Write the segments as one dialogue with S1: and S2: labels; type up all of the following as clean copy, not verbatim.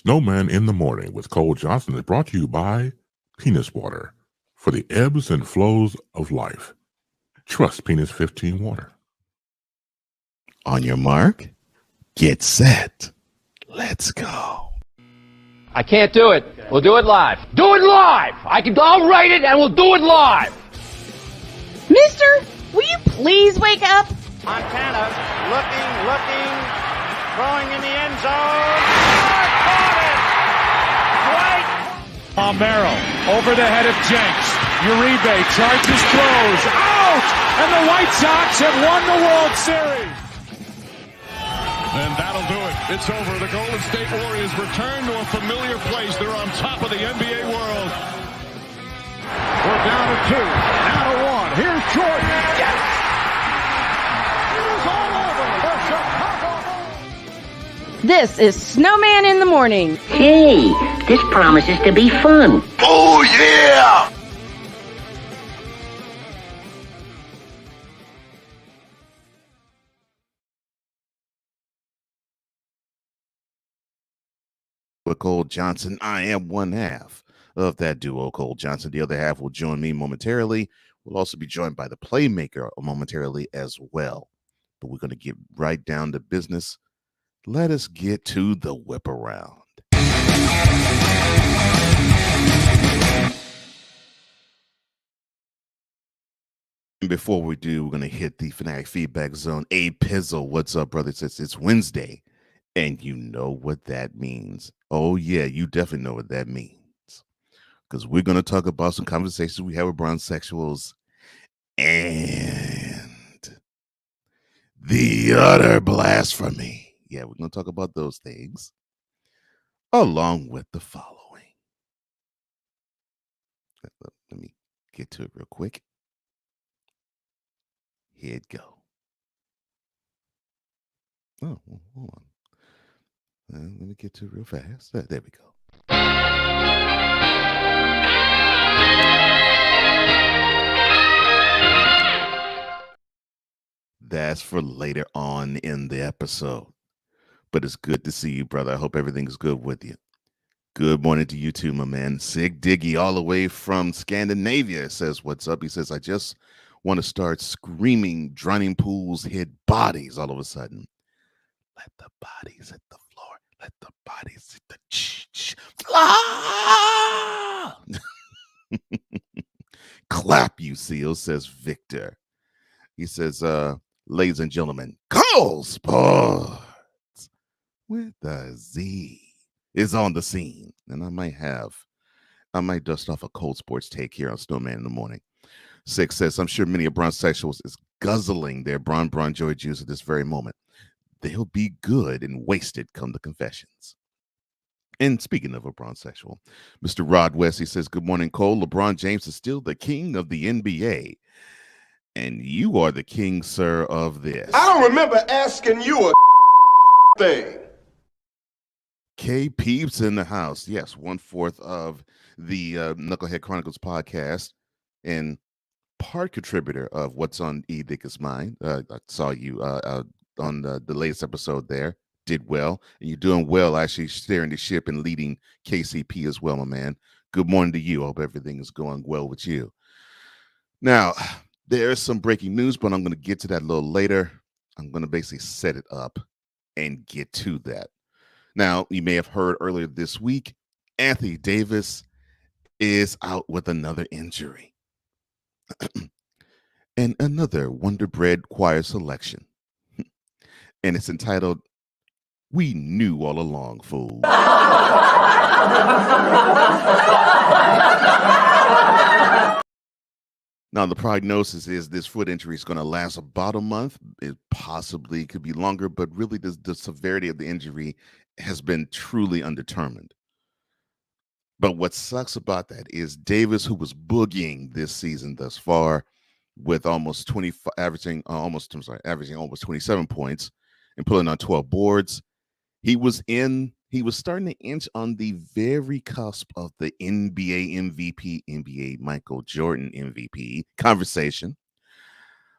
S1: Snowman in the Morning with Cole Johnson is brought to you by Penis Water for the ebbs and flows of life. Trust Penis 15 Water.
S2: On your mark, get set. Let's go.
S3: I can't do it. We'll do it live. Do it live! I'll write it and we'll do it live!
S4: Mister, will you please wake up?
S5: Montana looking, throwing in the end zone. Caught it! Right.
S6: Palmero over the head of Jenks. Uribe charges, throws, out! And the White Sox have won the World Series.
S7: And that'll do it. It's over. The Golden State Warriors return to a familiar place. They're on top of the NBA world.
S6: We're down to 2, now to 1. Here's Jordan. Yes! It is all over the Chicago Bulls.
S4: This is Snowman in the Morning.
S8: Hey, this promises to be fun.
S2: Oh, yeah! With Cole Johnson, I am one half of that duo, Cole Johnson. The other half will join me momentarily. We'll also be joined by the playmaker momentarily as well. But we're going to get right down to business. Let us get to the whip around. And before we do, we're going to hit the Fanatic feedback zone. A Pizzle, what's up, brother? It's Wednesday, and you know what that means. Oh, yeah, you definitely know what that means. Because we're going to talk about some conversations we have with bronsexuals and the utter blasphemy. Yeah, we're going to talk about those things along with the following. Let me get to it real quick. Here it go. Oh, hold on. Let me get to it real fast. There we go. That's for later on in the episode. But it's good to see you, brother. I hope everything's good with you. Good morning to you too, my man. Sig Diggy, all the way from Scandinavia, says, what's up? He says, I just want to start screaming, drowning pools hit bodies all of a sudden. Let the bodies hit the floor. Let the bodies hit the fly. Clap, you seal, says Victor. He says, ladies and gentlemen, Cole Sports with a Z is on the scene. And I might dust off a Cole Sports take here on Snowman in the Morning. 6 says, I'm sure many of bronsexuals is guzzling their Bron Joy juice at this very moment. They'll be good and wasted come the confessions. And speaking of a bronsexual, Mr. Rod West, he says, good morning, Cole. LeBron James is still the king of the NBA. And you are the king, sir, of this.
S9: I don't remember asking you a thing.
S2: K Peeps in the house. Yes, 1/4 of the Knucklehead Chronicles podcast and part contributor of What's on E. Dick's Mind. I saw you on the latest episode there. Did well. And you're doing well, actually steering the ship and leading KCP as well, my man. Good morning to you. I hope everything is going well with you. Now, there's some breaking news, but I'm going to get to that a little later. I'm going to basically set it up and get to that. Now, you may have heard earlier this week, Anthony Davis is out with another injury. And another Wonder Bread choir selection. And it's entitled, We Knew All Along, Fool. Now, the prognosis is this foot injury is going to last about a month. It possibly could be longer, but really the severity of the injury has been truly undetermined. But what sucks about that is Davis, who was boogieing this season thus far with almost averaging almost 27 points and pulling on 12 boards, he was starting to inch on the very cusp of the NBA MVP, NBA Michael Jordan MVP conversation.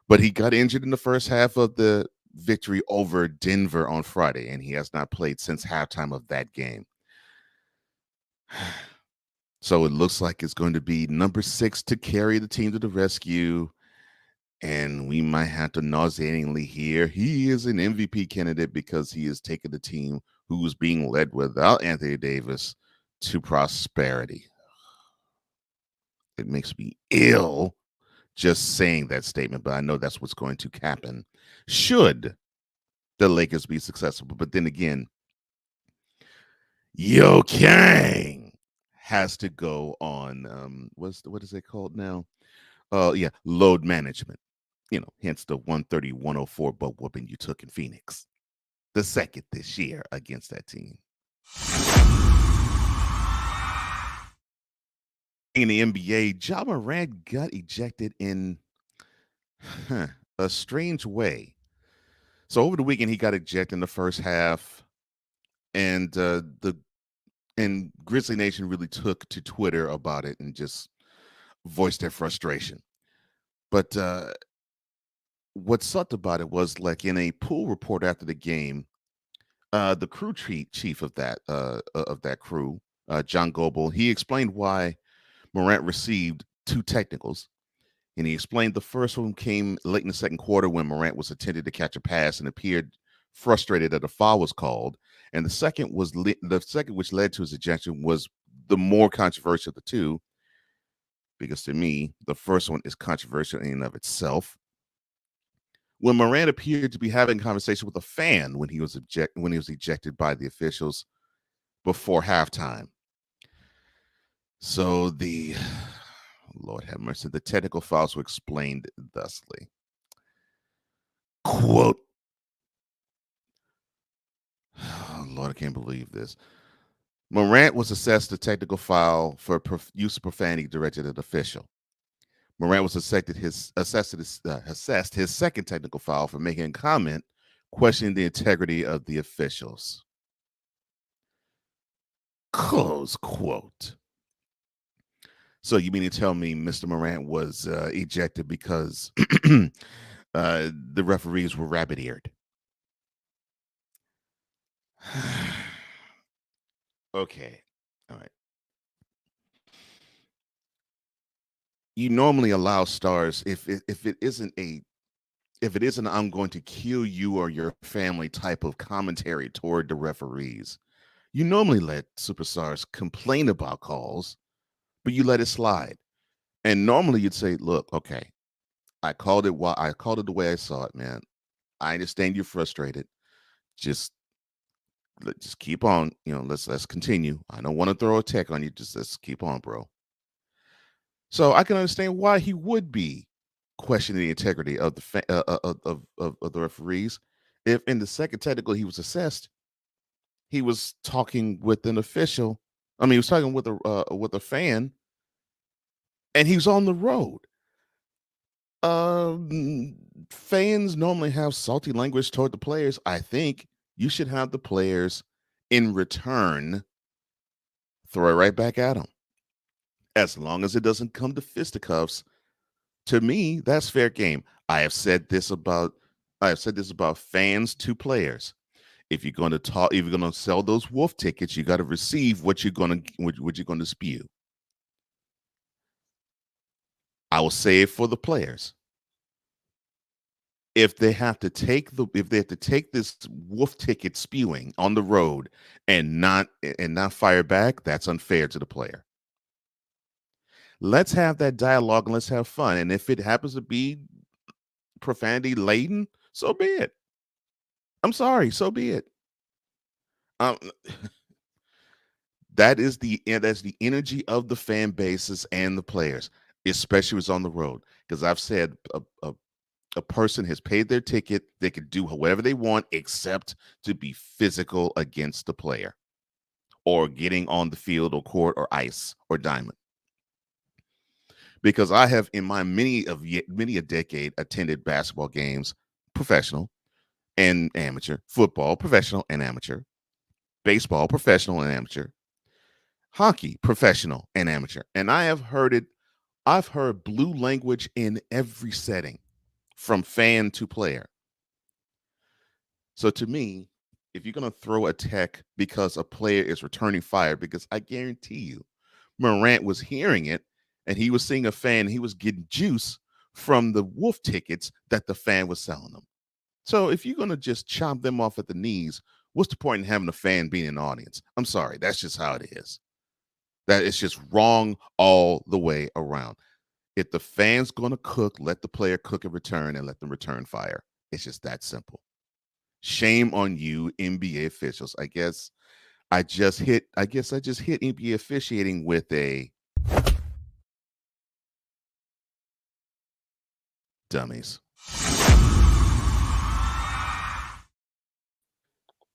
S2: But he got injured in the first half of the victory over Denver on Friday, and he has not played since halftime of that game. So it looks like it's going to be number 6 to carry the team to the rescue. And we might have to nauseatingly hear he is an MVP candidate because he has taken the team who's being led without Anthony Davis to prosperity. It makes me ill just saying that statement, but I know that's what's going to happen should the Lakers be successful. But then again, Yo Kang has to go on what is it called now? Yeah, load management. Hence the 130-104 butt whooping you took in Phoenix. The second this year against that team. In the NBA, Ja Morant got ejected in a strange way. So over the weekend, he got ejected in the first half, and Grizzly Nation really took to Twitter about it and just voiced their frustration. But what sucked about it was, like, in a pool report after the game, the crew chief of that crew, John Goebel, he explained why Morant received 2 technicals. And he explained the first one came late in the second quarter when Morant was attempting to catch a pass and appeared frustrated that a foul was called. And the second, which led to his ejection, was the more controversial of the two, because to me, the first one is controversial in and of itself. When Morant appeared to be having a conversation with a fan when he was ejected by the officials before halftime. So the Lord have mercy, the technical fouls were explained thusly. Quote, oh, Lord, I can't believe this. Morant was assessed a technical foul for use of profanity directed at official. Morant was assessed his second technical foul for making a comment questioning the integrity of the officials. Close quote. So you mean to tell me Mr. Morant was ejected because the referees were rabbit-eared? Okay. All right. You normally allow stars if it isn't I'm going to kill you or your family type of commentary toward the referees. You normally let superstars complain about calls, but you let it slide. And normally you'd say, "Look, okay, I called it the way I saw it, man. I understand you're frustrated. Just keep on, let's continue. I don't want to throw a tech on you. Just let's keep on, bro." So I can understand why he would be questioning the integrity of the referees. If in the second technical he was assessed, he was talking with an official. I mean, he was talking with a fan, and he was on the road. Fans normally have salty language toward the players. I think you should have the players in return throw it right back at them. As long as it doesn't come to fisticuffs, to me, that's fair game. I have said this about fans to players. If you're going to sell those wolf tickets, you got to receive what you're going to spew. I will say it for the players. If they have to take this wolf ticket spewing on the road and not fire back, that's unfair to the player. Let's have that dialogue and let's have fun. And if it happens to be profanity laden, so be it. I'm sorry, so be it. That's the energy of the fan bases and the players, especially who's on the road. Because I've said a person has paid their ticket, they could do whatever they want except to be physical against the player or getting on the field or court or ice or diamond. Because I have, in my many a decade, attended basketball games, professional and amateur, football, professional and amateur, baseball, professional and amateur, hockey, professional and amateur. And I've heard blue language in every setting, from fan to player. So to me, if you're going to throw a tech because a player is returning fire, because I guarantee you, Morant was hearing it and he was seeing a fan, he was getting juice from the wolf tickets that the fan was selling them. So if you're going to just chop them off at the knees, what's the point in having a fan being in the audience? I'm sorry. That's just how it is. That is just wrong all the way around. If the fan's going to cook, let the player cook and return and let them return fire. It's just that simple. Shame on you, NBA officials. I guess I just hit NBA officiating with a dummies.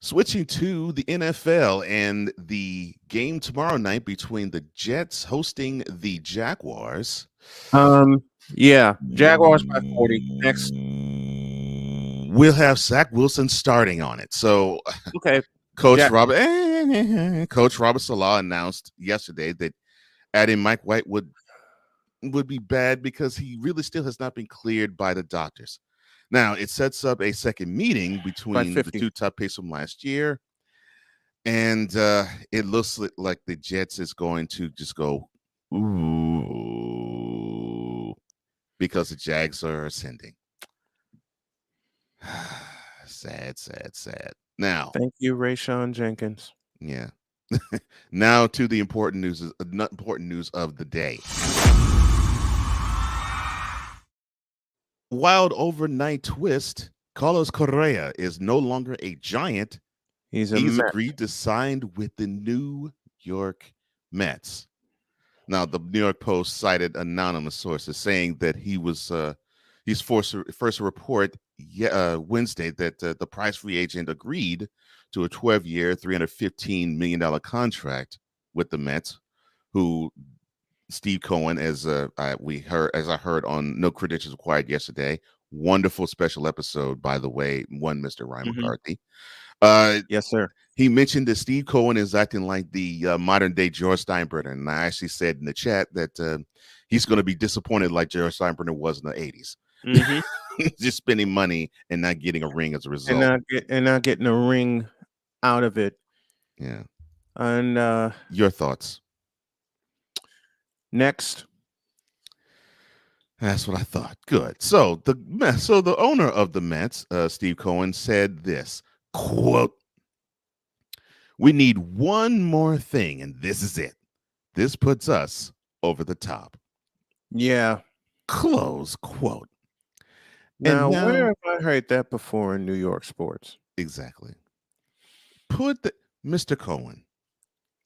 S2: Switching to the NFL and the game tomorrow night between the Jets hosting the Jaguars.
S10: Yeah, Jaguars by 40. Next.
S2: We'll have Zach Wilson starting on it. So,
S10: okay,
S2: Coach Robert Salah announced yesterday that adding Mike White would be bad because he really still has not been cleared by the doctors. Now, it sets up a second meeting between the two top picks from last year. And it looks like the Jets is going to just go, ooh, because the Jags are ascending. Sad. Now,
S10: thank you, Rayshon Jenkins.
S2: Yeah. Now to the important news of the day. Wild overnight twist. Carlos Correa is no longer a Giant. He's agreed to sign with the New York Mets. Now, the New York Post cited anonymous sources saying that he's forced to report Wednesday that the prize free agent agreed to a 12-year, $315 million contract with the Mets, who Steve Cohen, as I heard on No Credentials Required yesterday, wonderful special episode, by the way, Mr. Ryan McCarthy.
S10: Yes, sir.
S2: He mentioned that Steve Cohen is acting like the modern day George Steinbrenner, and I actually said in the chat that he's going to be disappointed like George Steinbrenner was in the 80s. Just spending money and not getting a ring as a result,
S10: and not getting a ring out of it.
S2: Yeah.
S10: And
S2: your thoughts?
S10: Next.
S2: That's what I thought. Good. So the owner of the Mets, Steve Cohen, said this, quote, "We need one more thing, and this is it. This puts us over the top."
S10: Yeah.
S2: Close quote.
S10: Now, where have I heard that before in New York sports?
S2: Exactly. Mr. Cohen,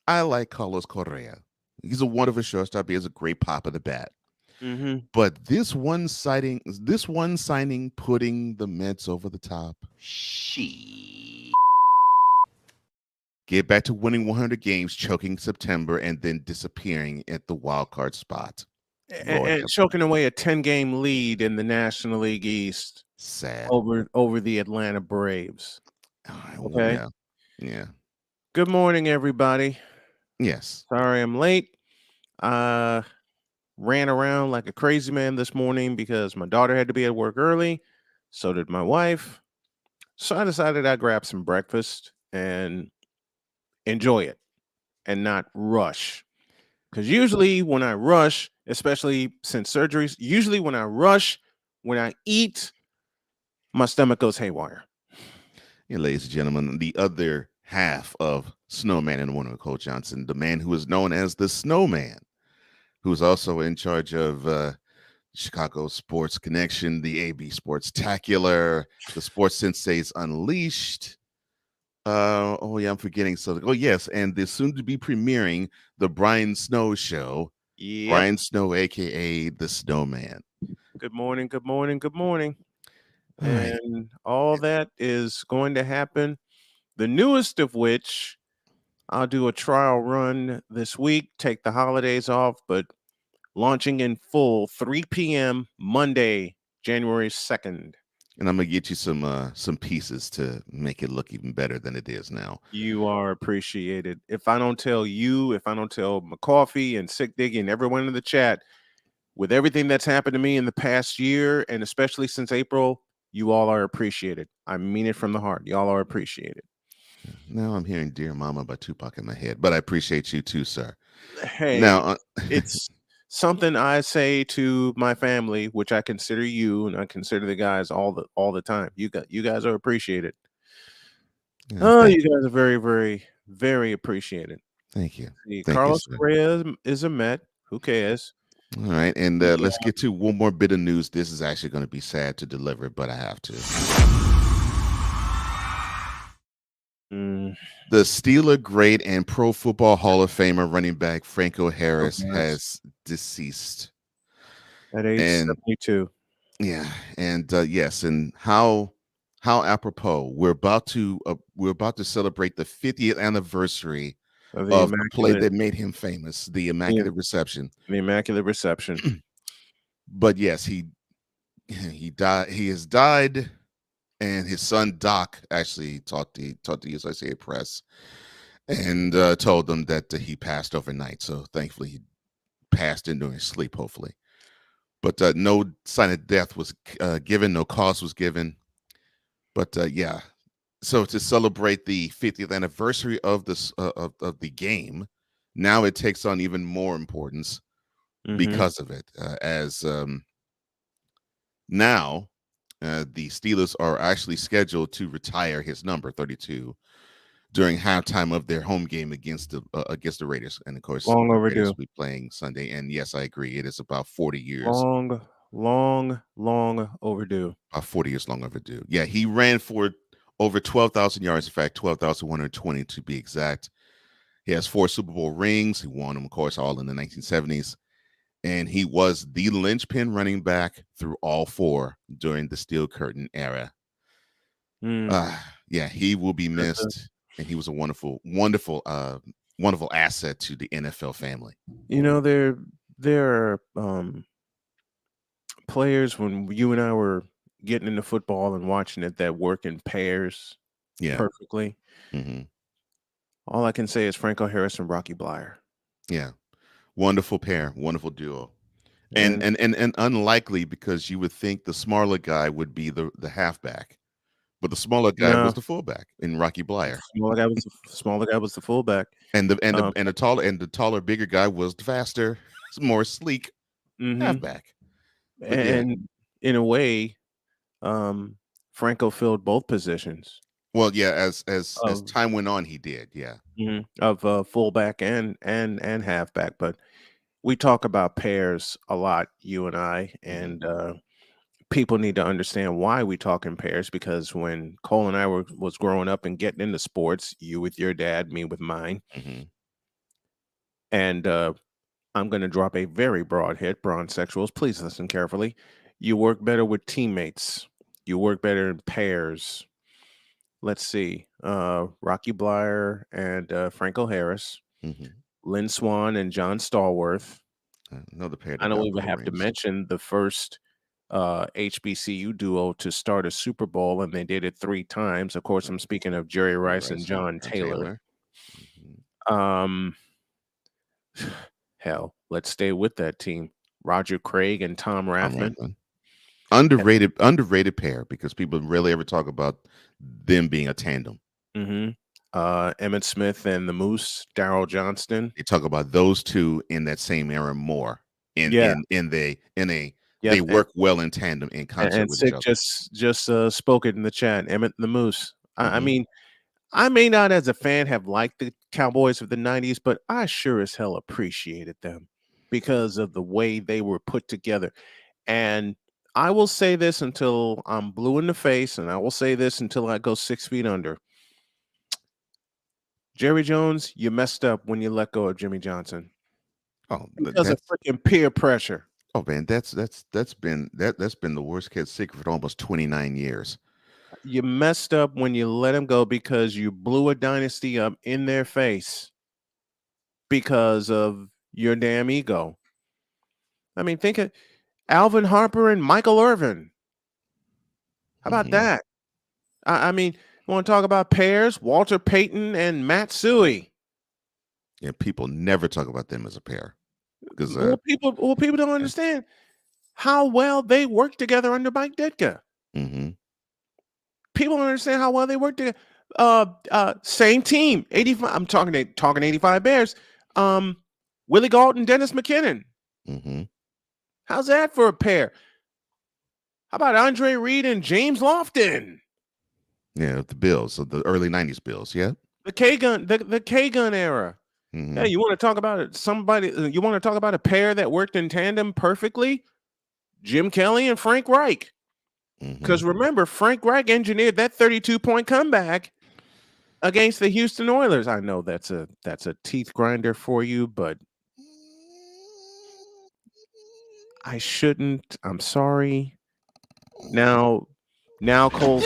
S2: I like Carlos Correa. He's a wonderful shortstop. He has a great pop of the bat. But this one signing putting the Mets over the top. Get back to winning 100 games, choking September, and then disappearing at the wild card spot.
S10: And choking away a 10-game lead in the National League East.
S2: Sad.
S10: Over the Atlanta Braves. Okay.
S2: Yeah.
S10: Good morning, everybody.
S2: Yes.
S10: Sorry I'm late. Ran around like a crazy man this morning because my daughter had to be at work early. So did my wife. So I decided I'd grab some breakfast and enjoy it and not rush. Because usually when I rush, especially since surgeries, when I eat, my stomach goes haywire.
S2: Yeah, ladies and gentlemen, the other half of Snowman and One with Coach Johnson, the man who is known as the Snowman, who's also in charge of Chicago Sports Connection, the AB Sports-tacular, the Sports Senseis Unleashed. I'm forgetting something. Oh, yes, and the soon-to-be premiering the Brian Snow Show. Yep. Brian Snow, a.k.a. the Snowman.
S10: Good morning, good morning, good morning.
S2: All right.
S10: And all that is going to happen, the newest of which I'll do a trial run this week, take the holidays off, but launching in full 3 p.m. Monday, January 2nd.
S2: And I'm going to get you some pieces to make it look even better than it is now.
S10: You are appreciated. If I don't tell McCoffee and Sick Diggy and everyone in the chat, with everything that's happened to me in the past year, and especially since April, you all are appreciated. I mean it from the heart. Y'all are appreciated.
S2: Now I'm hearing "Dear Mama" by Tupac in my head, but I appreciate you too, sir.
S10: Hey,
S2: Now,
S10: it's something I say to my family, which I consider you and I consider the guys all the time. You guys are appreciated. Oh,
S2: thank
S10: you guys are very, very, very appreciated.
S2: you.
S10: See,
S2: Thank you,
S10: Carlos
S2: sir.
S10: Correa is a Met. Who cares?
S2: All right, and
S10: Yeah.
S2: let's get to one more bit of news. This is actually going to be sad to deliver, but I have to.
S10: Mm,
S2: The Steeler great and Pro Football Hall of Famer running back Franco Harris
S10: yes.
S2: has deceased.
S10: At age
S2: And
S10: 72.
S2: yeah, and yes, and how apropos we're about to celebrate the 50th anniversary
S10: Of
S2: of the play that made him famous, the Immaculate Reception.
S10: The Immaculate Reception.
S2: But yes, he died. He has died, and his son Doc actually taught the Associated Press and told them that he passed overnight. So thankfully, he passed in during his sleep. Hopefully, but no sign of death was given. No cause was given. But yeah, so to celebrate the 50th anniversary of this of the game, now it takes on even more importance because of it. As now, the Steelers are actually scheduled to retire his number 32 during halftime of their home game against the Raiders, and of course,
S10: Long
S2: the
S10: overdue.
S2: Raiders will be playing Sunday. And yes, I agree, it is about 40 years.
S10: Long overdue.
S2: 40 years long overdue. Yeah, he ran for over 12,000 yards. In fact, 12,120 to be exact. He has 4 Super Bowl rings. He won them, of course, all in the 1970s. And he was the linchpin running back through all 4 during the Steel Curtain era. Yeah, he will be missed. And he was a wonderful asset to the NFL family.
S10: You know, there are players when you and I were getting into football and watching it that work in pairs perfectly. All I can say is Franco Harris and Rocky Blyer.
S2: Yeah. Wonderful pair, wonderful duo. And unlikely, because you would think the smaller guy would be the halfback. But the smaller guy was the fullback in Rocky Blyer.
S10: Smaller guy was the fullback.
S2: And the taller, bigger guy was the faster, more sleek halfback. But
S10: and in a way, Franco filled both positions.
S2: Well, yeah, as time went on, he did, yeah.
S10: Of fullback and halfback. But we talk about pairs a lot, you and I, and people need to understand why we talk in pairs, because when Cole and I was growing up and getting into sports, you with your dad, me with mine, and I'm going to drop a very broad hit, bronzexuals. Please listen carefully. You work better with teammates. You work better in pairs. Let's see. Rocky Blyer and Franco Harris, Lynn Swann and John Stallworth.
S2: Another pair.
S10: I don't even have to mention the first HBCU duo to start a Super Bowl, and they did it 3 times. Of course, I'm speaking of Jerry Rice and John Taylor. Hell, let's stay with that team. Roger Craig and Tom Rathman.
S2: Underrated pair, because people rarely ever talk about them being a tandem.
S10: Emmitt Smith and the Moose, Darryl Johnston.
S2: They talk about those two in that same era more. They work well in tandem, in concert with each other.
S10: Just spoke it in the chat. Emmitt and the Moose. I mean, I may not as a fan have liked the Cowboys of the 90s, but I sure as hell appreciated them because of the way they were put together. And I will say this until I'm blue in the face, and I will say this until I go 6 feet under. Jerry Jones, you messed up when you let go of Jimmy Johnson.
S2: Oh,
S10: because of freaking peer pressure.
S2: Oh man, that's been the worst kept secret for almost 29 years.
S10: You messed up when you let him go because you blew a dynasty up in their face because of your damn ego. I mean, think of Alvin Harper and Michael Irvin. How about that? I mean, you want to talk about pairs? Walter Payton and Matt Suhey.
S2: Yeah, people never talk about them as a pair because
S10: people don't understand how well they work together under Mike Ditka. People don't understand how well they work together. Same team. 85. I'm talking 85 Bears. Willie Galton, Dennis McKinnon.
S2: Mm-hmm.
S10: How's that for a pair? How about Andre Reed and James Lofton?
S2: Yeah, the Bills, so the early 90s Bills, yeah.
S10: The K-Gun, the K-Gun era.
S2: Mm-hmm.
S10: Yeah, you want to talk about it? You want to talk about a pair that worked in tandem perfectly? Jim Kelly and Frank Reich. Because remember, Frank Reich engineered that 32-point comeback against the Houston Oilers. I know that's a teeth grinder for you, but I shouldn't. I'm sorry. Now, Cole.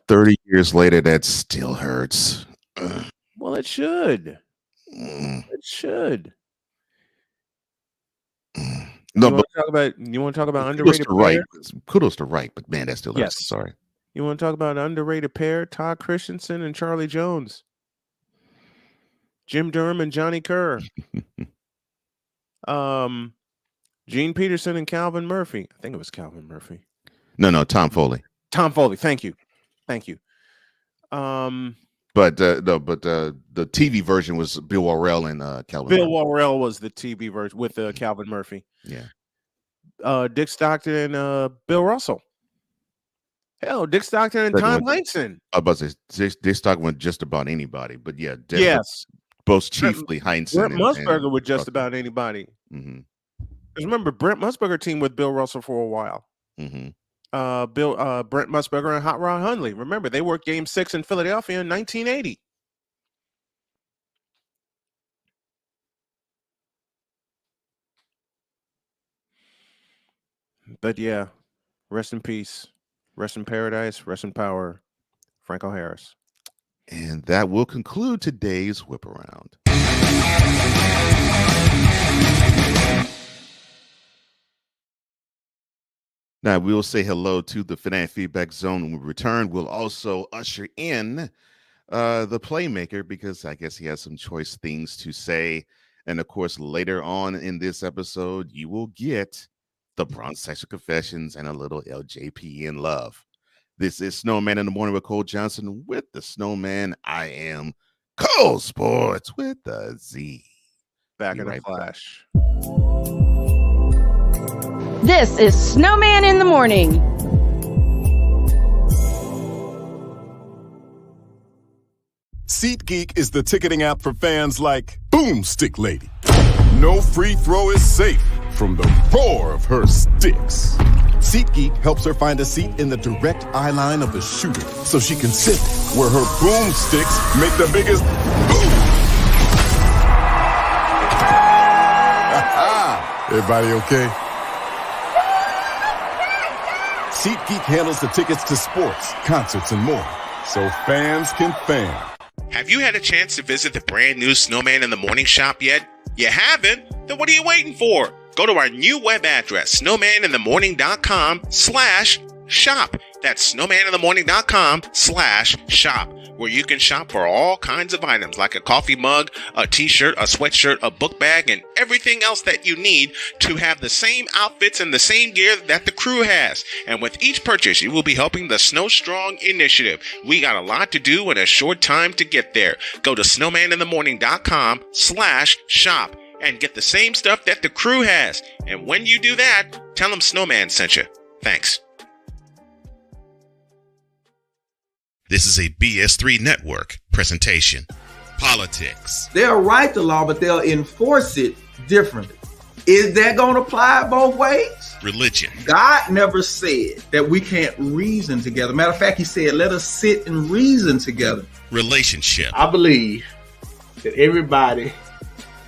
S2: 30 years later, that still hurts.
S10: Well, it should. It should.
S2: No,
S10: you want to talk about
S2: kudos
S10: underrated
S2: to Wright.
S10: pair?
S2: Kudos to Wright, but man, that still hurts.
S10: Yes.
S2: Sorry.
S10: You want to talk about an underrated pair? Todd Christensen and Charlie Jones. Jim Durham and Johnny Kerr. Gene Peterson and Calvin Murphy. I think it was Calvin Murphy.
S2: No, Tom Foley.
S10: Tom Foley. Thank you.
S2: But the TV version was Bill Worrell and Calvin.
S10: Bill
S2: Murphy.
S10: Worrell was the TV version with Calvin Murphy.
S2: Yeah.
S10: Dick Stockton and Bill Russell. Hell, Dick Stockton and Tom Heinsohn.
S2: I was about to say Dick Stockton went just about anybody, but yeah, definitely
S10: yes,
S2: both chiefly Heinsohn.
S10: Brent Musburger with just about anybody.
S2: Mm-hmm.
S10: Because remember, Brent Musburger teamed with Bill Russell for a while.
S2: Mm-hmm.
S10: Brent Musburger and Hot Rod Hundley. Remember, they worked Game 6 in Philadelphia in 1980. But yeah, rest in peace, rest in paradise, rest in power, Franco Harris.
S2: And that will conclude today's Whip Around. Now, we will say hello to the Fanatic Feedback Zone. When we return, we'll also usher in the Playmaker, because I guess he has some choice things to say. And, of course, later on in this episode, you will get the Bronx Sexual Confessions and a little LJP in love. This is Snowman in the Morning with Cole Johnson. With the Snowman, I am Cole Sports with the Z.
S10: Back in a flash.
S4: This is Snowman in the Morning.
S11: SeatGeek is the ticketing app for fans like Boomstick Lady. No free throw is safe from the roar of her sticks. SeatGeek helps her find a seat in the direct eye line of the shooter so she can sit where her boomsticks make the biggest boom. Everybody okay? SeatGeek handles the tickets to sports, concerts, and more, so fans can fan.
S12: Have you had a chance to visit the brand new Snowman in the Morning shop yet? You haven't? Then what are you waiting for? Go to our new web address, snowmaninthemorning.com/shop. That's snowmaninthemorning.com/shop, where you can shop for all kinds of items like a coffee mug, a t-shirt, a sweatshirt, a book bag, and everything else that you need to have the same outfits and the same gear that the crew has. And with each purchase, you will be helping the Snow Strong initiative. We got a lot to do in a short time to get there. Go to snowmaninthemorning.com/shop and get the same stuff that the crew has. And when you do that, tell them Snowman sent you. Thanks. This is a BS3 Network presentation. Politics.
S13: They'll write the law, but they'll enforce it differently. Is that going to apply both ways?
S12: Religion.
S13: God never said that we can't reason together. Matter of fact, he said, let us sit and reason together.
S12: Relationship.
S14: I believe that everybody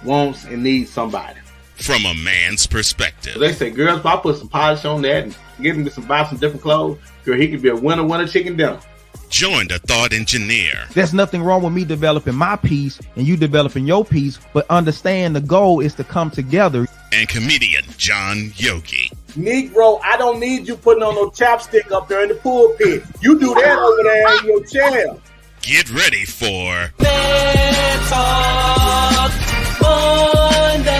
S14: wants and needs somebody.
S12: From a man's perspective.
S14: So they say, girls, if I put some polish on that and get him to buy some different clothes, girl, he could be a winner chicken dinner.
S12: Join the thought engineer.
S15: There's nothing wrong with me developing my piece and you developing your piece, but understand the goal is to come together.
S12: And comedian John Yogi.
S14: Negro, I don't need you putting on no chapstick up there in the pulpit. You do that over there in your chair.
S12: Get ready for
S16: Let's Talk Monday.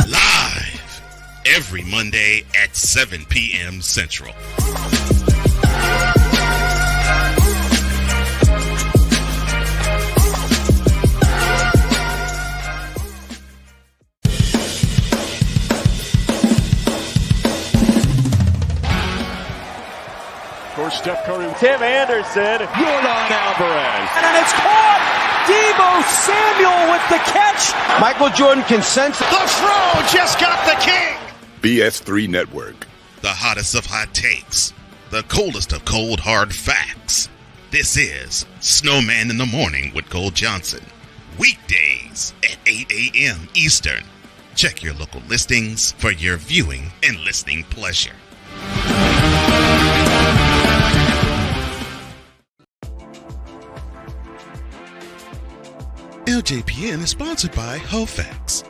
S12: Live every Monday Monday at 7 p.m. Central.
S6: Course, Steph Curry.
S5: Tim Anderson.
S6: Jordan Alvarez.
S5: And it's caught. Debo Samuel with the catch. Michael Jordan can sense
S12: The Fro just got the king.
S11: BS3 Network.
S12: The hottest of hot takes. The coldest of cold hard facts. This is Snowman in the Morning with Cole Johnson. Weekdays at 8 a.m. Eastern. Check your local listings for your viewing and listening pleasure. LJPN is sponsored by HoFacts.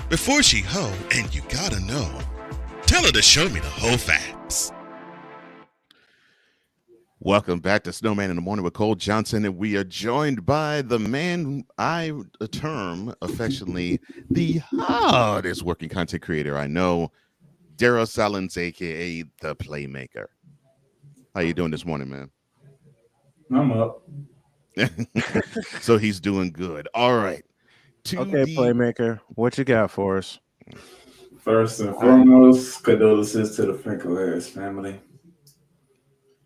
S12: Before she hoe, and you gotta know, tell her to show me the HoFacts.
S2: Welcome back to Snowman in the Morning with Cole Johnson, and we are joined by the man I term affectionately the hardest working content creator I know, Daryl Salins, aka the Playmaker. How you doing this morning, man?
S16: I'm up.
S2: So he's doing good. All right.
S10: Okay, Playmaker, what you got for us?
S16: First and foremost, condolences to the Franco-Harris family.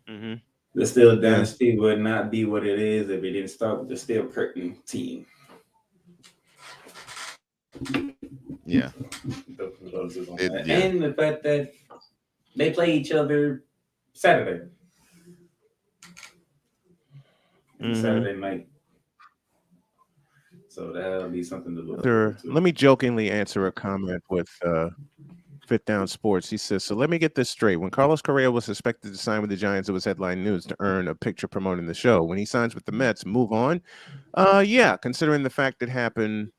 S10: Mm-hmm.
S16: The Steel Dynasty would not be what it is if it didn't start with the Steel Curtain team.
S2: Yeah.
S16: And the fact that they play each other Saturday. Saturday night. So that'll be something to look
S10: Sure. Let me jokingly answer a comment with Fit Down Sports. He says, so let me get this straight. When Carlos Correa was expected to sign with the Giants, it was headline news to earn a picture promoting the show. When he signs with the Mets, move on. Yeah, considering the fact it happened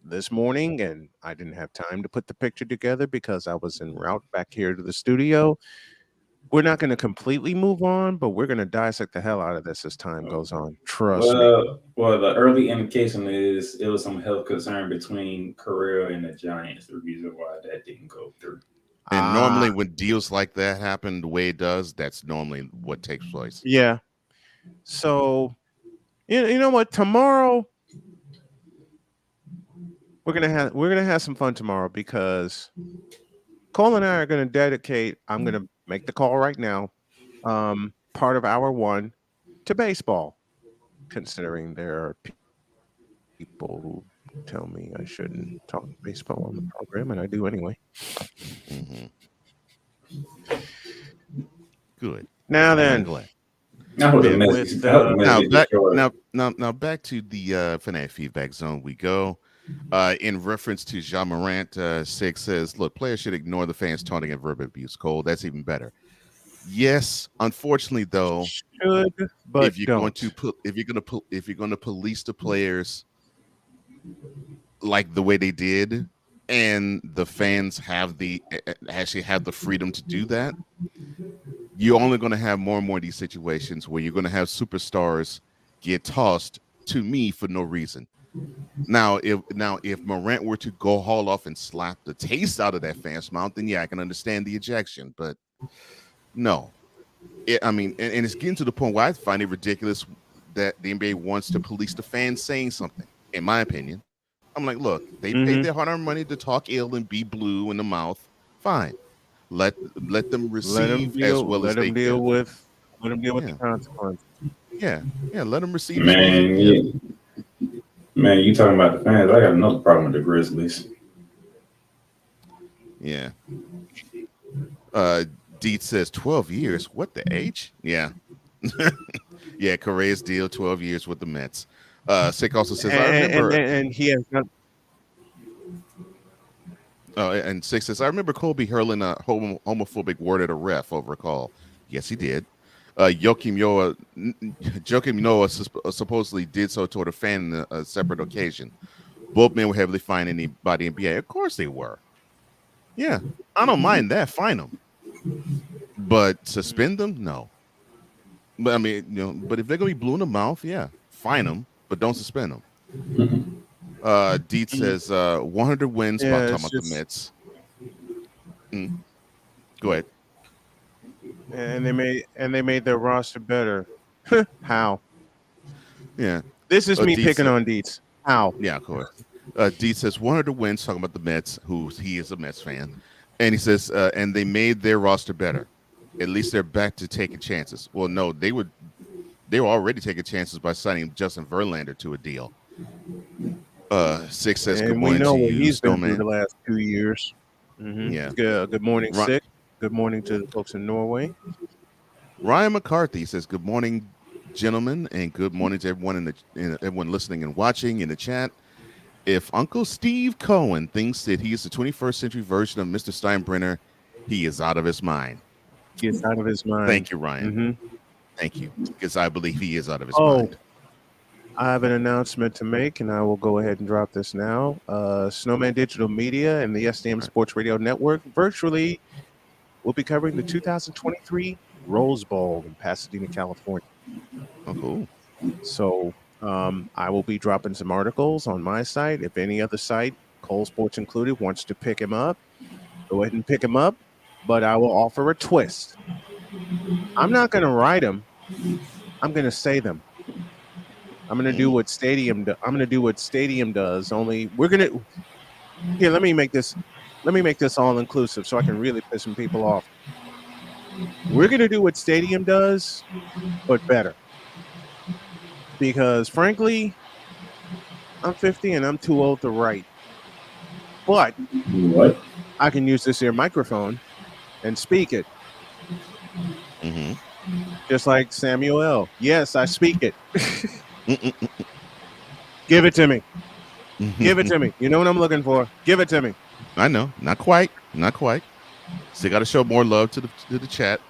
S10: this morning and I didn't have time to put the picture together because I was en route back here to the studio. We're not going to completely move on, but we're going to dissect the hell out of this as time goes on. Trust me.
S16: Well, the early indication is it was some health concern between Correa and the Giants. The reason why that didn't go through.
S2: And normally when deals like that happen the way it does, that's normally what takes place.
S10: Yeah. So, you know what? Tomorrow we're gonna have some fun tomorrow because Cole and I are going to dedicate. I'm going to make the call right now. Part of hour one to baseball, considering there are people who tell me I shouldn't talk baseball on the program, and I do anyway.
S2: Mm-hmm. Good.
S10: Now then,
S2: now back to the Fanatic Feedback Zone we go. In reference to Jean Morant, 6 says, look, players should ignore the fans taunting and verbal abuse. Cole, that's even better. Yes, unfortunately, though,
S10: but
S2: if you're going to police the players like the way they did, and the fans actually have the freedom to do that, you're only going to have more and more of these situations where you're going to have superstars get tossed to me for no reason. Now, if Morant were to go haul off and slap the taste out of that fan's mouth, then yeah, I can understand the ejection. But no, and it's getting to the point where I find it ridiculous that the NBA wants to police the fans saying something. In my opinion, I'm like, look, they paid their hard-earned money to talk ill and be blue in the mouth. Fine, let them receive as well as they deal with.
S10: Let them deal with the consequences.
S2: Yeah, let them receive.
S16: Man, you talking about the fans? I got another problem with the Grizzlies.
S2: Yeah. Deet says 12 years. What the H? Yeah. Yeah, Correa's deal, 12 years with the Mets. Sick also says, I remember.
S10: And he has not.
S2: And Sick says, I remember Kobe hurling a homophobic word at a ref over a call. Yes, he did. Joakim Noah supposedly did so toward a fan on a separate occasion. Both men were heavily fined anybody in NBA. Of course they were. Yeah, I don't mind that. Fine them. But suspend them? No. But I mean, but if they're going to be blue in the mouth, yeah, fine them, but don't suspend them. Deet says 100 wins by talking about the Mets. Go ahead.
S10: And they made their roster better. How?
S2: Yeah.
S10: This is me
S2: Deets
S10: picking
S2: said-
S10: on Deets. How?
S2: Yeah, of course. Deets says one of the wins, talking about the Mets, who he is a Mets fan, and he says, and they made their roster better. At least they're back to taking chances. Well, no, they were already taking chances by signing Justin Verlander to a deal. Six says,
S10: And
S2: good
S10: we
S2: morning
S10: know
S2: to
S10: what
S2: you,
S10: he's been through
S2: Snowman.
S10: the last 2 years. Mm-hmm.
S2: Yeah.
S10: Good morning,
S2: Ri-
S10: Sick. Good morning to the folks in Norway.
S2: Ryan McCarthy says, good morning, gentlemen, and good morning to everyone everyone listening and watching in the chat. If Uncle Steve Cohen thinks that he is the 21st century version of Mr. Steinbrenner, he is out of his mind.
S10: He is out of his mind.
S2: Thank you, Ryan.
S10: Mm-hmm.
S2: Thank you, because I believe he is out of his
S10: Oh,
S2: mind.
S10: I have an announcement to make, and I will go ahead and drop this now. Snowman Digital Media and the SDM Sports Radio Network virtually will be covering the 2023 Rose Bowl in Pasadena, California.
S2: Oh, cool.
S10: So I will be dropping some articles on my site. If any other site, Cole Sports included, wants to pick him up, go ahead and pick him up. But I will offer a twist. I'm not going to write them. I'm going to say them. I'm going to do what Stadium I'm going to do what Stadium does. Only we're going to here. Let me make this all inclusive so I can really piss some people off. We're going to do what Stadium does, but better. Because frankly, I'm 50 and I'm too old to write. But
S16: what?
S10: I can use this here microphone and speak it.
S2: Mm-hmm.
S10: Just like Samuel L. Yes, I speak it. Give it to me. Give it to me. You know what I'm looking for. Give it to me.
S2: I know. Not quite. Not quite. So you got to show more love to the chat.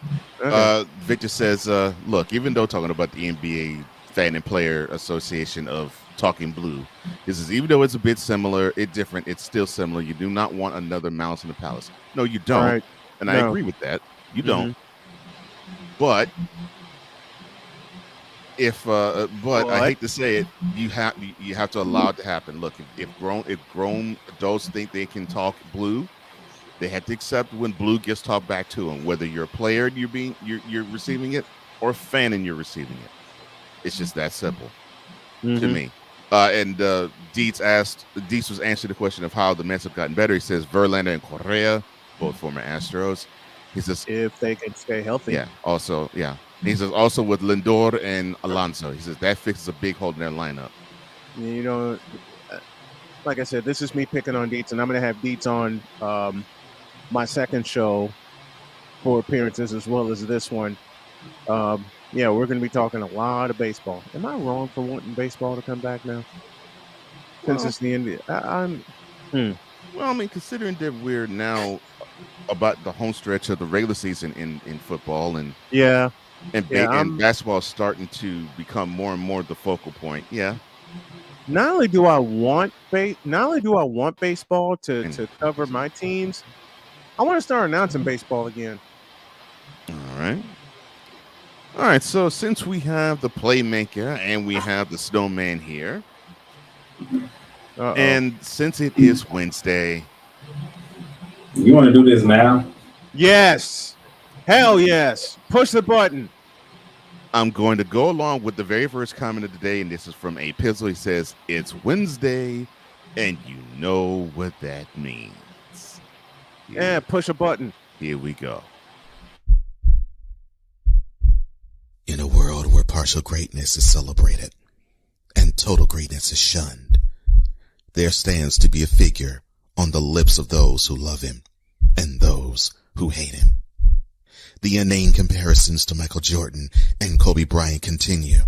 S10: Okay.
S2: Victor says, look, even though talking about the NBA Fan and Player Association of Talking Blue, this is even though it's a bit similar, it's still similar. You do not want another mouse in the palace. No, you don't.
S10: Right.
S2: And I agree with that. You don't. But I hate to say it, you have to allow it to happen. Look, if grown adults think they can talk blue, they have to accept when blue gets talked back to them, whether you're a player and you're receiving it, or a fan and you're receiving it. It's just that simple to me. And Deets was answering the question of how the Mets have gotten better. He says Verlander and Correa, both former Astros. He says
S10: if they can stay healthy.
S2: Yeah. Also, yeah. He says also with Lindor and Alonso. He says that fixes a big hole in their lineup.
S10: You know, like I said, this is me picking on Deets, and I'm going to have Deets on my second show for appearances as well as this one. Yeah, we're going to be talking a lot of baseball. Am I wrong for wanting baseball to come back now? Since it's the end.
S2: Well, I mean, considering that we're now about the home stretch of the regular season in football, and and basketball is starting to become more and more the focal point. Yeah.
S10: Not only do I want baseball to cover my teams, I want to start announcing baseball again.
S2: All right. So since we have the playmaker and we have the Snowman here, and since it is Wednesday,
S16: you want to do this now?
S10: Yes. Hell yes. Push the button.
S2: I'm going to go along with the very first comment of the day, and this is from A Pizzle. He says, it's Wednesday, and you know what that means.
S10: Yeah, push a button.
S2: Here we go.
S17: In a world where partial greatness is celebrated and total greatness is shunned, there stands to be a figure on the lips of those who love him and those who hate him. The inane comparisons to Michael Jordan and Kobe Bryant continue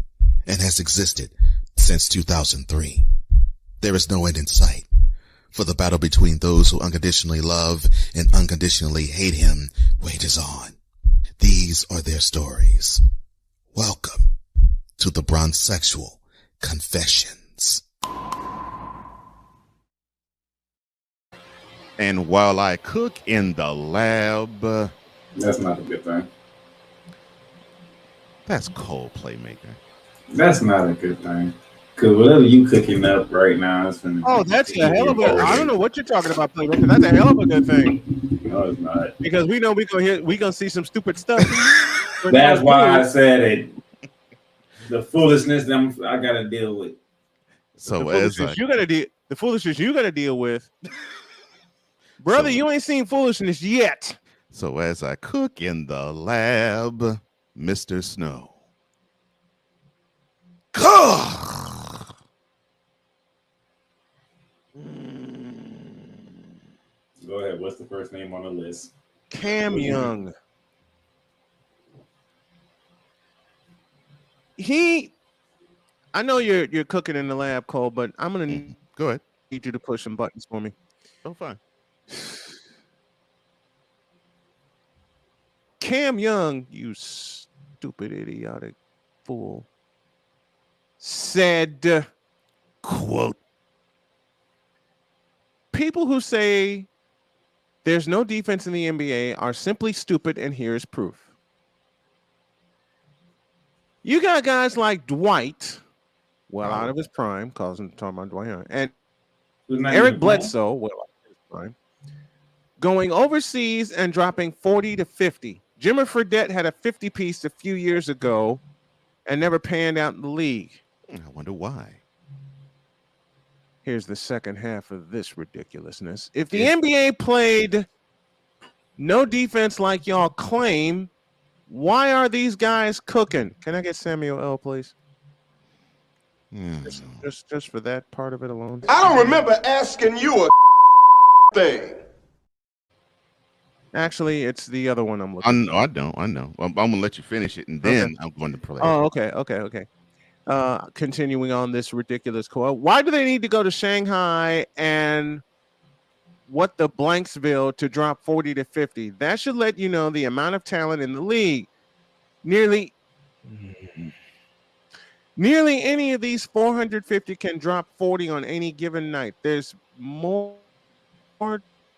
S17: and has existed since 2003. There is no end in sight, for the battle between those who unconditionally love and unconditionally hate him wages on. These are their stories. Welcome to the Bronzexual Confessions.
S2: And while I cook in the lab,
S16: that's not a good thing.
S2: That's Cole Playmaker.
S16: That's not a good thing. Because whatever you cooking up right now is finna
S10: Oh,
S16: be
S10: that's a hell of a. I don't
S16: know.
S10: know what you're talking about, Playboy, because that's a hell of a good thing.
S16: No, it's not.
S10: Because we know we gonna see some stupid stuff.
S16: That's why I said it. The foolishness that I gotta deal with.
S2: So
S10: the foolishness you gotta deal with, brother. You ain't seen foolishness yet.
S2: So as I cook in the lab, Mr. Snow.
S16: Go ahead. What's the first name on the list?
S10: Cam Young. I know you're cooking in the lab, Cole, but I'm gonna
S2: go ahead.
S10: Need you to push some buttons for me.
S2: Oh, fine.
S10: Cam Young, you stupid, idiotic fool, said, quote, people who say there's no defense in the NBA are simply stupid, and here's proof. You got guys like Dwight, out of his prime, talking about Dwight, and Eric Bledsoe, out of his prime, going overseas and dropping 40 to 50. Jimmy Fredette had a 50-piece a few years ago and never panned out in the league.
S2: I wonder why.
S10: Here's the second half of this ridiculousness. If the NBA played no defense like y'all claim, why are these guys cooking? Can I get Samuel L., please? Just for that part of it alone.
S9: I don't remember asking you a thing.
S10: Actually, it's the other one I'm looking for.
S2: I know. I'm going to let you finish it, and then I'm going to play.
S10: Oh, okay. Continuing on this ridiculous quote. Why do they need to go to Shanghai and what the Blanksville to drop 40 to 50? That should let you know the amount of talent in the league. Nearly any of these 450 can drop 40 on any given night. There's more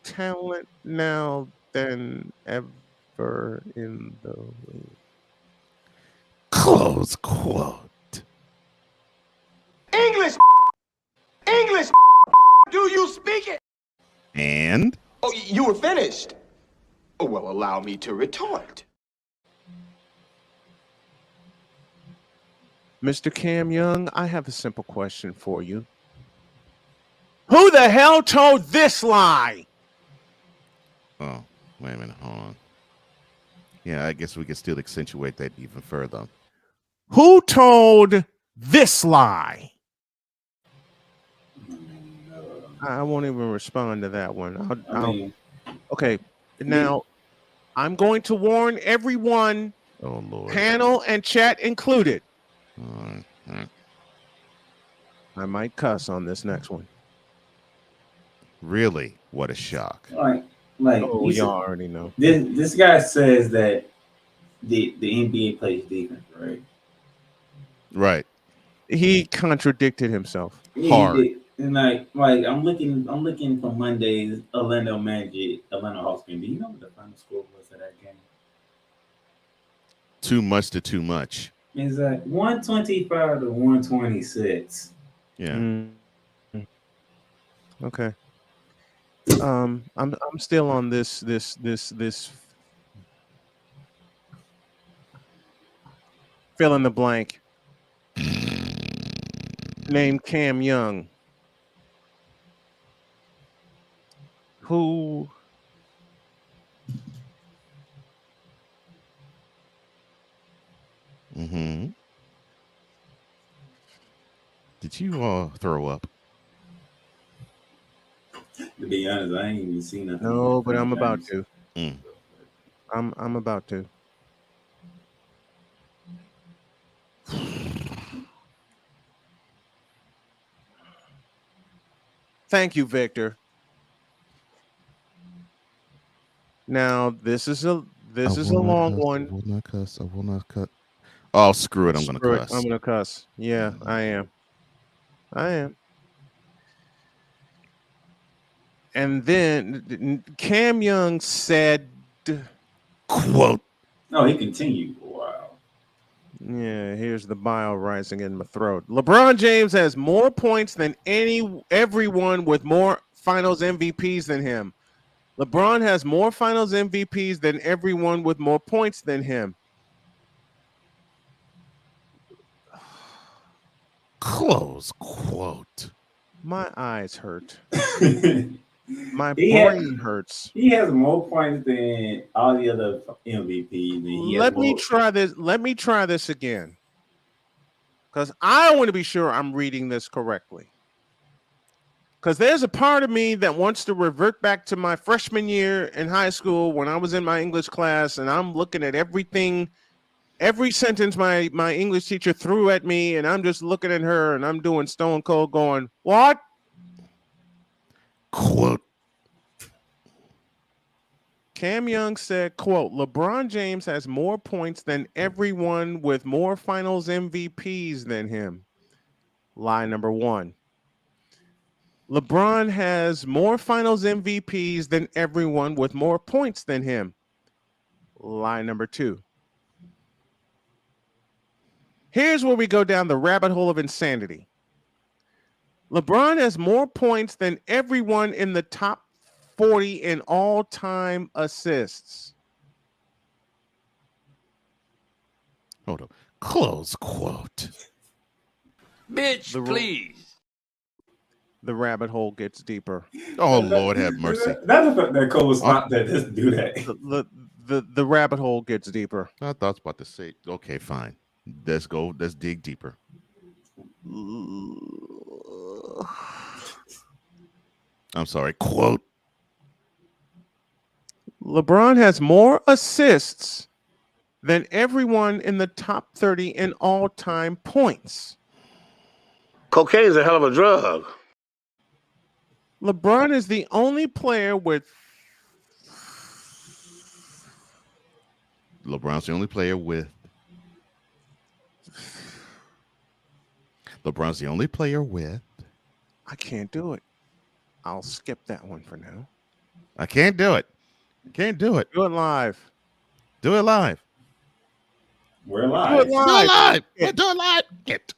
S10: talent now than ever in the league.
S2: Close quote.
S9: English, do you speak it?
S2: And?
S9: Oh, you were finished. Oh, well, allow me to retort.
S10: Mr. Cam Young, I have a simple question for you. Who the hell told this lie?
S2: Oh, wait a minute. Hold on. Yeah, I guess we could still accentuate that even further.
S10: Who told this lie? I won't even respond to that one. Okay, now I'm going to warn everyone,
S2: oh Lord,
S10: panel and chat included. I might cuss on this next one.
S2: Really? What a shock!
S16: Like
S10: y'all already know.
S16: This guy says that the NBA plays defense, right?
S2: Right.
S10: He contradicted himself.
S2: Hard.
S16: And like I'm looking for Monday's Orlando Hawks game. Do you know what the final score was of that game?
S2: Too much to too much.
S16: It's like 125 to 126.
S2: Yeah.
S10: Okay. I'm still on this fill in the blank named Cam Young, who
S2: Did you all throw up?
S16: To be honest, I ain't even seen nothing.
S10: No, but I'm about to. I'm about to. Thank you, Victor. Now this is a long one.
S2: I will not cuss. I will not cut. Oh, screw it! I'm gonna cuss.
S10: I'm gonna cuss. Yeah, I am. And then Cam Young said,
S2: quote.
S16: No, he continued for a while.
S10: Yeah, here's the bile rising in my throat. LeBron James has more points than everyone with more Finals MVPs than him. LeBron has more Finals MVPs than everyone with more points than him.
S2: Close quote.
S10: My eyes hurt. My
S16: He
S10: brain hurts.
S16: He has more points than all the other MVPs.
S10: Let me try this. Let me try this again. Because I want to be sure I'm reading this correctly. Because there's a part of me that wants to revert back to my freshman year in high school when I was in my English class and I'm looking at everything, every sentence my English teacher threw at me, and I'm just looking at her and I'm doing stone cold going, what?
S2: Quote.
S10: Cam Young said, quote, LeBron James has more points than everyone with more Finals MVPs than him. Lie number one. LeBron has more Finals MVPs than everyone with more points than him. Lie number two. Here's where we go down the rabbit hole of insanity. LeBron has more points than everyone in the top 40 in all-time assists.
S2: Hold on. Close quote.
S3: Bitch, please.
S10: The rabbit hole gets deeper.
S2: Oh, Lord have mercy.
S16: That's the fact that Cole stopped that. Just do that.
S10: The rabbit hole gets deeper.
S2: I thought I was about to say, okay, fine. Let's go. Let's dig deeper. I'm sorry. Quote.
S10: LeBron has more assists than everyone in the top 30 in all-time points.
S9: Cocaine's a hell of a drug.
S10: LeBron is the only player with...
S2: LeBron's the only player with... LeBron's the only player with...
S10: I can't do it. I'll skip that one for now.
S2: I can't do it. Can't do it.
S10: Do it live.
S2: Do it live.
S16: We're live.
S10: Do it live.
S2: Do it live. Get.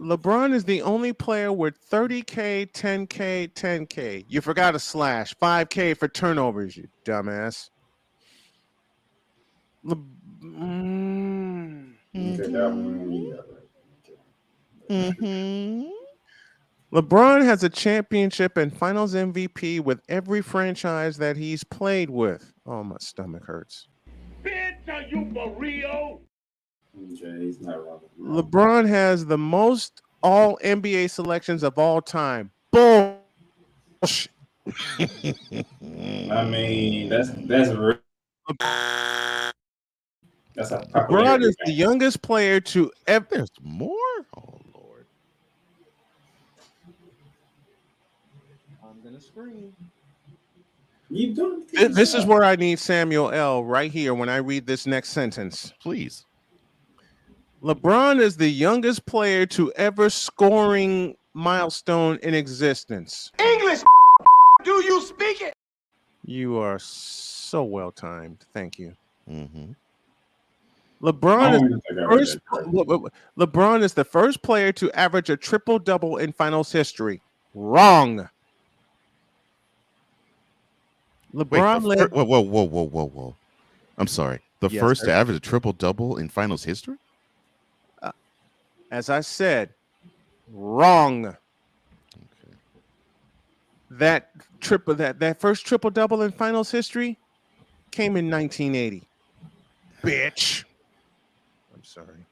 S10: LeBron is the only player with 30K, 10K, 10K. You forgot a slash. 5K for turnovers, you dumbass. LeBron has a championship and Finals MVP with every franchise that he's played with. Oh, my stomach hurts.
S3: Bitch, are you for real?
S16: Okay, he's not wrong.
S10: LeBron has the most all NBA selections of all time. Bullshit.
S16: I mean, that's real. That's a
S10: LeBron is the youngest player to ever.
S2: There's more? Oh, Lord.
S10: I'm going to scream.
S16: You don't.
S10: This is where I need Samuel L. right here when I read this next sentence.
S2: Please.
S10: LeBron is the youngest player to ever scoring milestone in existence.
S9: English, do you speak it?
S10: You are so well timed. Thank you.
S2: Mm-hmm.
S10: LeBron is the first player to average a triple-double in Finals history. Wrong. LeBron led.
S2: Whoa. I'm sorry. The first to average a triple-double in Finals history?
S10: As I said, wrong.
S2: Okay.
S10: That first triple-double in Finals history came in 1980. Bitch. I'm sorry.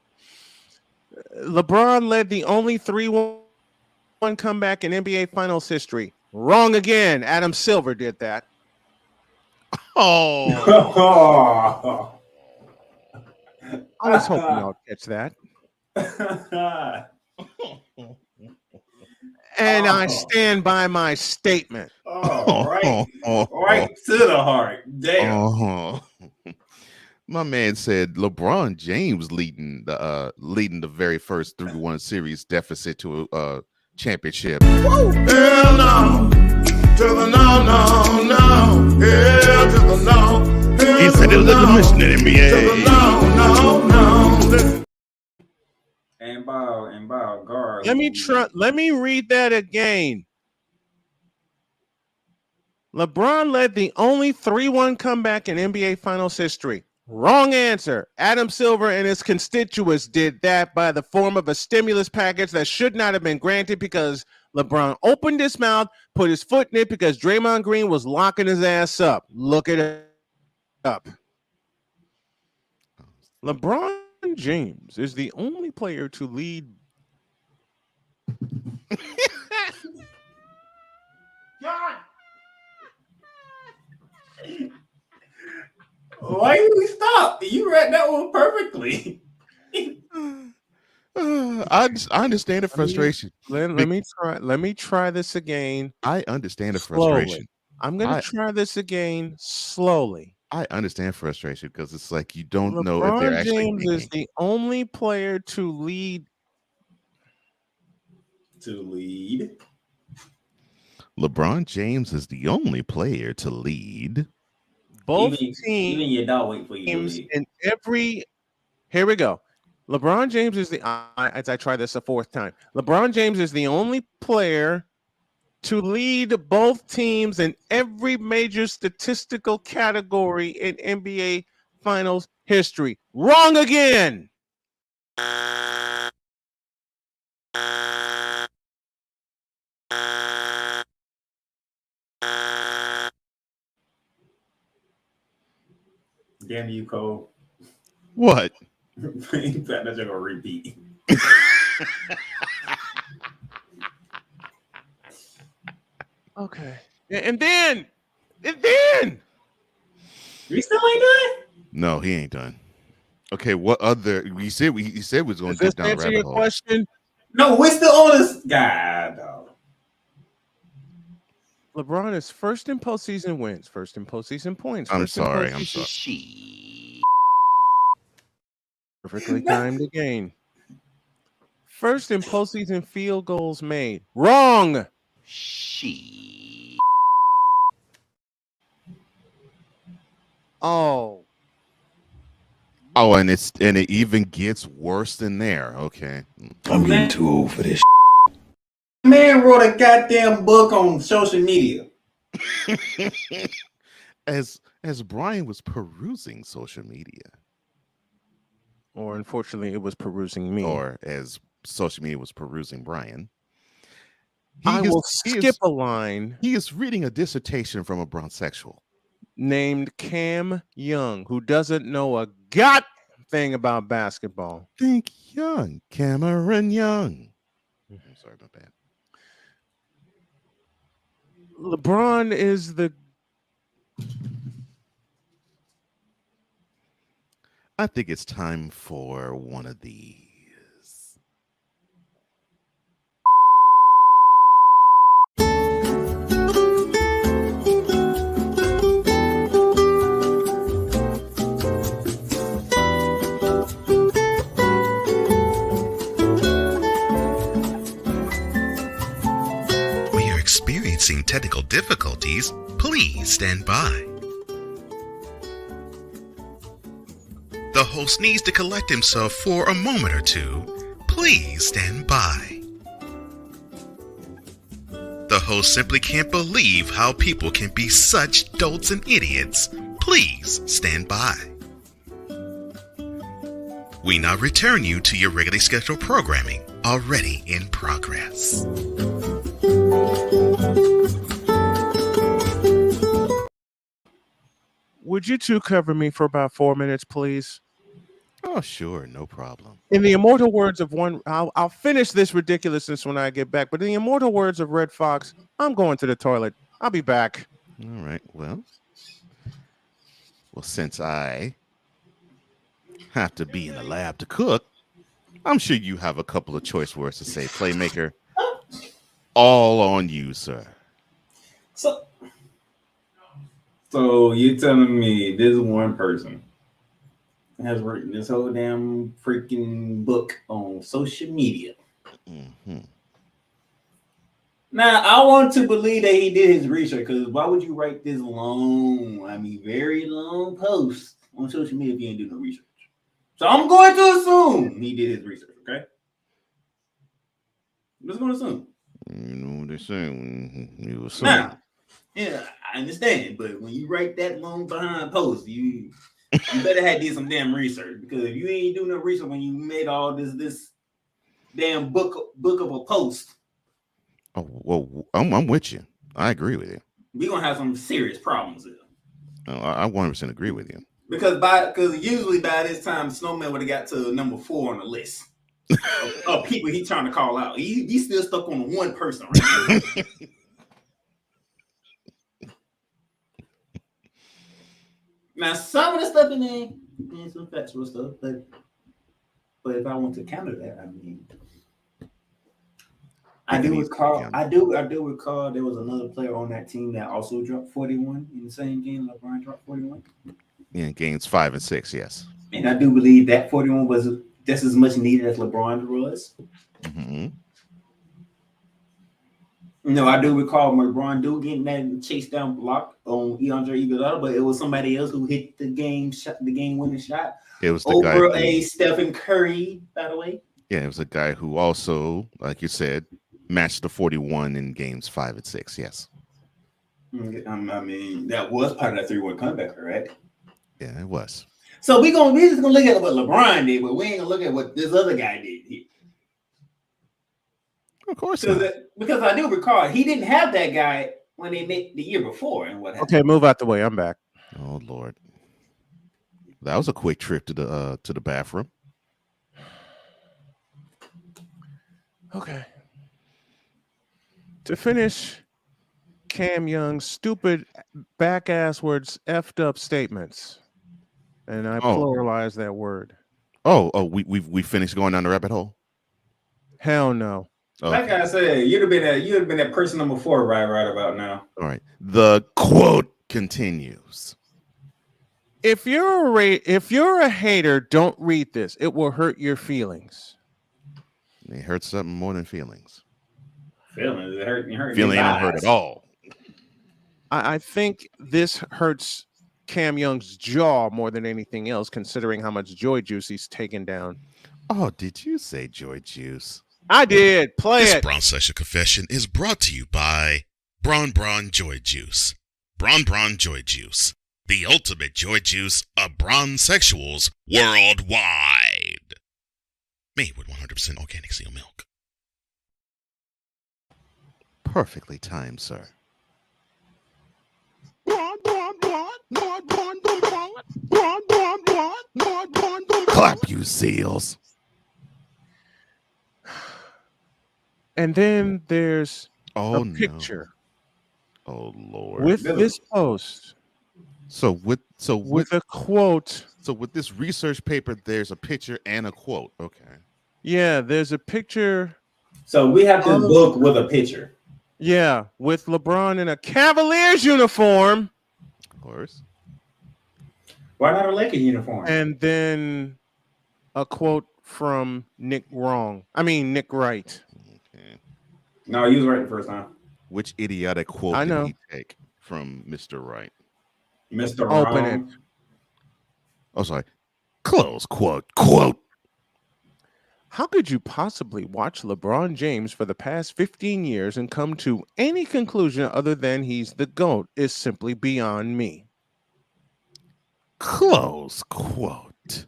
S10: LeBron led the only 3-1 comeback in NBA Finals history. Wrong again. Adam Silver did that.
S2: Oh.
S10: I was hoping y'all catch that. And I stand by my statement.
S16: Right to the heart. Damn.
S2: My man said LeBron James leading the very first 3-1 series deficit to a championship.
S9: Hell no. To the no. Hell to the no. Hell
S2: Inside of the dimension in NBA.
S16: And by guard.
S10: Let me read that again. LeBron led the only 3-1 comeback in NBA Finals history. Wrong answer. Adam Silver and his constituents did that by the form of a stimulus package that should not have been granted because LeBron opened his mouth, put his foot in it because Draymond Green was locking his ass up. Look it up. LeBron James is the only player to lead.
S16: God. Why you stop? You read that one perfectly.
S2: I understand the frustration.
S10: Let me try this again.
S2: I understand the
S10: slowly.
S2: frustration.
S10: I'm gonna try this again slowly.
S2: I understand frustration because it's like you don't
S10: LeBron
S2: know if they're actually
S10: James
S2: thinking.
S10: is the only player to lead.
S2: LeBron James is the only player to lead
S10: Both
S16: even
S10: teams
S16: your dog wait for you to lead.
S10: in every. Here we go. LeBron James is the. As I try this a fourth time, LeBron James is the only player to lead both teams in every major statistical category in NBA Finals history. Wrong again.
S16: Damn you, Cole.
S2: What?
S16: That's gonna repeat.
S10: Okay. And then
S16: we still ain't done.
S2: No, he ain't done. Okay, what other? You said we was going to dip down the
S10: answer
S2: rabbit
S10: your
S2: hole.
S10: question?
S16: No, we're still on this guy, dog.
S10: LeBron is first in postseason wins, first in postseason points.
S2: I'm
S10: first in
S2: sorry.
S10: postseason Perfectly timed again. First in postseason field goals made. Wrong. Oh.
S2: Oh, and it even gets worse than there. Okay.
S9: I'm getting too old for this.
S16: Man wrote a goddamn book on social media.
S2: As Brian was perusing social media.
S10: Or unfortunately, it was perusing me.
S2: Or as social media was perusing Brian.
S10: I will skip a line.
S2: He is reading a dissertation from a bronzexual
S10: named Cam Young, who doesn't know a god thing about basketball.
S2: Think Young, Cameron Young. I'm sorry about that.
S10: LeBron is the.
S2: I think it's time for one of these.
S17: We are experiencing technical difficulties. Please stand by. The host needs to collect himself for a moment or two. Please stand by. The host simply can't believe how people can be such dolts and idiots. Please stand by. We now return you to your regularly scheduled programming, already in progress.
S10: Would you two cover me for about 4 minutes, please?
S2: Oh, sure, no problem.
S10: In the immortal words of one, I'll finish this ridiculousness when I get back. But in the immortal words of Red Fox, I'm going to the toilet. I'll be back.
S2: All right. Well, since I have to be in the lab to cook, I'm sure you have a couple of choice words to say. Playmaker, all on you, sir.
S16: So you're telling me this one person has written this whole damn freaking book on social media.
S2: Mm-hmm.
S18: Now, I want to believe that he did his research, because why would you write this long, very long post on social media if you ain't do no research? So I'm going to assume he did his research, okay? I'm just going to assume.
S2: You know what they say when you assume.
S18: Now, yeah, I understand, but when you write that long behind post, you better have did some damn research, because if you ain't doing no research when you made all this damn book of a post.
S2: Oh, well, I'm with you. I agree with you.
S18: We're gonna have some serious problems here.
S2: I 100% agree with you.
S18: Because usually by this time, Snowman would have got to number 4 on the list of people he's trying to call out. He's still stuck on one person right now. Now, some of the stuff in there is some factual stuff, but if I want to counter that, I do recall there was another player on that team that also dropped 41 in the same game. LeBron dropped 41.
S2: In games 5 and 6, yes.
S18: And I do believe that 41 was just as much needed as LeBron was.
S2: Mm-hmm.
S18: No, I do recall LeBron getting that chase down block on Andre Iguodala, but it was somebody else who hit the game winning shot.
S2: It was the
S18: over
S2: guy
S18: a Stephen Curry, by the way.
S2: Yeah, it was a guy who also, like you said, matched the 41 in games 5 and 6. Yes.
S18: That was part of that 3-1 comeback, correct?
S2: Yeah, it was.
S18: So we're just gonna look at what LeBron did, but we ain't gonna look at what this other guy did here.
S2: Of course
S18: because I do recall he didn't have that guy when they met the year before, and what happened.
S10: Okay, move out the way. I'm back.
S2: Oh Lord, that was a quick trip to the bathroom.
S10: Okay. To finish Cam Young's stupid back-ass words, effed up statements, and I pluralize that word.
S2: We finished going down the rabbit hole.
S10: Hell no.
S18: Like I said, you'd have been at person number 4 right about now.
S2: All right. The quote continues.
S10: If you're a hater, don't read this. It will hurt your feelings.
S2: It hurts something more than feelings.
S18: Feelings? It hurt.
S2: Feeling don't hurt at all.
S10: I think this hurts Cam Young's jaw more than anything else, considering how much joy juice he's taken down.
S2: Oh, did you say joy juice?
S10: I did. Play
S17: this
S10: it.
S17: Braun Session Confession is brought to you by Braun Joy Juice. Braun Joy Juice, the ultimate joy juice of Braun sexuals worldwide. Made with 100% organic seal milk.
S2: Perfectly timed, sir. Clap, you seals.
S10: And then there's a picture.
S2: No. Oh Lord.
S10: With this post.
S2: So with
S10: a quote.
S2: So with this research paper, there's a picture and a quote. Okay.
S10: Yeah, there's a picture.
S18: So we have this book with a picture.
S10: Yeah, with LeBron in a Cavaliers uniform.
S2: Of course.
S18: Why not a Lakers uniform?
S10: And then a quote from Nick Wright.
S2: Okay.
S18: No, he was right the first time.
S2: Which idiotic quote did he take from Mr. Wright?
S18: Mr.
S10: Open
S18: Wrong.
S10: it.
S2: Oh, sorry. Close quote. Quote.
S10: How could you possibly watch LeBron James for the past 15 years and come to any conclusion other than he's the GOAT is simply beyond me?
S2: Close quote.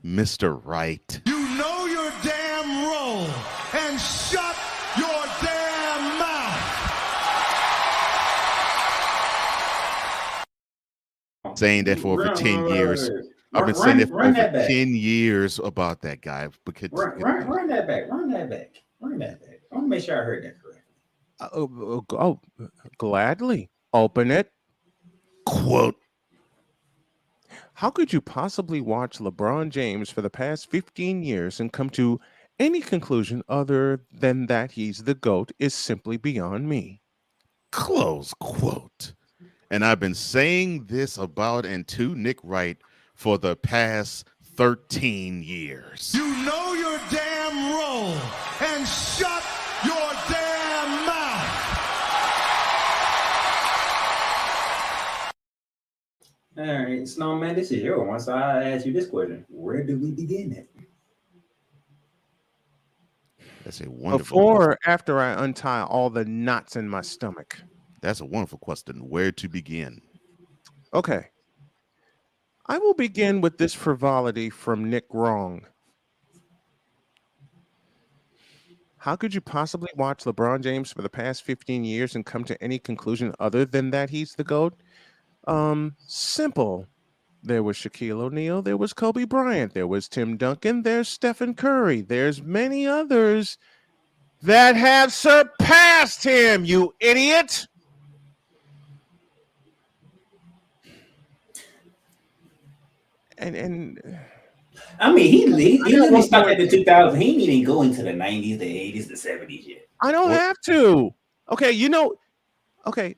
S2: Mr. Wright.
S19: You know your damn role and shut your damn mouth.
S2: Saying that for over 10 years. I've been saying that for over 10 years about that guy.
S18: Run that back. I want to make sure I heard that correctly.
S10: Gladly. Open it.
S2: Quote.
S10: How could you possibly watch LeBron James for the past 15 years and come to any conclusion other than that he's the GOAT is simply beyond me?
S2: Close quote. And I've been saying this about and to Nick Wright for the past 13 years.
S19: You know your damn role and shut your damn mouth.
S16: All right, Snowman, this is your one, so I ask you this question: where do we begin at?
S2: That's a wonderful
S10: Before
S2: question.
S10: or after I untie all the knots in my stomach?
S2: That's a wonderful question. Where to begin?
S10: Okay. I will begin with this frivolity from Nick Wrong. How could you possibly watch LeBron James for the past 15 years and come to any conclusion other than that he's the GOAT? Simple. There was Shaquille O'Neal, there was Kobe Bryant, there was Tim Duncan, there's Stephen Curry, there's many others that have surpassed him, you idiot. And
S16: I mean, he literally
S10: one
S16: stopped
S10: more
S16: at the 2000s. He didn't even go into the 90s, the 80s, the 70s yet.
S10: I don't have to. Okay,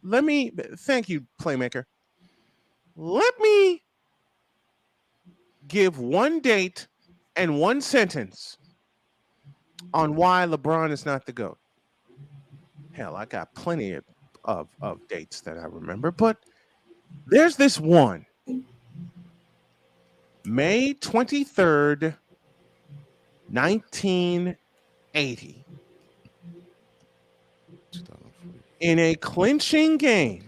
S10: let me thank you, Playmaker. Let me give one date and one sentence on why LeBron is not the GOAT. Hell, I got plenty of dates that I remember, but there's this one. May 23rd, 1980. In a clinching game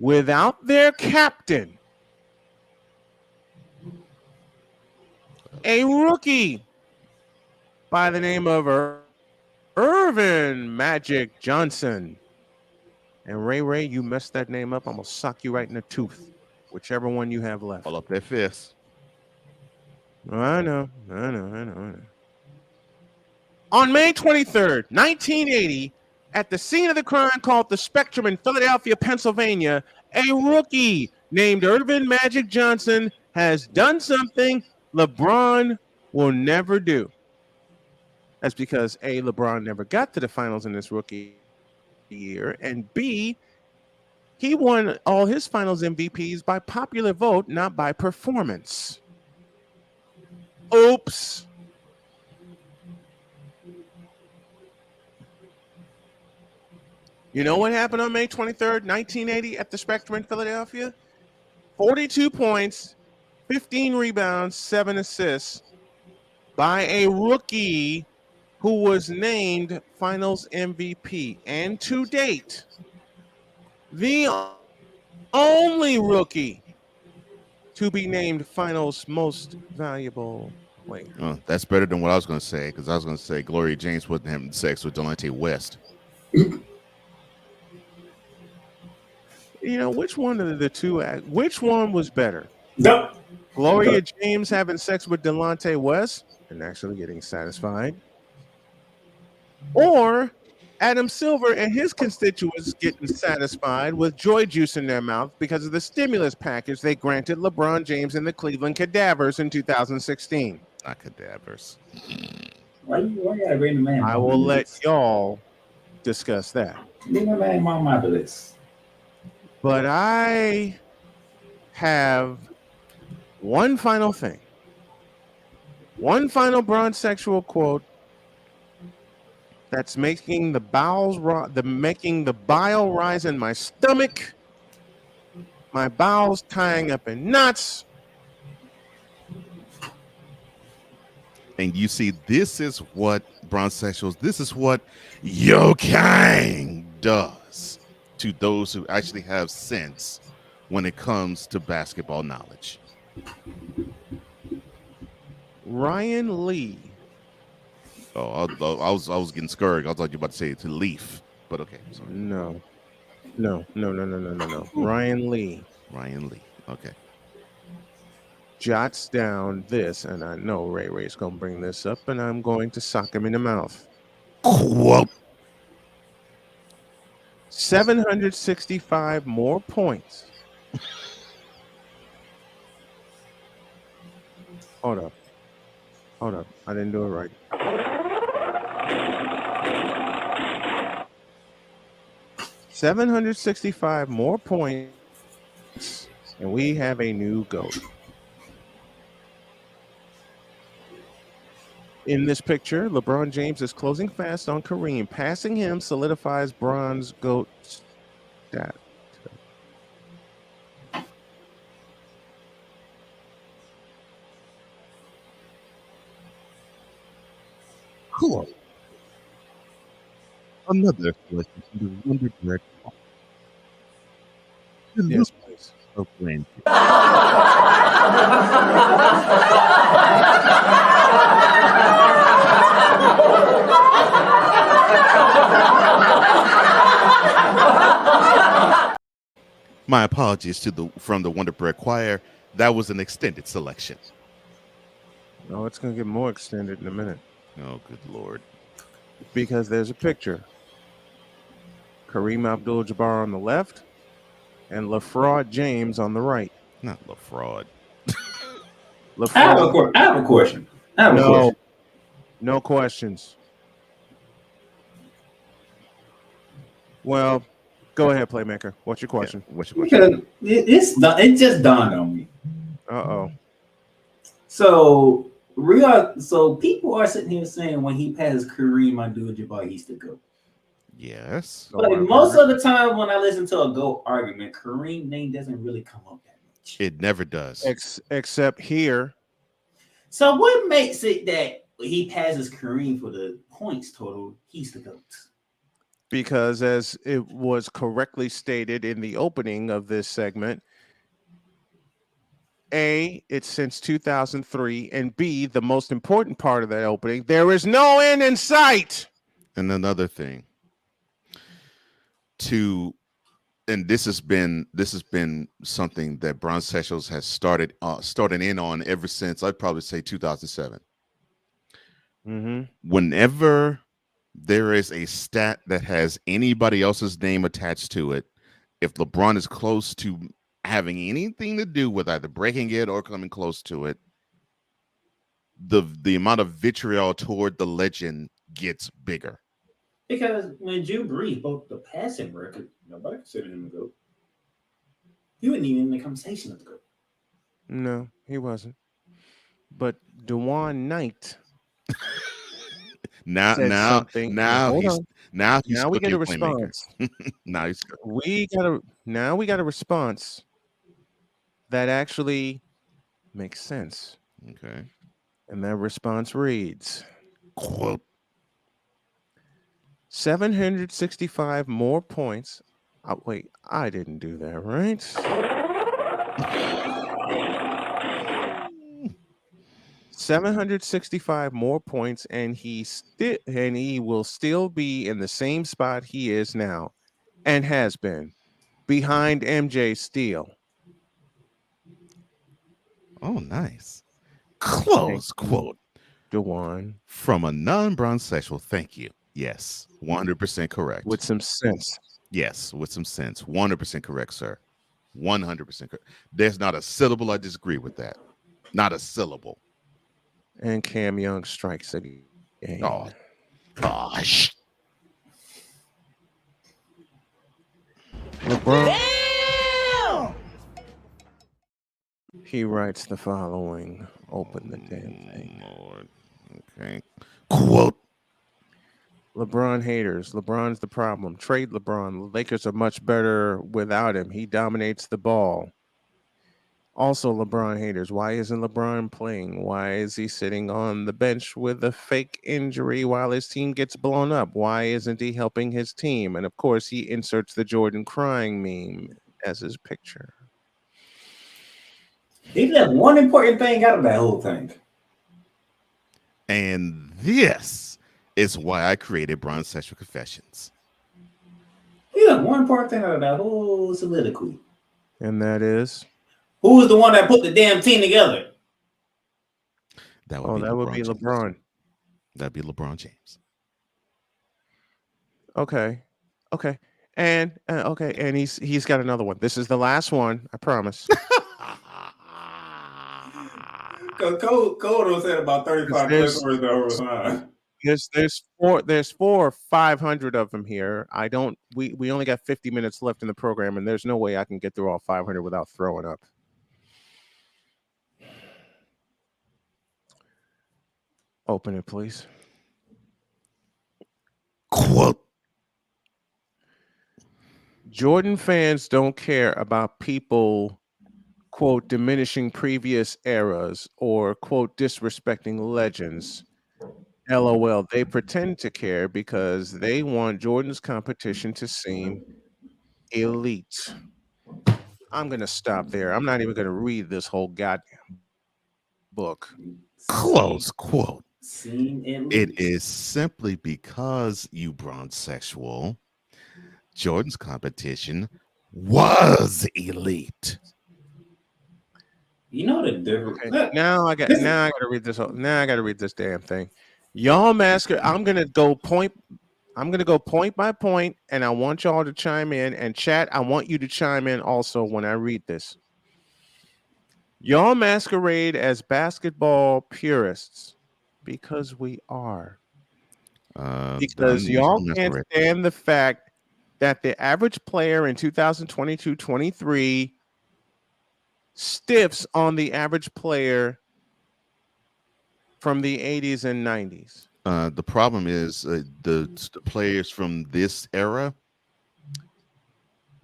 S10: without their captain, a rookie by the name of Irvin Magic Johnson. And Ray, you messed that name up. I'm going to sock you right in the tooth, whichever one you have left.
S2: Pull up that fist.
S10: I know. On May 23rd, 1980, at the scene of the crime called the Spectrum in Philadelphia, Pennsylvania, a rookie named Irvin Magic Johnson has done something LeBron will never do. That's because A, LeBron never got to the finals in this rookie year, and B, he won all his finals MVPs by popular vote, not by performance. Oops. You know what happened on May 23rd, 1980 at the Spectrum in Philadelphia? 42 points, 15 rebounds, 7 assists by a rookie who was named Finals MVP. And to date, the only rookie to be named Finals Most Valuable Player.
S2: Oh, that's better than what I was going to say, because I was going to say Gloria James wasn't having sex with Delonte West.
S10: Which one of the two? Which one was better?
S16: No.
S10: Gloria James having sex with Delonte West and actually getting satisfied, or Adam Silver and his constituents getting satisfied with joy juice in their mouth because of the stimulus package they granted LeBron James and the Cleveland Cadavers in 2016.
S2: Not Cadavers.
S16: Why you gotta bring the man?
S10: I will let y'all discuss that.
S16: Bring the man on my list.
S10: But I have one final thing. One final bronze sexual quote that's making the bile rise in my stomach, my bowels tying up in knots.
S2: And you see, this is what bronzesexuals, this is what your kind does to those who actually have sense when it comes to basketball knowledge.
S10: Ryan Lee.
S2: Oh, I was getting scared. I thought you were about to say it to Leaf, but okay. Sorry.
S10: No. Ryan Lee.
S2: Ryan Lee. Okay.
S10: Jots down this, and I know Ray's going to bring this up, and I'm going to sock him in the mouth.
S2: Quote.
S10: 765 more points. Hold up. I didn't do it right. $765 more points, and we have a new GOAT. In this picture, LeBron James is closing fast on Kareem. Passing him solidifies bronze GOAT status.
S2: Another selection from the Wonder Bread.
S10: Yes, please.
S2: Of grandkids. My apologies to from the Wonder Bread Choir. That was an extended selection.
S10: No, it's going to get more extended in a minute.
S2: Oh, good Lord.
S10: Because there's a picture. Kareem Abdul-Jabbar on the left and LaFraud James on the right.
S2: Not LaFraud.
S18: I have a question.
S10: No questions. Well, go ahead, Playmaker. What's your question?
S2: Yeah, what's your question?
S18: Because it just dawned on me.
S10: Uh-oh.
S18: So people are sitting here saying when he passes Kareem Abdul-Jabbar, he's the GOAT.
S2: Yes.
S18: But most of the time when I listen to a GOAT argument, Kareem name doesn't really come up that much.
S2: It never does.
S10: Except here.
S18: So what makes it that he passes Kareem for the points total, he's the GOAT?
S10: Because as it was correctly stated in the opening of this segment, A, it's since 2003, and B, the most important part of that opening, there is no end in sight.
S2: And another thing, and this has been something that Bronze Sessions has started in on ever since, I'd probably say 2007.
S10: Mm-hmm.
S2: Whenever there is a stat that has anybody else's name attached to it, if LeBron is close to having anything to do with either breaking it or coming close to it, the amount of vitriol toward the legend gets bigger.
S18: Because when Drew Brees broke the passing record, nobody considered him a GOAT. He wasn't even in the conversation of the GOAT.
S10: No, he wasn't. But DeJuan Knight.
S2: Now we get a response.
S10: We got a response that actually makes sense.
S2: Okay.
S10: And that response reads,
S2: quote,
S10: 765 more points. Wait, I didn't do that, right? 765 more points, and he will still be in the same spot he is now, and has been, behind MJ Steele.
S2: Oh, nice. Close quote.
S10: DeJuan.
S2: From a non-bronze sexual. Thank you. Yes, 100% correct.
S10: With some sense.
S2: Yes, with some sense. 100% correct, sir. 100% correct. There's not a syllable I disagree with that. Not a syllable.
S10: And Cam Young strikes again.
S2: Oh, gosh.
S10: LeBron. Damn! He writes the following. Open the damn thing.
S2: Lord. Okay. Quote.
S10: LeBron haters. LeBron's the problem. Trade LeBron. The Lakers are much better without him. He dominates the ball. Also, LeBron haters. Why isn't LeBron playing? Why is he sitting on the bench with a fake injury while his team gets blown up? Why isn't he helping his team? And of course, he inserts the Jordan crying meme as his picture.
S18: He left one important thing out of that whole thing.
S2: And this is why I created Bronze Sexual Confessions.
S18: He left one important thing out of that whole soliloquy.
S10: And that is?
S18: Who was the one that put the damn team together?
S2: That would be
S10: LeBron.
S2: That'd be LeBron James.
S10: Okay. And he's got another one. This is the last one, I promise.
S18: Cole said about 35 clips worth over time.
S10: There's 400 or 500 of them here. We only got 50 minutes left in the program, and there's no way I can get through all 500 without throwing up. Open it, please.
S2: Quote.
S10: Jordan fans don't care about people, quote, diminishing previous eras or, quote, disrespecting legends. LOL. They pretend to care because they want Jordan's competition to seem elite. I'm going to stop there. I'm not even going to read this whole goddamn book.
S2: Close quote.
S18: Seen
S2: It is simply because you bronzesexual, Jordan's competition was elite.
S18: You know the difference.
S10: Okay, now I got to read this. Now I got to read this damn thing. Y'all masker. I'm gonna go point by point, and I want y'all to chime in. And chat, I want you to chime in also when I read this. Y'all masquerade as basketball purists because we are. Because y'all can't stand the fact that the average player in 2022-23 stiffs on the average player from the 80s and 90s.
S2: The problem is the players from this era,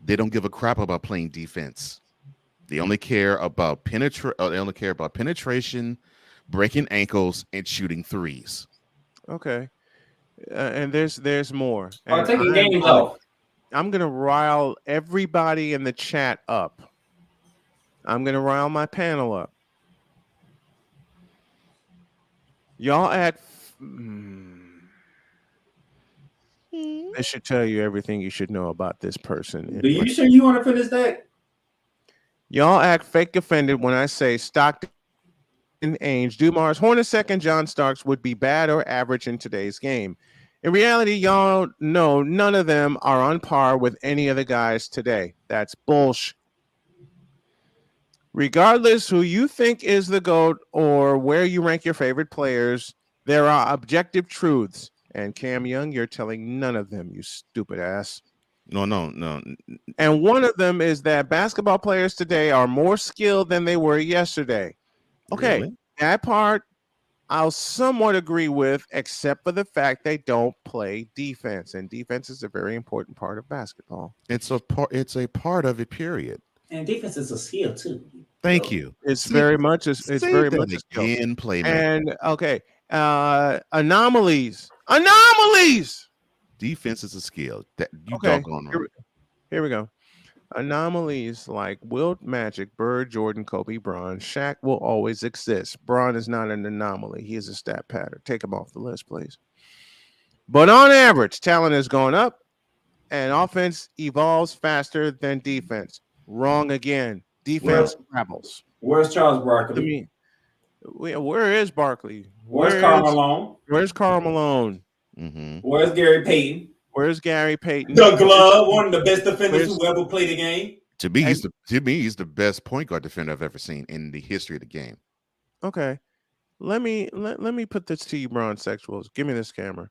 S2: they don't give a crap about playing defense. They only care about penetration, breaking ankles, and shooting threes.
S10: Okay, and there's more.
S18: Or taking games off.
S10: I'm gonna rile everybody in the chat up. I'm gonna rile my panel up. Y'all act. This should tell you everything you should know about this person.
S18: Do you sure you want to finish that?
S10: Y'all act fake offended when I say Stockton, Ainge, Dumars, Hornacek, and John Starks would be bad or average in today's game. In reality, y'all know none of them are on par with any of the guys today. That's bullshit. Regardless who you think is the GOAT or where you rank your favorite players, there are objective truths. And Cam Young, you're telling none of them, you stupid ass.
S2: No.
S10: And one of them is that basketball players today are more skilled than they were yesterday. Okay,
S2: really?
S10: That part I'll somewhat agree with, except for the fact they don't play defense. And defense is a very important part of basketball.
S2: It's a part of it, period.
S18: And defense is a skill too.
S2: Thank you.
S10: It's very much a skill.
S2: Playmaker.
S10: And okay, anomalies.
S2: Defense is a skill. That you doggone right.
S10: Here we go. Anomalies like Wilt, Magic, Bird, Jordan, Kobe, Bron, Shaq will always exist. Bron is not an anomaly. He is a stat pattern. Take him off the list, please. But on average, talent has gone up and offense evolves faster than defense. Wrong again. Defense travels.
S18: Where's Charles Barkley?
S10: Where is Barkley?
S18: Where's Karl Malone?
S10: Where's Karl Malone?
S2: Mm-hmm.
S18: Where's Gary Payton?
S10: Where's Gary Payton?
S18: The glove, one of the best defenders who ever played the game.
S2: To me, he's the best point guard defender I've ever seen in the history of the game.
S10: Okay. Let me put this to you, bronzesexuals. Give me this camera.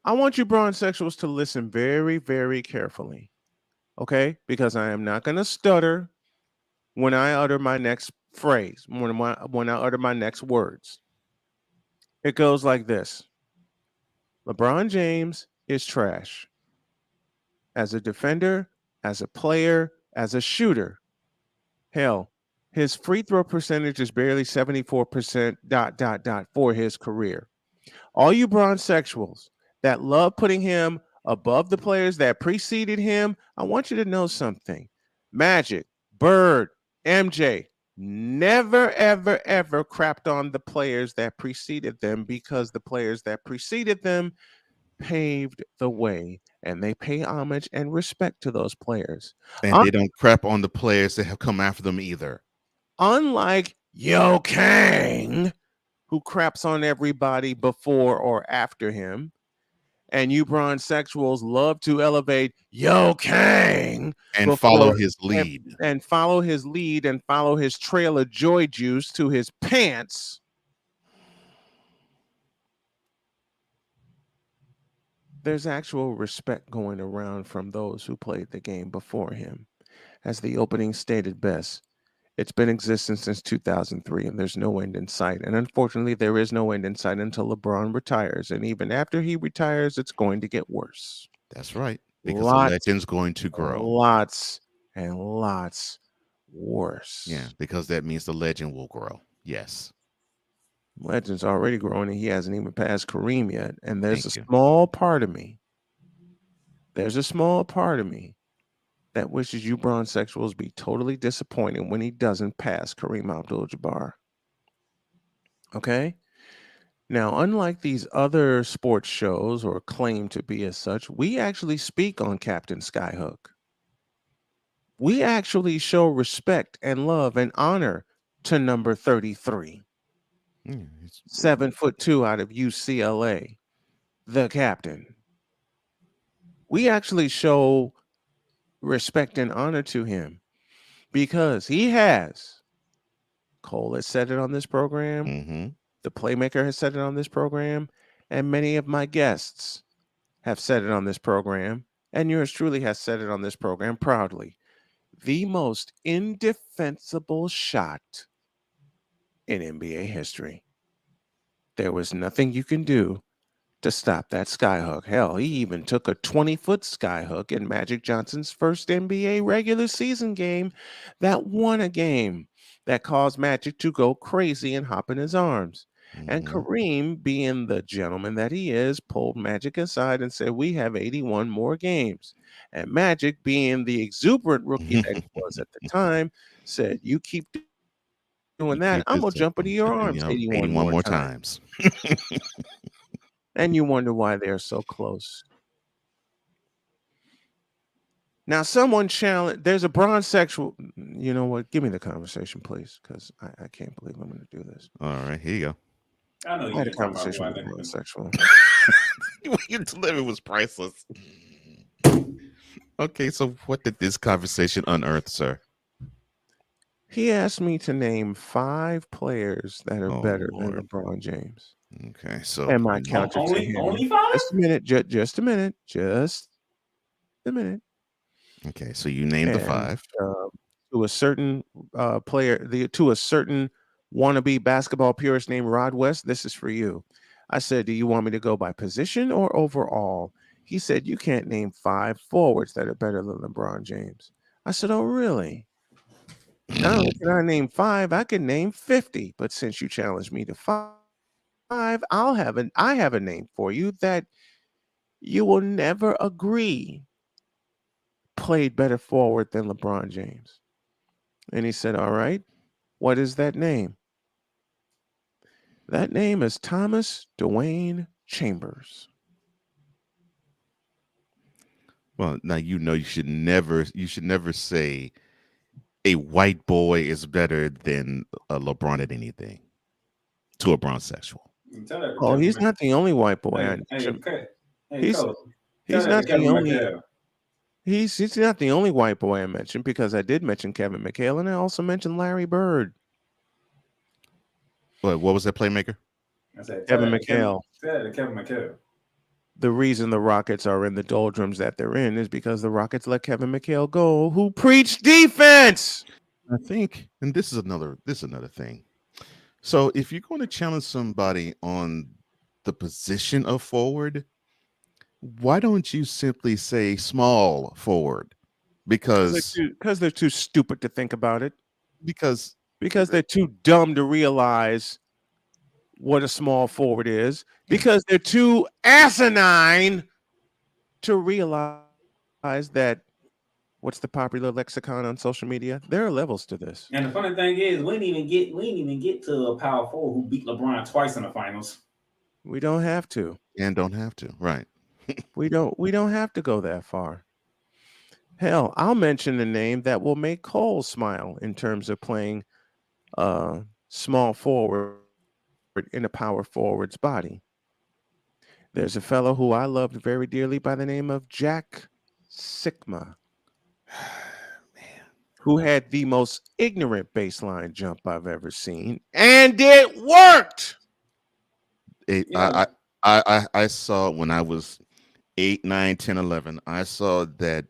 S10: I want you bronzesexuals to listen very, very carefully. Okay? Because I am not going to stutter when I utter my next phrase, when I utter my next words. It goes like this. LeBron James is trash. As a defender, as a player, as a shooter. Hell, his free throw percentage is barely 74% ... for his career. All you bronzesexuals that love putting him above the players that preceded him, I want you to know something. Magic, Bird, MJ never, ever, ever crapped on the players that preceded them because the players that preceded them paved the way and they pay homage and respect to those players.
S2: And they don't crap on the players that have come after them either.
S10: Unlike Yo Kang, who craps on everybody before or after him. And you bronzesexuals love to elevate Yo Kang
S2: and follow his lead.
S10: And follow his lead and follow his trail of joy juice to his pants. There's actual respect going around from those who played the game before him. As the opening stated best, it's been in existence since 2003, and there's no end in sight. And unfortunately, there is no end in sight until LeBron retires. And even after he retires, it's going to get worse.
S2: That's right. Because the legend's going to grow.
S10: Lots and lots worse.
S2: Yeah, because that means the legend will grow. Yes.
S10: Legend's already growing, and he hasn't even passed Kareem yet. And there's
S2: Thank
S10: a
S2: you.
S10: small part of me. There's a small part of me that wishes you bronzexuals be totally disappointed when he doesn't pass Kareem Abdul-Jabbar. Okay? Now, unlike these other sports shows or claim to be as such, we actually speak on Captain Skyhook. We actually show respect and love and honor to number 33. 7'2" out of UCLA, the captain. We actually show respect and honor to him because he has. Cole has said it on this program. The Playmaker has said it on this program. And many of my guests have said it on this program. And yours truly has said it on this program proudly. The most indefensible shot in NBA history. There was nothing you can do to stop that skyhook. Hell, he even took a 20-foot skyhook in Magic Johnson's first NBA regular season game that won a game that caused Magic to go crazy and hop in his arms. And Kareem, being the gentleman that he is, pulled Magic aside and said, "We have 81 more games." And Magic, being the exuberant rookie that he was at the time, said, "You keep doing that, I'm going to jump into your arms 81 more times." And you wonder why they're so close. Now, someone challenged, there's a bronzexual. You know what? Give me the conversation, please, because I can't believe I'm going to do this.
S2: All right, here you go.
S18: I know
S10: I
S18: you
S10: had a
S18: can talk about
S10: conversation
S18: why
S10: with a
S18: that-
S10: bronzexual.
S2: What you delivered was priceless. Okay, so what did this conversation unearth, sir?
S10: He asked me to name 5 players that are better than LeBron James.
S2: Okay, so
S10: And my counter to him,
S18: only 5?
S10: just a minute, just a minute, just a minute.
S2: Okay, so you named the 5.
S10: To a certain player, to a certain wannabe basketball purist named Rod West, this is for you. I said, "Do you want me to go by position or overall?" He said, "You can't name 5 forwards that are better than LeBron James." I said, "Oh, really? Not only can I name 5, I can name 50. But since you challenged me to 5, I have a name for you that you will never agree played better forward than LeBron James." And he said, "All right, what is that name?" That name is Thomas Dwayne Chambers.
S2: Well, now you should never say a white boy is better than a LeBron at anything to a bronzexual.
S10: Oh, he's not the only white boy I mentioned. He's not the only. He's not the only white boy I mentioned, because I did mention Kevin McHale, and I also mentioned Larry Bird.
S2: What was that playmaker?
S16: I said
S10: Kevin McHale.
S16: Kevin McHale.
S10: The reason the Rockets are in the doldrums that they're in is because the Rockets let Kevin McHale go, who preached defense.
S2: I think, and this is another thing. So if you're going to challenge somebody on the position of forward, why don't you simply say small forward? Because
S10: they're too stupid to think about it.
S2: Because
S10: they're too dumb to realize what a small forward is. Because they're too asinine to realize that, what's the popular lexicon on social media? There are levels to this.
S16: And the funny thing is, we didn't even get to a power forward who beat LeBron twice in the finals.
S10: We don't have to.
S2: And don't have to, right?
S10: We don't have to go that far. Hell, I'll mention a name that will make Cole smile in terms of playing small forward in a power forward's body. There's a fellow who I loved very dearly by the name of Jack Sikma, who had the most ignorant baseline jump I've ever seen, and it worked.
S2: I saw when I was 8, 9, 10, 11. I saw that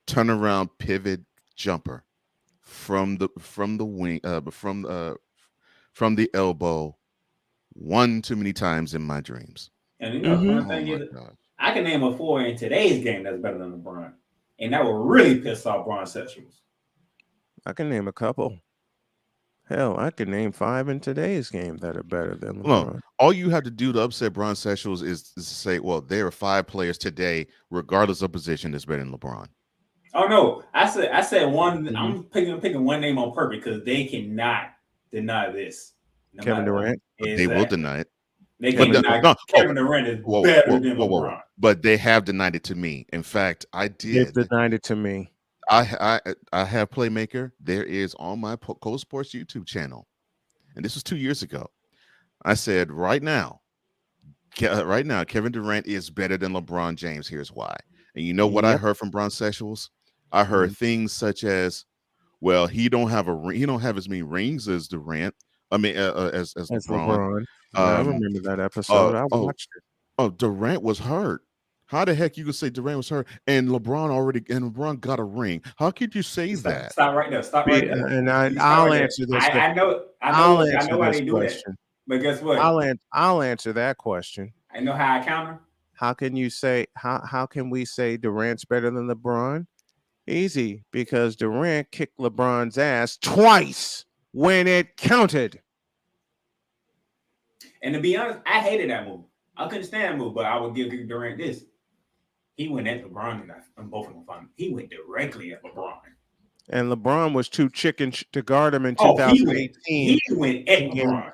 S2: turnaround pivot jumper from the wing, from the elbow, one too many times in my dreams.
S16: And you know, the funny thing is, I can name a forward in today's game that's better than LeBron, and that will really piss off bronzexuals.
S10: I can name a couple. Hell, I could name 5 in today's game that are better than LeBron.
S2: No, all you have to do to upset Bron Sexuals is to say, well, there are 5 players today, regardless of position, that's better than LeBron.
S18: Oh no, I said one. Mm-hmm. I'm picking one name on purpose because they cannot deny this.
S10: No Kevin Durant.
S2: They will deny it.
S18: They can deny Kevin Durant is better than LeBron.
S2: But they have denied it to me. In fact, I did.
S10: They've denied it to me.
S2: I have Playmaker. There is on my Cold Sports YouTube channel, and this was 2 years ago. I said right now, Kevin Durant is better than LeBron James. Here's why. And you know what I heard from Bron Sexuals? I heard things such as, well, he don't have as many rings as Durant. I mean, as LeBron.
S10: I remember that episode. I watched it.
S2: Oh, Durant was hurt. How the heck you could say Durant was hurt and LeBron got a ring? How could you say that?
S18: Stop right there. Stop right there.
S10: And I'll answer this.
S18: I know why they do
S10: question.
S18: that. But guess what?
S10: I'll answer that question.
S18: I know how I counter.
S10: How can you say how can we say Durant's better than LeBron? Easy, because Durant kicked LeBron's ass twice when it counted.
S18: And to be honest, I hated that move. I couldn't stand that move, but I would give Durant this. He went at LeBron and both of them fun. He went directly at LeBron.
S10: And LeBron was too chicken to guard him in 2018.
S18: He went at LeBron.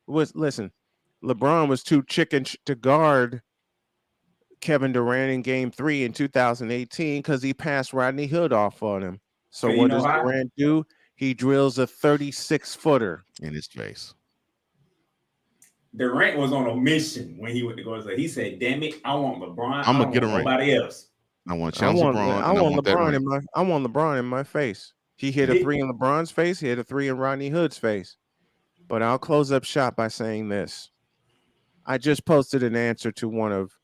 S10: Listen, LeBron was too chicken to guard Kevin Durant in Game 3 in 2018 because he passed Rodney Hood off on him. So what does Durant do? He drills a 36-footer
S2: in his face.
S18: Durant was on a mission when he went to go. He said, "Damn it, I want LeBron.
S2: I'm gonna get a ring.
S18: Nobody else.
S2: I want to challenge LeBron.
S10: I want LeBron in my face. He hit a 3 in LeBron's face. He hit a 3 in Rodney Hood's face. But I'll close up shop by saying this. I just posted an answer to one of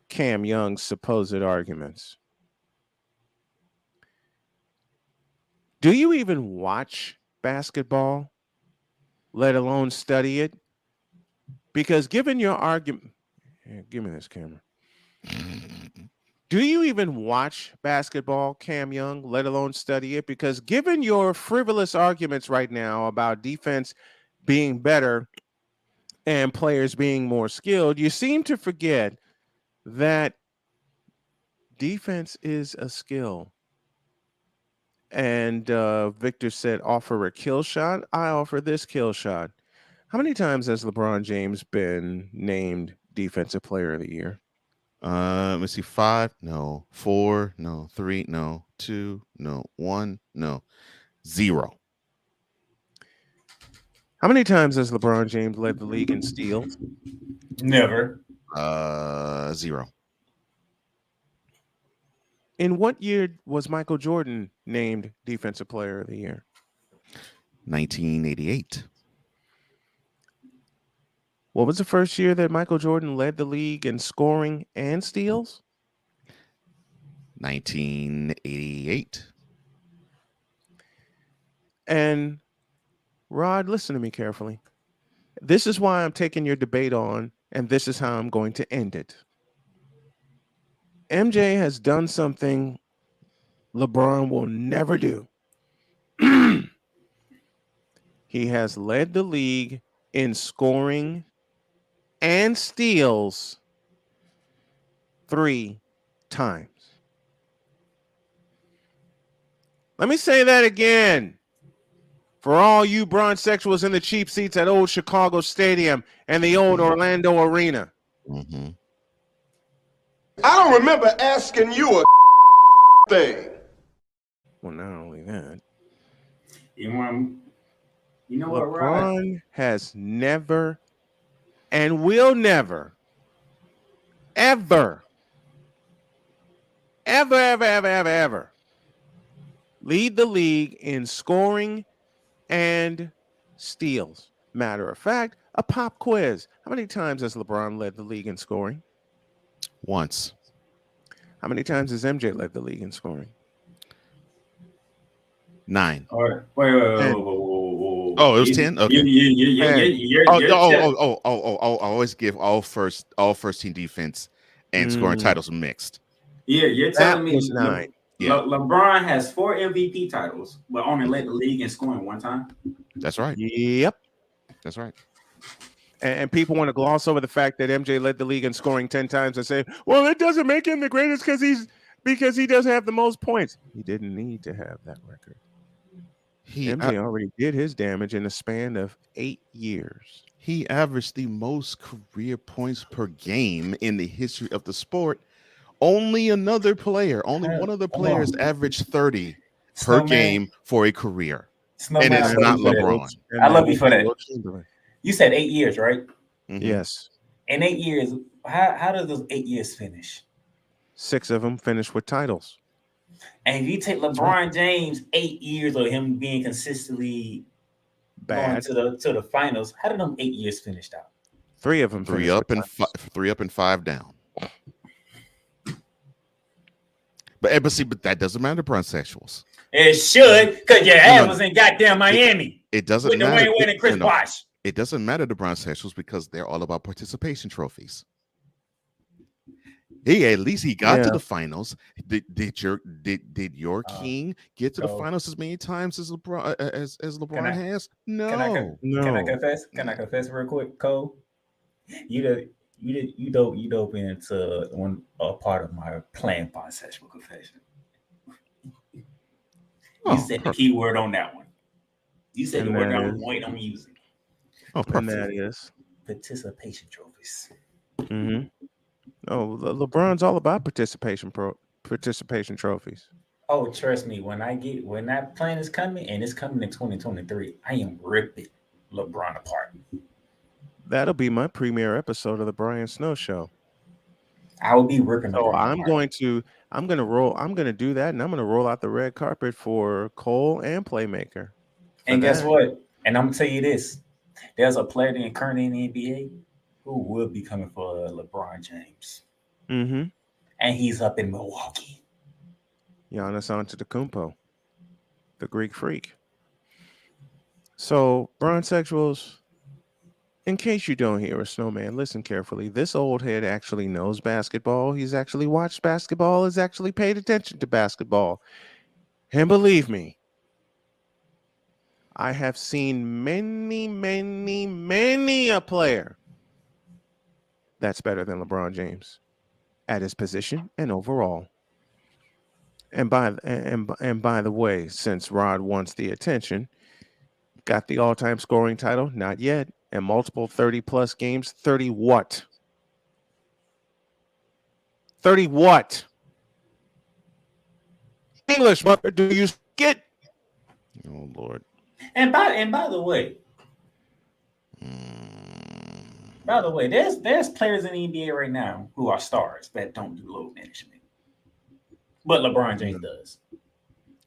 S10: Cam Young's supposed arguments. Do you even watch basketball, let alone study it? Because given your argument, give me this camera. Do you even watch basketball, Cam Young, let alone study it? Because given your frivolous arguments right now about defense being better and players being more skilled, you seem to forget that defense is a skill. And Victor said, offer a kill shot. I offer this kill shot. How many times has LeBron James been named Defensive Player of the Year?
S2: Let's see. 5, no. 4, no. 3, no. 2, no. 1, no. 0.
S10: How many times has LeBron James led the league in steals?
S18: Never.
S2: 0.
S10: In what year was Michael Jordan named Defensive Player of the Year?
S2: 1988.
S10: What was the first year that Michael Jordan led the league in scoring and steals?
S2: 1988.
S10: And Rod, listen to me carefully. This is why I'm taking your debate on, and this is how I'm going to end it. MJ has done something LeBron will never do. He has led the league in scoring and steals 3 times. Let me say that again. For all you bronzexuals in the cheap seats at old Chicago Stadium and the old Orlando Arena.
S2: Mm-hmm.
S9: I don't remember asking you a thing.
S10: Well, not only that.
S18: You know what,
S10: LeBron has never and will never, ever lead the league in scoring and steals. Matter of fact, a pop quiz. How many times has LeBron led the league in scoring?
S2: Once.
S10: How many times has MJ led the league in scoring?
S2: 9.
S18: All right. Wait.
S2: Oh, it was 10. Okay. I always give all first team defense and scoring titles mixed.
S18: Yeah, you're telling me
S10: 9.
S18: LeBron has 4 MVP titles, but only led the league in scoring 1 time.
S2: That's right.
S10: Yep.
S2: That's right.
S10: And people want to gloss over the fact that MJ led the league in scoring 10 times and say, well, it doesn't make him the greatest because he doesn't have the most points. He didn't need to have that record. MJ already did his damage in a span of 8 years.
S2: He averaged the most career points per game in the history of the sport. Only one other player has averaged 30 per game for a career.
S16: Snowman,
S2: and it's not LeBron.
S16: I love you for that. You said 8 years, right?
S2: Mm-hmm.
S10: Yes.
S16: In 8 years, how does those 8 years finish?
S10: 6 of them finished with titles.
S16: And if you take LeBron James 8 years of him being consistently
S10: bad
S16: going to the finals, how did them 8 years finish out?
S10: 3 of them,
S2: 3 up and 5 down. But that doesn't matter to bronsexuals.
S16: It should, because your ass was in goddamn Miami.
S2: It doesn't
S16: with
S2: matter.
S16: Dwayne Wade and Chris Bosh.
S2: It doesn't matter to bronsexuals because they're all about participation trophies. At least he got to the finals. Did your king get to the finals as many times as LeBron has? No.
S16: Can I confess? Can I confess real quick, Cole? You dove into a part of my planned bisexual confession. You said the key word on that one. You said the word I'm waiting on using.
S10: Oh, perfect. And that is
S16: participation trophies.
S10: Mm-hmm. Oh, LeBron's all about participation trophies.
S16: Oh, trust me, when that plan is coming, and it's coming in 2023, I am ripping LeBron apart.
S10: That'll be my premiere episode of the Brian Snow Show.
S16: I will be ripping.
S10: So I'm going to do that, and I'm going to roll out the red carpet for Cole and Playmaker.
S16: And guess what? And I'm gonna tell you this: there's a player currently in the NBA who will be coming for LeBron James.
S10: Mm-hmm.
S16: And he's up in Milwaukee.
S10: Giannis Antetokounmpo, the Greek freak. So, bronsexuals, in case you don't hear a Snowman, listen carefully. This old head actually knows basketball. He's actually watched basketball. He's actually paid attention to basketball. And believe me, I have seen many a player that's better than LeBron James at his position and overall. And by the way, since Rod wants the attention, got the all-time scoring title? Not yet. And multiple 30-plus games. 30 what? 30 what? English, mother, do you get?
S2: Oh, Lord.
S16: And by the way, there's players in the NBA right now who are stars that don't do load management, but LeBron James does,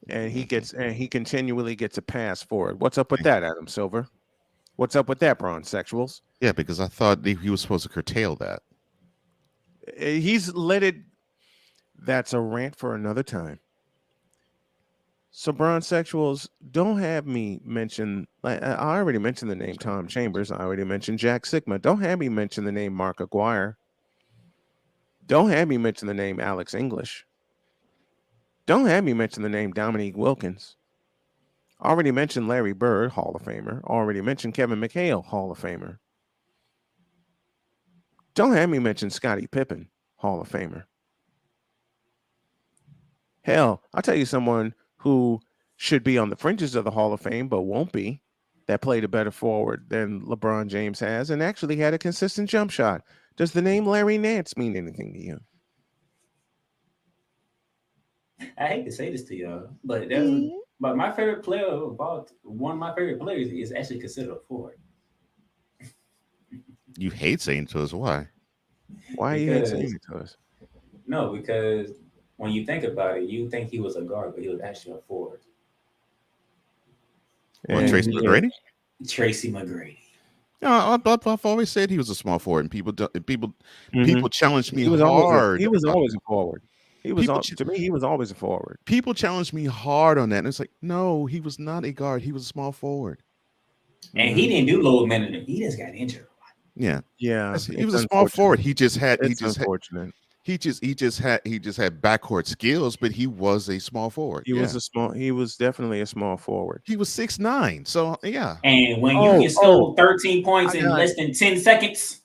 S10: and he continually gets a pass for it. What's up with that, Adam Silver? What's up with that, bronsexuals?
S2: Yeah, because I thought he was supposed to curtail that.
S10: He's let it. That's a rant for another time. So, bronsexuals, don't have me mention, I already mentioned the name Tom Chambers. I already mentioned Jack Sigma. Don't have me mention the name Mark Aguirre. Don't have me mention the name Alex English. Don't have me mention the name Dominique Wilkins. Already mentioned Larry Bird, Hall of Famer. Already mentioned Kevin McHale, Hall of Famer. Don't have me mention Scottie Pippen, Hall of Famer. Hell, I'll tell you someone who should be on the fringes of the Hall of Fame, but won't be, that played a better forward than LeBron James has and actually had a consistent jump shot. Does the name Larry Nance mean anything to you?
S16: I hate to say this to y'all, but but my favorite player one of my favorite players is actually considered a forward.
S2: You hate saying to us why?
S10: Why you hate saying it to us?
S16: No, because when you think about it, you think he was a guard, but he was actually a forward.
S2: What, Tracy McGrady?
S16: Tracy McGrady.
S2: No, I've always said he was a small forward, and people challenged me hard.
S10: He was always a forward. To me, he was always a forward.
S2: People challenged me hard on that, and it's like, no, he was not a guard. He was a small forward.
S16: And he didn't do load management. He just got injured a lot.
S2: Yeah.
S10: Yeah.
S2: He was a small forward. He just had.
S10: It's unfortunate.
S2: He just had backcourt skills, but he was a small forward.
S10: He was definitely a small forward.
S2: He was 6'9". So yeah.
S18: And when you can score 13 points in less than 10 seconds.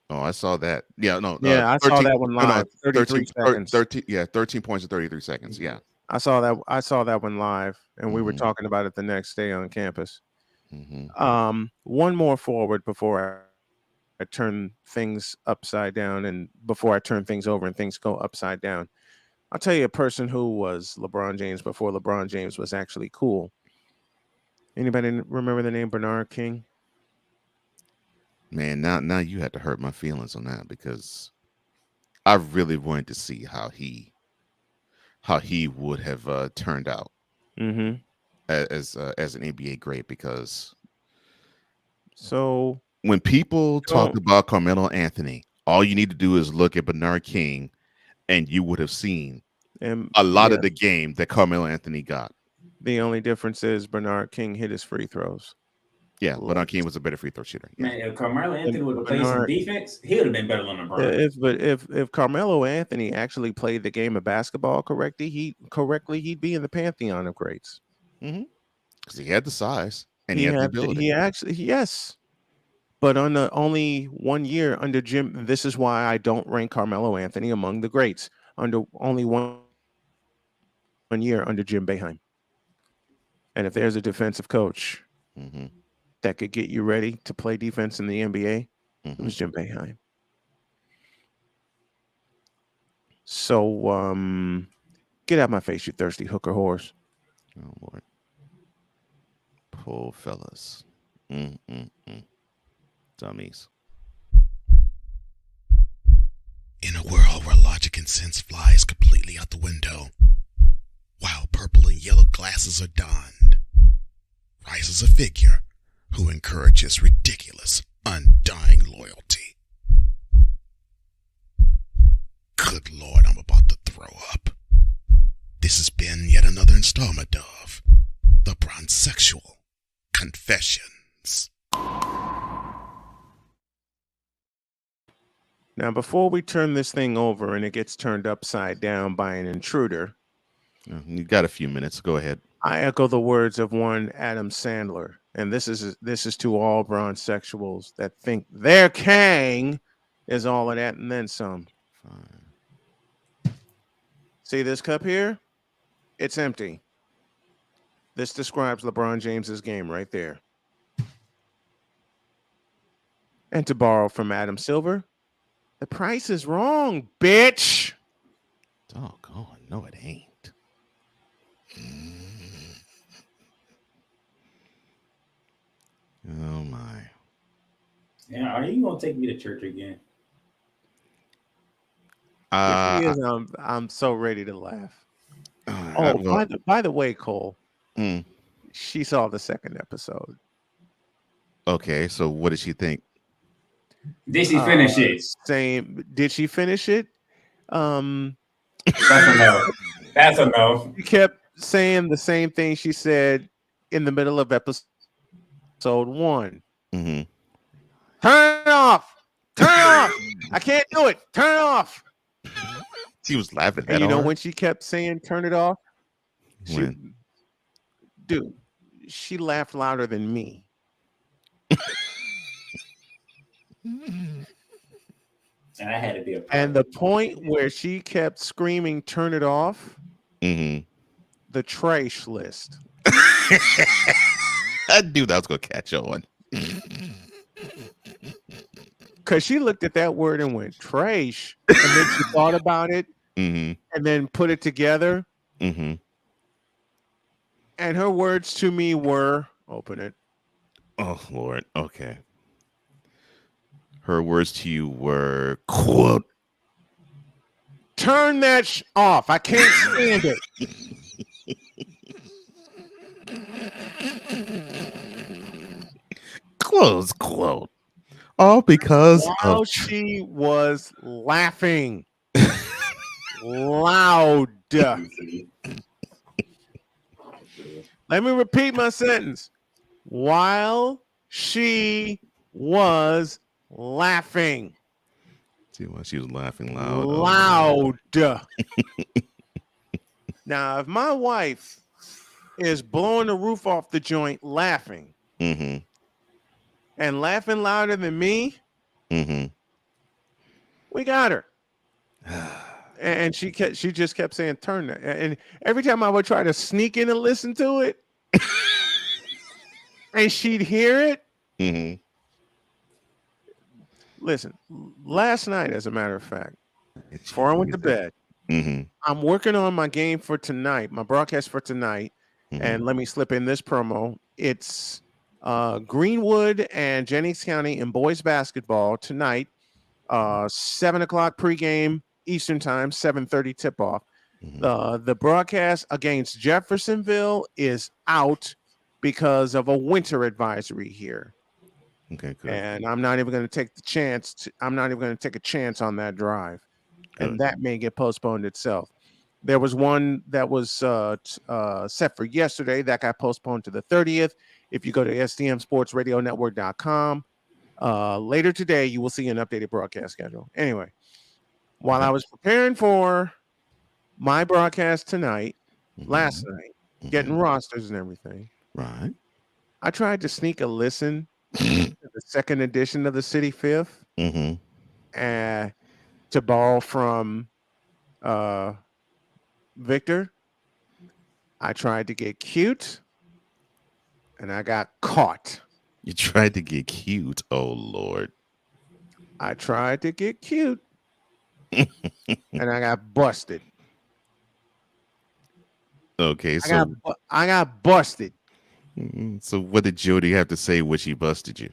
S2: Oh, I saw that. Yeah, no.
S10: Yeah, I saw that one live. 33 seconds.
S2: 13 points in 33 seconds. Yeah.
S10: I saw that one live, and we were talking about it the next day on campus. One more forward before I turn things upside down, and before I turn things over and things go upside down. I'll tell you a person who was LeBron James before LeBron James was actually cool. Anybody remember the name Bernard King?
S2: Man, now you had to hurt my feelings on that, because I really wanted to see how he would have turned out as an NBA great, because when people talk about Carmelo Anthony, all you need to do is look at Bernard King, and you would have seen a lot of the game that Carmelo Anthony got.
S10: The only difference is Bernard King hit his free throws.
S2: Yeah, Bernard King was a better free throw shooter. Yeah.
S18: Man, if Carmelo Anthony would have played some defense, he would have been better than LeBron.
S10: If Carmelo Anthony actually played the game of basketball correctly, he'd be in the pantheon of greats.
S2: Because he had the size and he had the ability.
S10: Yes. But on the only 1 year under Jim, this is why I don't rank Carmelo Anthony among the greats. Under only one year under Jim Boeheim. And if there's a defensive coach that could get you ready to play defense in the NBA, it was Jim Boeheim. So get out my face, you thirsty hooker horse.
S2: Oh Lord. Poor fellas. Dummies.
S17: In a world where logic and sense flies completely out the window, while purple and yellow glasses are donned, rises a figure who encourages ridiculous, undying loyalty. Good Lord, I'm about to throw up. This has been yet another installment of The Bronzexual Confessions.
S10: Now, before we turn this thing over and it gets turned upside down by an intruder,
S2: you got a few minutes. Go ahead.
S10: I echo the words of one Adam Sandler, and this is to all bronzexuals that think their Kang is all of that and then some. Fine. See this cup here? It's empty. This describes LeBron James's game right there. And to borrow from Adam Silver, the price is wrong, bitch.
S2: Doggone, no, it ain't. Oh my.
S18: Yeah, are you gonna take me to church again?
S10: I'm so ready to laugh. By the way, Cole, she saw the second episode.
S2: Okay, so what did she think?
S18: Did she finish it?
S10: Did she finish it?
S18: That's a no. That's a no.
S10: She kept saying the same thing she said in the middle of episode 1.
S2: Mm-hmm.
S10: Turn it off. Turn it off. I can't do it. Turn it off.
S2: She was laughing at
S10: And you know
S2: hard.
S10: when she kept saying turn it off? She laughed louder than me.
S18: And I had to be a part.
S10: And the point where she kept screaming turn it off, the trash list.
S2: I knew that was going to catch on.
S10: Because she looked at that word and went trash, and then she thought about it, and then put it together. And her words to me were, open it.
S2: Oh, Lord. Okay. Her words to you were, quote,
S10: turn that off. I can't stand it.
S2: Close quote. All because
S10: while she was laughing loud. Let me repeat my sentence. While she was laughing.
S2: See why she was laughing loud.
S10: Loud. Now, if my wife is blowing the roof off the joint laughing and laughing louder than me, we got her. And she just kept saying, turn that. And every time I would try to sneak in and listen to it, and she'd hear it. Listen, last night, as a matter of fact, before I went to bed, I'm working on my game for tonight, my broadcast for tonight. And let me slip in this promo. It's Greenwood and Jennings County in boys basketball tonight, 7 o'clock pregame Eastern time, 7:30 tip-off. The broadcast against Jeffersonville is out because of a winter advisory here.
S2: Okay, good.
S10: And I'm not even going to take the chance. I'm not even going to take a chance on that drive. And that may get postponed itself. There was one that was set for yesterday that got postponed to the 30th. If you go to STMSportsRadioNetwork.com, later today, you will see an updated broadcast schedule. Anyway, while I was preparing for my broadcast tonight, last night, getting rosters and everything,
S2: right?
S10: I tried to sneak a listen to the second edition of the City Fifth and to borrow from Victor. I tried to get cute and I got caught.
S2: You tried to get cute. Oh, Lord.
S10: I tried to get cute and I got busted.
S2: Okay, so
S10: I got busted.
S2: So what did Jody have to say when she busted you?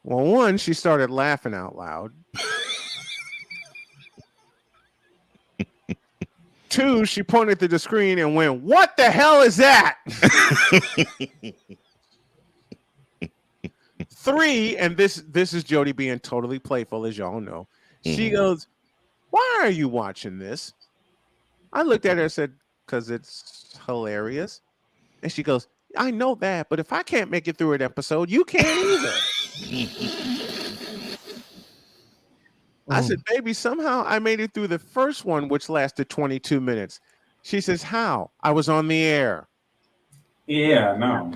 S10: Well, one, she started laughing out loud. Two, she pointed to the screen and went, "What the hell is that?" Three, and this is Jody being totally playful, as y'all know. She goes, "Why are you watching this?" I looked at her and said, "Because it's hilarious." And she goes, "I know that, but if I can't make it through an episode, you can't either." I said, "Baby, somehow I made it through the first one, which lasted 22 minutes. She says, "How?" "I was on the air."
S16: Yeah, no.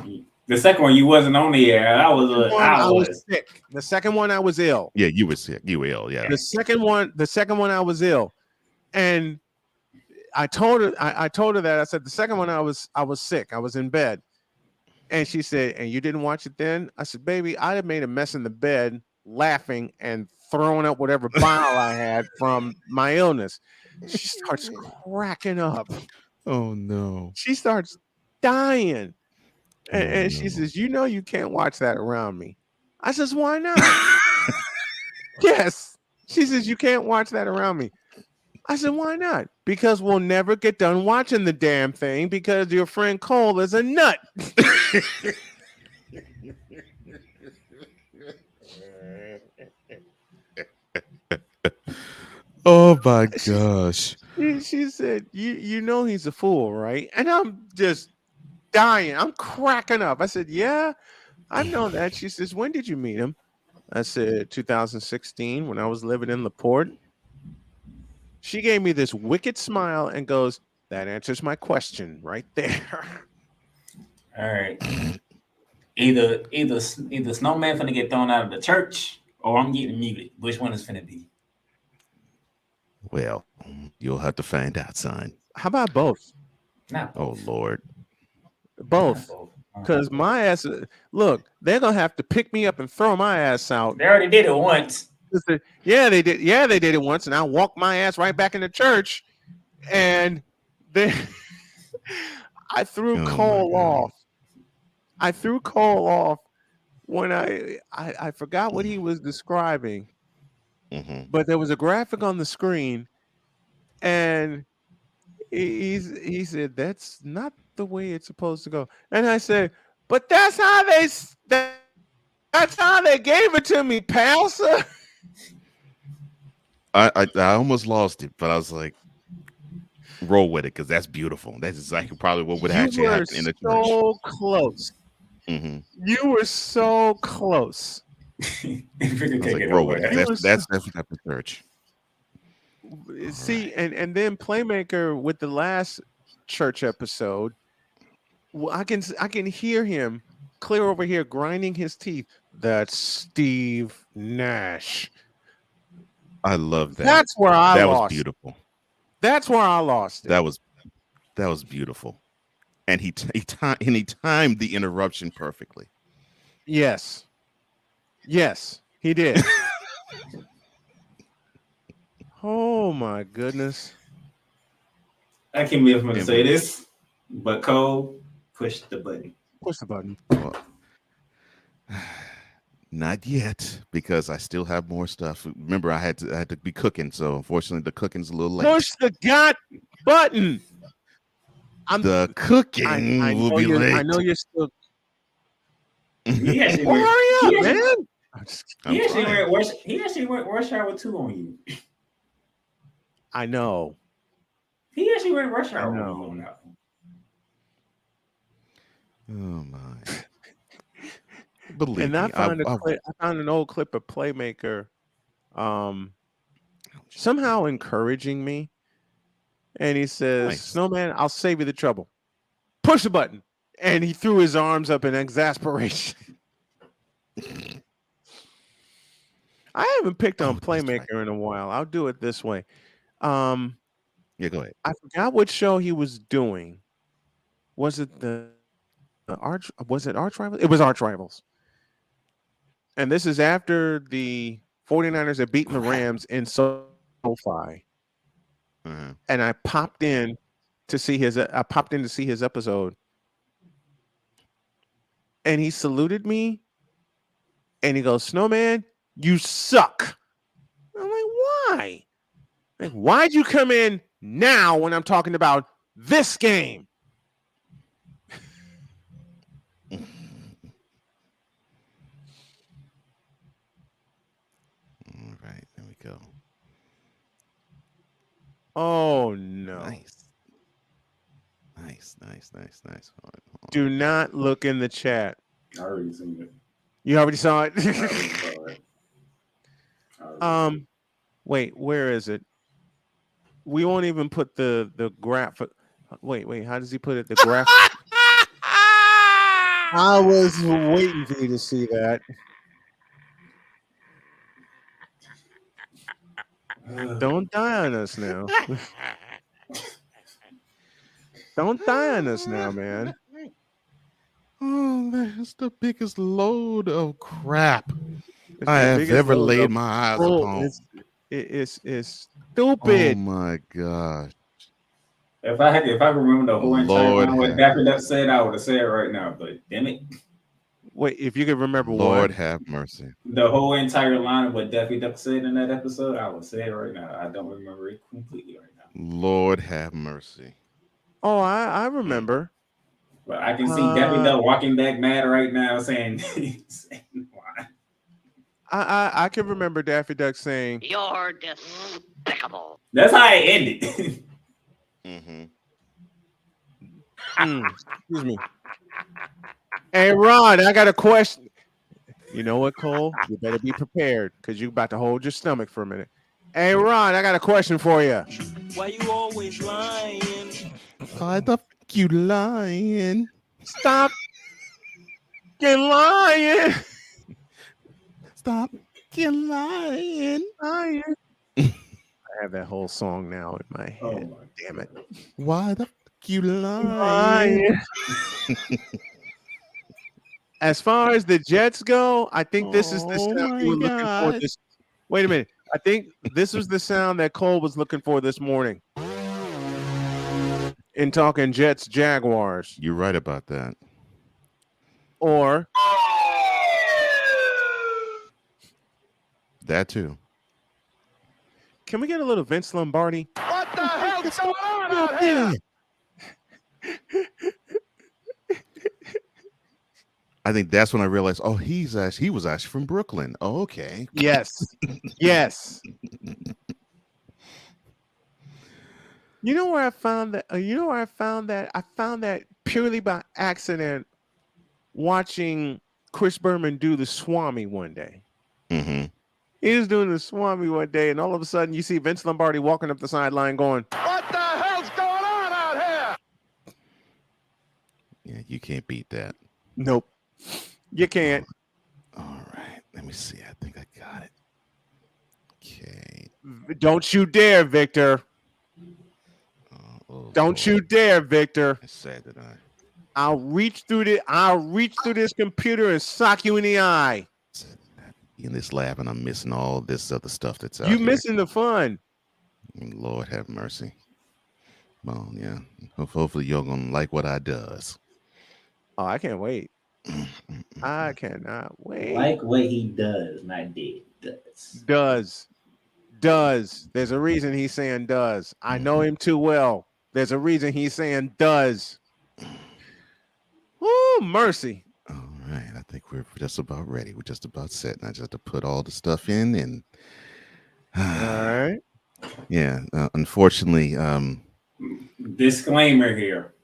S16: The second one, you wasn't on the air. I was
S10: sick. The second one, I was ill.
S2: Yeah, you were sick. You were ill. Yeah.
S10: The second one, I was ill, and I told her that. I said the second one, I was sick. I was in bed, and she said, "And you didn't watch it then?" I said, "Baby, I'd have made a mess in the bed, laughing and throwing up whatever bile I had from my illness." She starts cracking up.
S2: Oh no.
S10: She starts dying. And she says, "You know you can't watch that around me." I says, "Why not?" Yes. She says, "You can't watch that around me." I said, "Why not?" "Because we'll never get done watching the damn thing because your friend Cole is a nut."
S2: Oh my gosh.
S10: She said, you know he's a fool, right? And I'm just dying. I'm cracking up. I said, "Yeah, I know that." She says, "When did you meet him?" I said, 2016, when I was living in LaPorte. She gave me this wicked smile and goes, "That answers my question right there."
S16: All right. Either Snowman finna get thrown out of the church or I'm getting muted. Which one is finna be?
S2: Well, you'll have to find out, son.
S10: How about both?
S16: Not both.
S2: Oh Lord.
S10: Both. Because my ass, look, they're gonna have to pick me up and throw my ass out.
S16: They already did it once.
S10: Yeah, they did. Yeah, they did it once, and I walked my ass right back into church, and then I threw Cole off. I threw Cole off when I forgot what he was describing, but there was a graphic on the screen, and he said, "That's not the way it's supposed to go." And I said, "But that's how they gave it to me, Pastor."
S2: I almost lost it, but I was like, roll with it because that's beautiful. That's exactly probably what would actually happen in the church.
S10: So close. You were so close.
S2: I was like, bro, that's definitely not the church.
S10: See, and then Playmaker with the last church episode, well, I can hear him clear over here grinding his teeth. That's Steve Nash.
S2: I love that.
S10: That's where I
S2: that
S10: lost.
S2: was beautiful.
S10: That's where I lost it.
S2: That was beautiful, and he timed the interruption perfectly.
S10: Yes, he did. Oh my goodness!
S18: I can't believe I'm going to say this, but Cole, push the button.
S10: Push the button.
S2: Well, not yet, because I still have more stuff. Remember, I had to be cooking, so unfortunately, the cooking's a little late.
S10: Push the button.
S2: The cooking
S10: I
S2: will be late.
S10: I know you're still.
S18: He actually
S10: Well, hurry up, man!
S18: He actually went Rush Hour 2 on you.
S10: I know.
S18: He actually went Rush Hour on that one.
S2: Oh my! Believe
S10: And I
S2: me,
S10: I found an old clip of Playmaker, somehow encouraging me, and he says,
S2: Nice.
S10: "Snowman, I'll save you the trouble. Push the button." And he threw his arms up in exasperation. I haven't picked on Playmaker in a while. I'll do it this way.
S2: Yeah, go ahead.
S10: I forgot what show he was doing. Was it was it Arch Rivals? It was Arch Rivals. And this is after the 49ers had beaten the Rams in SoFi.
S2: Uh-huh.
S10: And I popped in to see his episode. And he saluted me. And he goes, "Snowman, you suck." I'm like, why? Like, why'd you come in now when I'm talking about this game?
S2: All right, there we go.
S10: Oh no!
S2: Nice. Hold on.
S10: Do not look in the chat.
S18: I already seen it.
S10: You already saw it.
S18: I already saw it.
S10: Wait, where is it? We won't even put the graph. Wait, how does he put it? The graph. I was waiting for you to see that. Don't die on us now. Don't die on us now, man.
S2: Oh, that's the biggest load of crap I have ever laid my eyes upon.
S10: It's stupid.
S2: Oh my gosh.
S18: If I remember the whole entire line what Daffy Duck said, I would have said it right now. But damn it.
S10: Wait, if you could remember
S2: Lord have mercy.
S18: The whole entire line of what Daffy Duck said in that episode, I would say it right now. I don't remember it completely right now.
S2: Lord have mercy.
S10: Oh, I remember.
S18: But I can see Daffy Duck walking back mad right now saying
S10: I can remember Daffy Duck saying,
S8: "You're despicable."
S18: That's how it ended.
S10: Excuse me. Hey, Ron, I got a question. You know what, Cole? You better be prepared because you're about to hold your stomach for a minute. Hey, Ron, I got a question for you.
S20: Why you always lying?
S2: Why the fuck you lying?
S10: Stop fucking lying.
S2: Stop fucking lying.
S10: I have that whole song now in my head. Damn it.
S2: Why the fuck you lying?
S10: As far as the Jets go, I think this is the sound you were looking for. Wait a minute. I think this was the sound that Cole was looking for this morning in talking Jets Jaguars.
S2: You're right about that.
S10: Or
S2: that too.
S10: Can we get a little Vince Lombardi?
S19: What the hell's going on out here?
S2: I think that's when I realized, oh, he was actually from Brooklyn. Oh, okay.
S10: Yes. Yes. You know where I found that? I found that purely by accident watching Chris Berman do the Swami one day.
S2: Mm-hmm.
S10: He was doing the Swami one day, and all of a sudden you see Vince Lombardi walking up the sideline going,
S19: What the hell's going on out here?
S2: Yeah, you can't beat that.
S10: nope, you can't.
S2: All right. Let me see. I think I got it. Okay.
S10: Don't you dare, Victor. Don't you dare, Victor.
S2: I said that
S10: I'll reach through this computer and sock you in the eye.
S2: in this lab, and I'm missing all this other stuff that's out
S10: You
S2: here.
S10: missing the fun.
S2: Lord have mercy. Well, yeah. Hopefully you're gonna like what I does.
S10: Oh, I can't wait. I cannot wait.
S18: Like what he does, not did. Does.
S10: Does. There's a reason he's saying does. I know him too well. There's a reason he's saying does. Ooh, mercy.
S2: All right. I think we're just about ready. We're just about set. Now just to put all the stuff in and
S10: all right.
S2: Yeah. Unfortunately,
S18: Disclaimer here.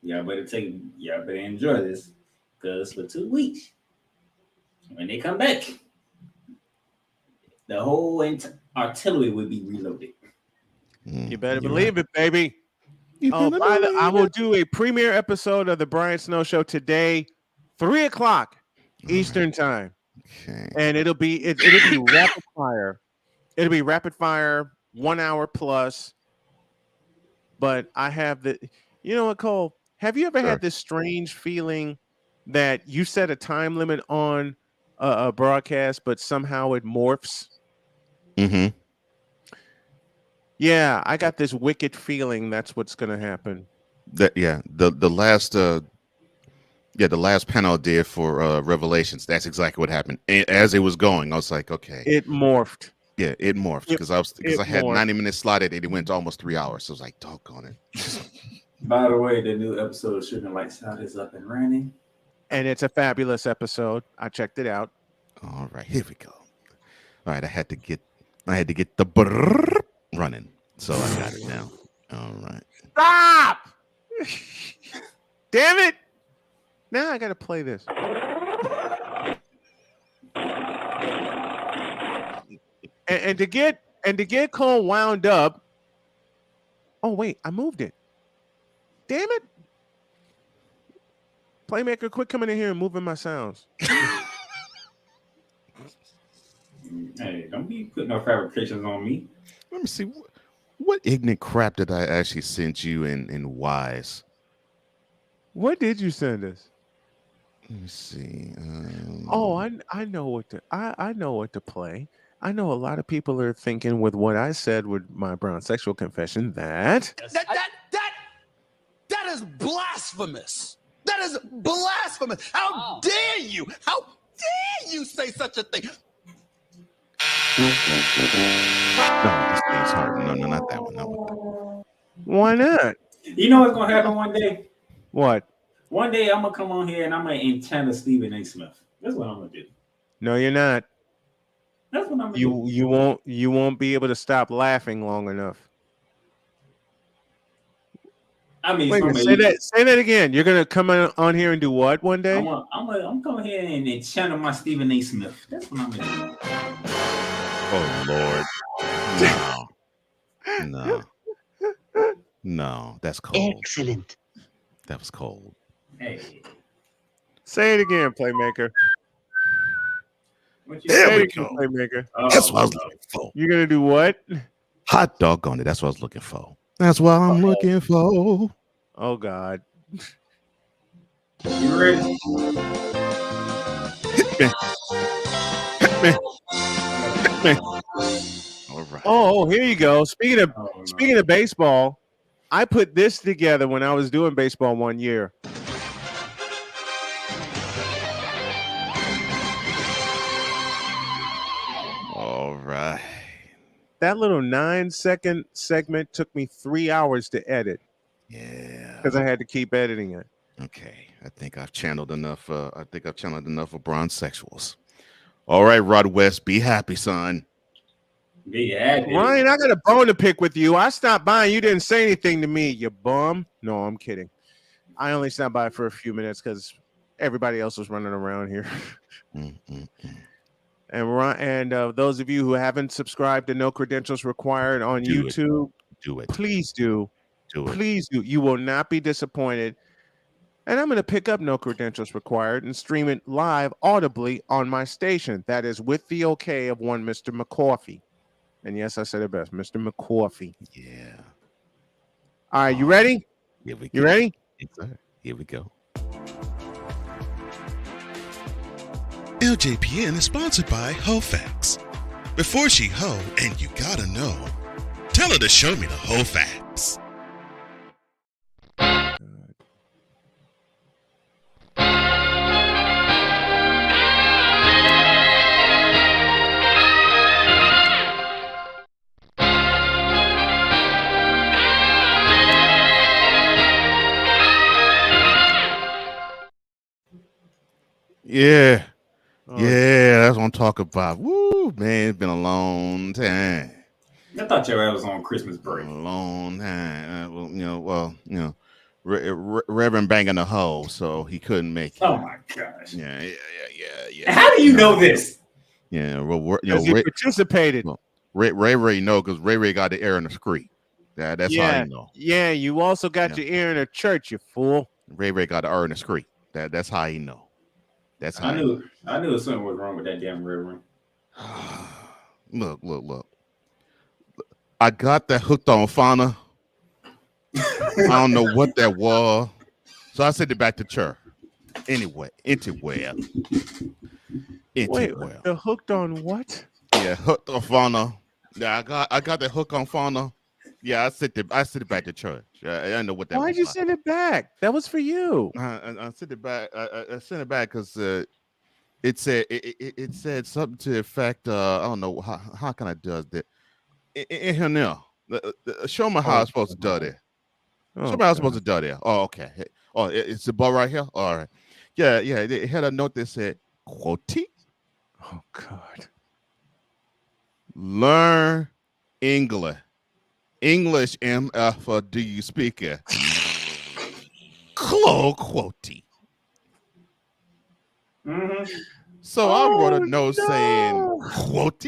S18: Y'all better enjoy this. Because for 2 weeks, when they come back, the whole artillery will be reloaded.
S10: You better believe it, baby. I will do a premiere episode of the Brian Snow Show today, 3:00 Eastern time.
S2: Okay.
S10: And it'll be rapid fire. It'll be rapid fire, 1 hour plus. But I have you know what, Cole? Have you ever had this strange feeling that you set a time limit on a broadcast, but somehow it morphs?
S2: Mm-hmm.
S10: Yeah, I got this wicked feeling that's what's going to happen.
S2: The last panel I did for Revelations, that's exactly what happened. As it was going, I was like, okay.
S10: It morphed.
S2: Yeah, it morphed because I had 90 minutes slotted and it went to almost 3 hours. So I was like, doggone it.
S18: By the way, the new episode of Shooting Lights Out is up and running.
S10: And it's a fabulous episode. I checked it out.
S2: All right, here we go. All right, I had to get the brrrr running. So I got it now. All right.
S10: Stop! Damn it! Now I gotta play this. And to get Cole wound up. Oh wait, I moved it. Damn it! Playmaker, quit coming in here and moving my sounds.
S18: Hey, don't be putting no fabrications on me.
S2: Let me see. What ignorant crap did I actually send you in Wise?
S10: What did you send us?
S2: Let me see.
S10: Oh, I know what to play. I know a lot of people are thinking with what I said with my brown sexual confession that
S19: That is blasphemous. That is blasphemous. How dare you? How dare you say such a thing?
S2: No, this game's hard. No, not that one. No.
S10: Why not?
S18: You know what's gonna happen one day?
S10: What?
S18: One day I'm gonna come on here and I'm gonna enchant Stephen A. Smith. That's what I'm gonna do.
S10: No, you're not.
S18: That's what I'm gonna do.
S10: You won't be able to stop laughing long enough.
S18: I mean,
S10: wait, say that again. You're gonna come on here and do what one day?
S18: I'm coming here and enchant my Stephen A. Smith. That's what I'm gonna do.
S2: Oh Lord. No, that's cold.
S20: Excellent.
S2: That was cold.
S18: Hey.
S10: Say it again, Playmaker.
S2: There we go.
S10: Playmaker.
S2: That's what I was looking for.
S10: You're gonna do what?
S2: Hot dog on it. That's what I was looking for. That's what I'm looking for.
S10: Oh God.
S18: You ready?
S2: Hit me. All right.
S10: Oh, here you go. Speaking of baseball, I put this together when I was doing baseball one year.
S2: All right.
S10: That little 9-second segment took me 3 hours to edit.
S2: Yeah.
S10: Because I had to keep editing it.
S2: Okay. I think I've channeled enough. of bronze sexuals. All right, Rod West, be happy, son.
S18: Be happy.
S10: Ryan, I got a bone to pick with you. I stopped by and you didn't say anything to me, you bum. No, I'm kidding. I only stopped by for a few minutes because everybody else was running around here. And those of you who haven't subscribed to No Credentials Required on YouTube,
S2: do it.
S10: Please do.
S2: Do it.
S10: Please do. You will not be disappointed. And I'm going to pick up No Credentials Required and stream it live audibly on my station. That is with the okay of one Mr. McCoffey. And yes, I said it best, Mr. McCoffey.
S2: Yeah.
S10: All right, you ready?
S2: Here we
S10: You
S2: go.
S10: ready?
S2: Yes, sir. Here we go.
S17: LJPN is sponsored by HoFacts. Before she hoe, and you gotta know, tell her to show me the HoFacts.
S2: Yeah.
S10: Oh,
S2: Yeah, that's what I'm talking about. Woo, man, it's been a long time.
S18: I thought your ass was on Christmas break.
S2: A long time. Reverend banging a hoe, so he couldn't make it.
S18: Oh my gosh.
S2: Yeah.
S18: How do you know this?
S2: Yeah, well,
S10: he participated.
S2: Ray know because Ray got the air in the screen. That's how you know.
S10: Yeah, you also got your ear in a church, you fool.
S2: Ray got the air in the screen. That's how he know. That's how
S18: I knew something was wrong with that damn Reverend.
S2: Look. I got that hooked on fauna. I don't know what that was. So I sent it back to church. Anywhere.
S10: Wait, the hooked on what?
S2: Yeah, hooked on fauna. Yeah, I got that hook on fauna. Yeah, I sent it back to church. I don't know what that was.
S10: Why'd you send it back? That was for you.
S2: I sent it back. I sent it back because it said something to the effect. I don't know how can I do that. In here now, show me how I'm supposed to do that. Show me how I'm supposed to do that. Oh, okay. Oh, it's the ball right here. All right. Yeah. It had a note that said "Quote."
S10: Oh God.
S2: Learn English. English, MF, do you speak it? Quote.
S18: Mm-hmm.
S2: So I wrote a note saying, quote,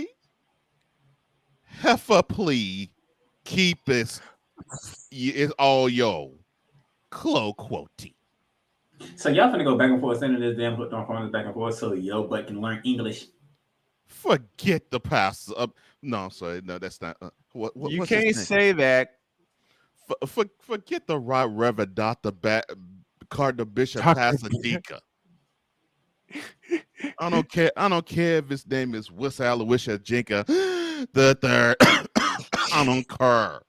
S2: heifer plea, keep it's all yo. Quote.
S18: So y'all finna go back and forth sending this damn hooked on phone back and forth so your butt can learn English.
S2: Forget the pastor. No, I'm sorry. No, that's not. What
S10: you can't say that.
S2: Forget the right Reverend Dr. Cardinal Bishop Pasadena. I don't care. I don't care if his name is Aloysius Jenka the third. I don't care.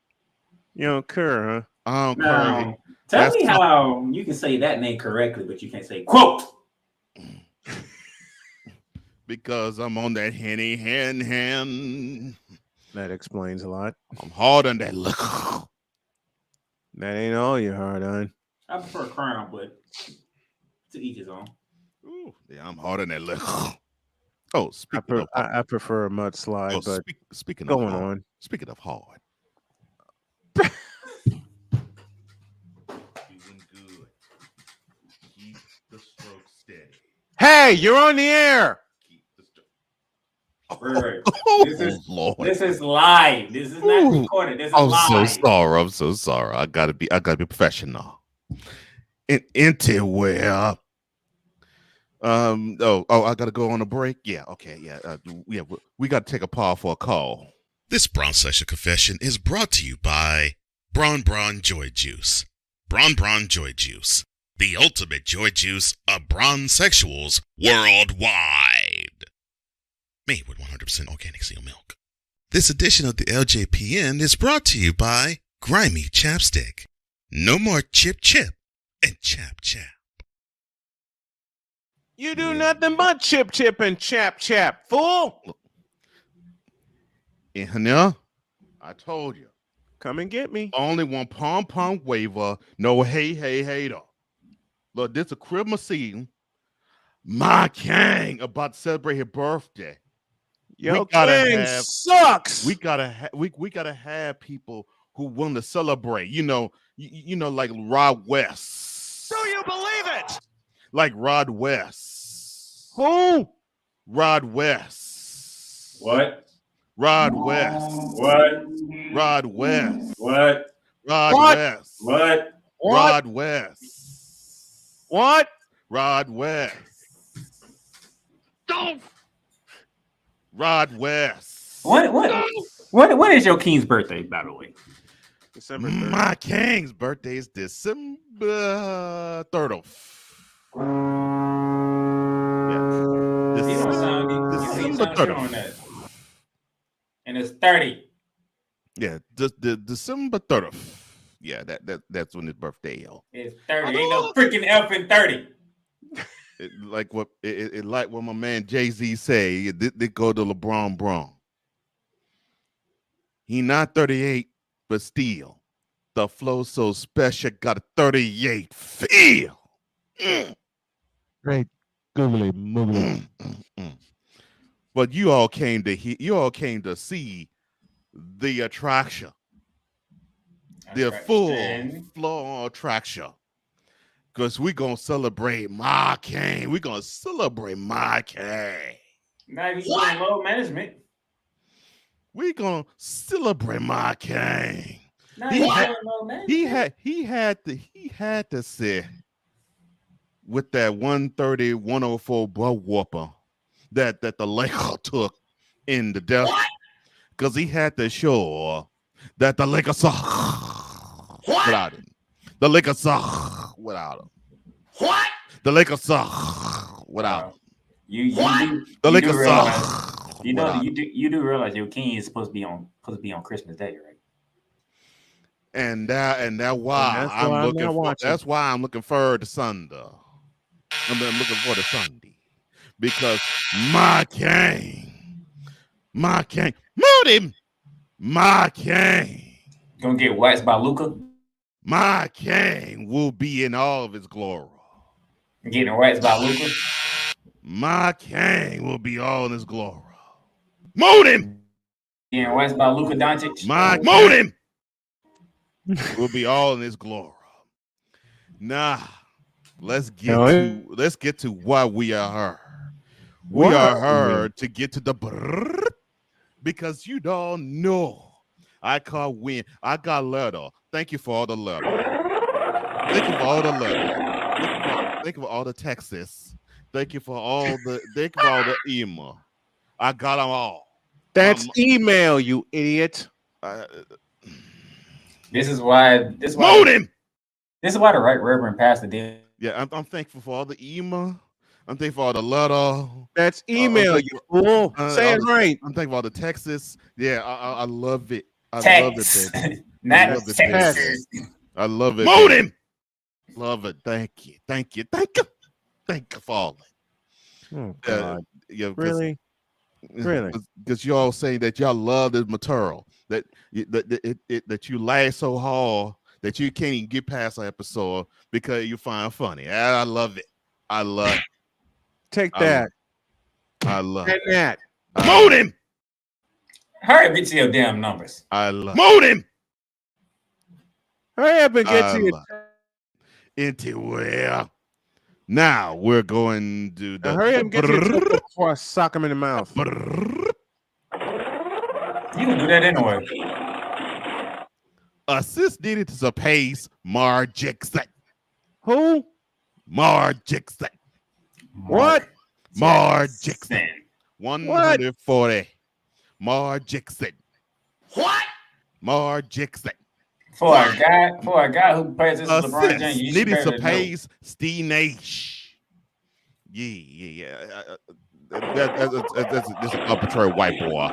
S10: You don't care, huh?
S2: I don't
S18: care. Tell me how you can say that name correctly, but you can't say quote.
S2: Because I'm on that henny hand.
S10: That explains a lot.
S2: I'm hard on that look.
S10: That ain't all you're hard on.
S18: I prefer crown, but to each his own.
S2: Ooh, yeah, I'm hard on that look. Oh,
S10: I prefer a mudslide, but
S2: speaking
S10: going
S2: of hard,
S10: on.
S2: Speaking of hard. Good. Keep the stroke steady.
S10: Hey, you're on the air.
S18: Right.
S2: Lord.
S18: This is live. This is not recorded. This is live.
S2: I'm so sorry. I gotta be professional. Where? I gotta go on a break. Yeah, okay, yeah. We gotta take a pause for a call.
S17: This Braun Session Confession is brought to you by Braun Joy Juice. Braun Joy Juice, the ultimate joy juice of Braun sexuals worldwide. Made with 100% organic seal milk. This edition of the LJPN is brought to you by Grimy Chapstick. No more chip and chap.
S10: You do nothing but chip and chap, fool.
S2: Yeah, I told you.
S10: Come and get me.
S2: Only one pom waiver. No hey though. Look, this is a Christmas season. My king about to celebrate his birthday.
S10: Yo, king sucks.
S2: We gotta have people who want to celebrate. You know, like Rod West.
S19: Do you believe it?
S2: Like Rod West.
S10: Who?
S2: Rod West.
S16: What?
S2: Rod West.
S16: What?
S2: Rod West.
S16: What?
S2: Rod
S10: What?
S2: West.
S16: What?
S2: Rod West.
S10: What?
S2: Rod West. Don't. Rod West.
S16: When is your king's birthday, by the way?
S10: December 3rd.
S2: My king's birthday is December 30th. Yeah.
S16: You don't sound
S2: December
S16: sure on
S2: 30th.
S16: that. And it's 30.
S2: Yeah, the December 30th. Yeah, that's when his birthday, yo.
S16: It's 30. Ain't no freaking F in 30.
S2: Like what my man Jay-Z say, they go to LeBron Braun. He not 38, but still, the flow so special, got a 38 feel.
S21: Great googly moogly.
S2: But you all came to see the attraction, the full floor attraction. Because we're going to celebrate my king. We're going to celebrate my king.
S16: Now you doing load management.
S2: We're going to celebrate my king.
S16: Now
S2: He
S16: you
S2: had,
S16: doing load management.
S2: he had to sit with that 130, 104 butt whooper that the Lakers took in the death. Because he had to show that the Lakers suck without him. The Lakers suck without him.
S18: What?
S2: The Lakers suck without him.
S16: The
S2: Lakers suck.
S16: You do realize your king is supposed to be on Christmas Day, right?
S2: And that's why I'm looking forward to Sunday. I'm looking forward to Sunday because my king, move him, my king,
S16: gonna get waxed by Luca.
S2: My king will be in all of his glory.
S16: Getting waxed by Luca.
S2: My king will be all in his glory. Mold him.
S16: Getting waxed by Luka Doncic.
S2: Mold him. Will be all in his glory. Nah, let's get to why we are here. We are here to get to the because you don't know. I can't win. I got letter. Thank you for all the letter. Thank you for all the letter. Thank you for all the texts. Thank you for all the email. I got them all.
S10: That's email, you idiot.
S16: This is why
S2: him.
S16: This is why the right Reverend Pastor did.
S2: Yeah, I'm thankful for all the email. I'm thankful for all the letter.
S10: That's email, you fool. Say it right.
S2: I'm thankful for all the texts. Yeah, I love it. I love it, baby.
S16: Not
S2: I love it,
S16: Texas.
S2: baby. I love it.
S7: Mold him.
S2: Love it. Thank you for all it.
S10: Oh, God.
S2: Really? Because y'all saying that y'all love this material, that you laugh so hard that you can't even get past an episode because you find funny. I love it. I love it.
S10: Take that.
S2: I love
S10: it. That.
S2: Mold him.
S16: Hurry up, get to your damn numbers.
S2: I love
S7: Mold him.
S10: Hurry up and get to your
S2: into where. Now we're going to the
S10: hurry up and get to your before I sock him in the mouth.
S16: You can do that anyway.
S2: Assist needed to surpass Mar Jackson.
S10: Who?
S2: Mar Jackson.
S10: What?
S2: Mar Jackson. 140. Mar Jackson.
S18: What?
S2: Mar Jackson.
S16: For a guy who plays this is LeBron James, you should
S2: needed to
S16: know.
S2: pace Steve Nash. Yeah. That's an arbitrary white boy.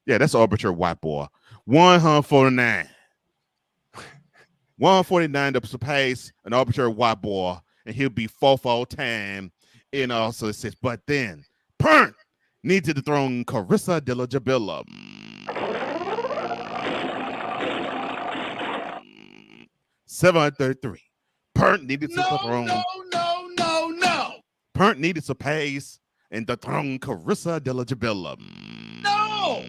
S2: Yeah, that's an arbitrary white boy. 149. 149 to surpass an arbitrary white boy, and he'll be fourth all time in also assists. But then Pern needs to dethrone Carissa De La Jabilla. 733. Pern needed to dethrone.
S18: No.
S2: Pern needed to pace and dethrone Carissa De La Jabilla.
S18: No.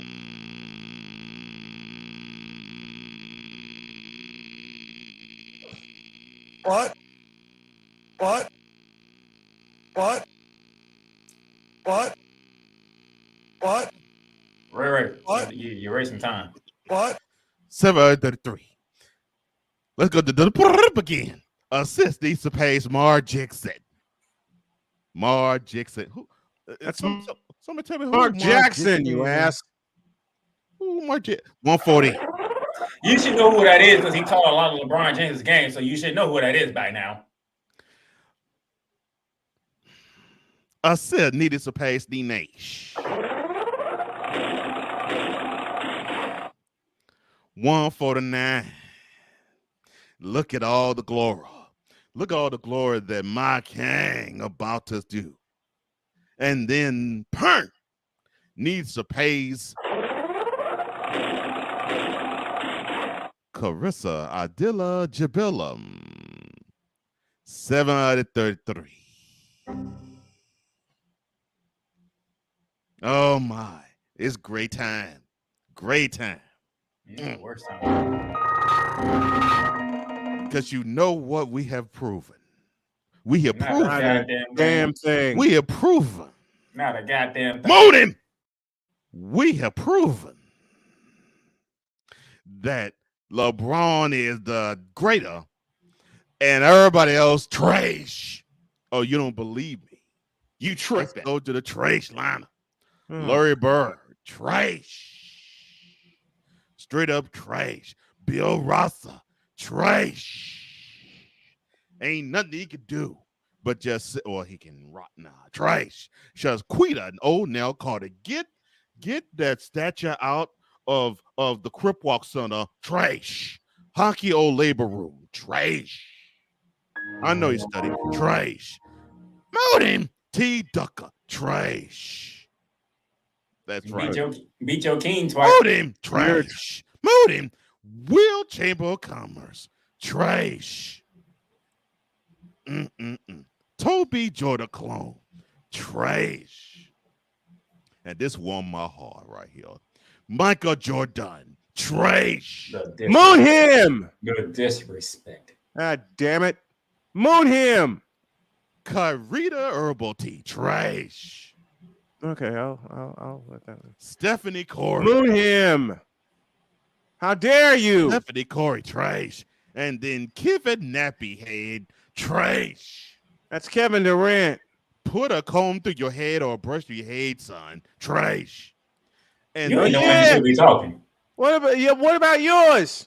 S19: What? What? What? What? What?
S16: You're wasting time.
S19: What?
S2: 733. Let's go to the again. Assist needs to pay Mark Jackson. Mark Jackson. Who?
S10: That's
S2: Somebody tell me who
S10: Mark Jackson, you
S2: is.
S10: ass.
S2: Who Mark Jackson? 140.
S16: You should know who that is because he called a lot of LeBron James games, so you should know who that is by now.
S2: Assist needed to pay the Nash. 149. Look at all the glory. Look at all the glory that my king about to do. And then Pern needs to pay Carissa Adila Jabilam. 733. Oh my. It's great time. Great time.
S16: Yeah, worst time.
S2: Because you know what we have proven. We have
S16: Not
S2: proven.
S16: a
S10: damn thing.
S2: We have proven.
S16: Not a goddamn thing.
S2: Moan him. We have proven that LeBron is the greater and everybody else trash. Oh, you don't believe me? You tripping. Let's go to the trash lineup. Larry Bird, trash. Straight up trash. Bill Russell, trash. Ain't nothing he could do but just, or he can rot now. Trash. Shazquita and old Nell Carter. Get that statue out of the Crip Walk Center. Trash. Hockey old labor room. Trash. I know you studied. Trash. Moaning T. Ducker. Trash. That's right.
S16: Beat your king twice.
S2: Moot him. Trash. Moot him. Will Chamber of Commerce. Trash. Toby Jordan clone. Trash. And this warmed my heart right here. Michael Jordan. Trash.
S10: Moon him.
S16: The disrespect.
S10: God damn it. Moon him.
S2: Karita Herbal Tea. Trash.
S10: Okay, I'll let that.
S2: Stephanie Corey.
S10: Moon him. How dare you?
S2: Stephanie Corey. Trash. And then Kevin Nappyhead. Trash.
S10: That's Kevin Durant.
S2: Put a comb through your head or brush through your head, son. Trash. And
S16: you ain't know when you should be talking.
S10: What about yours?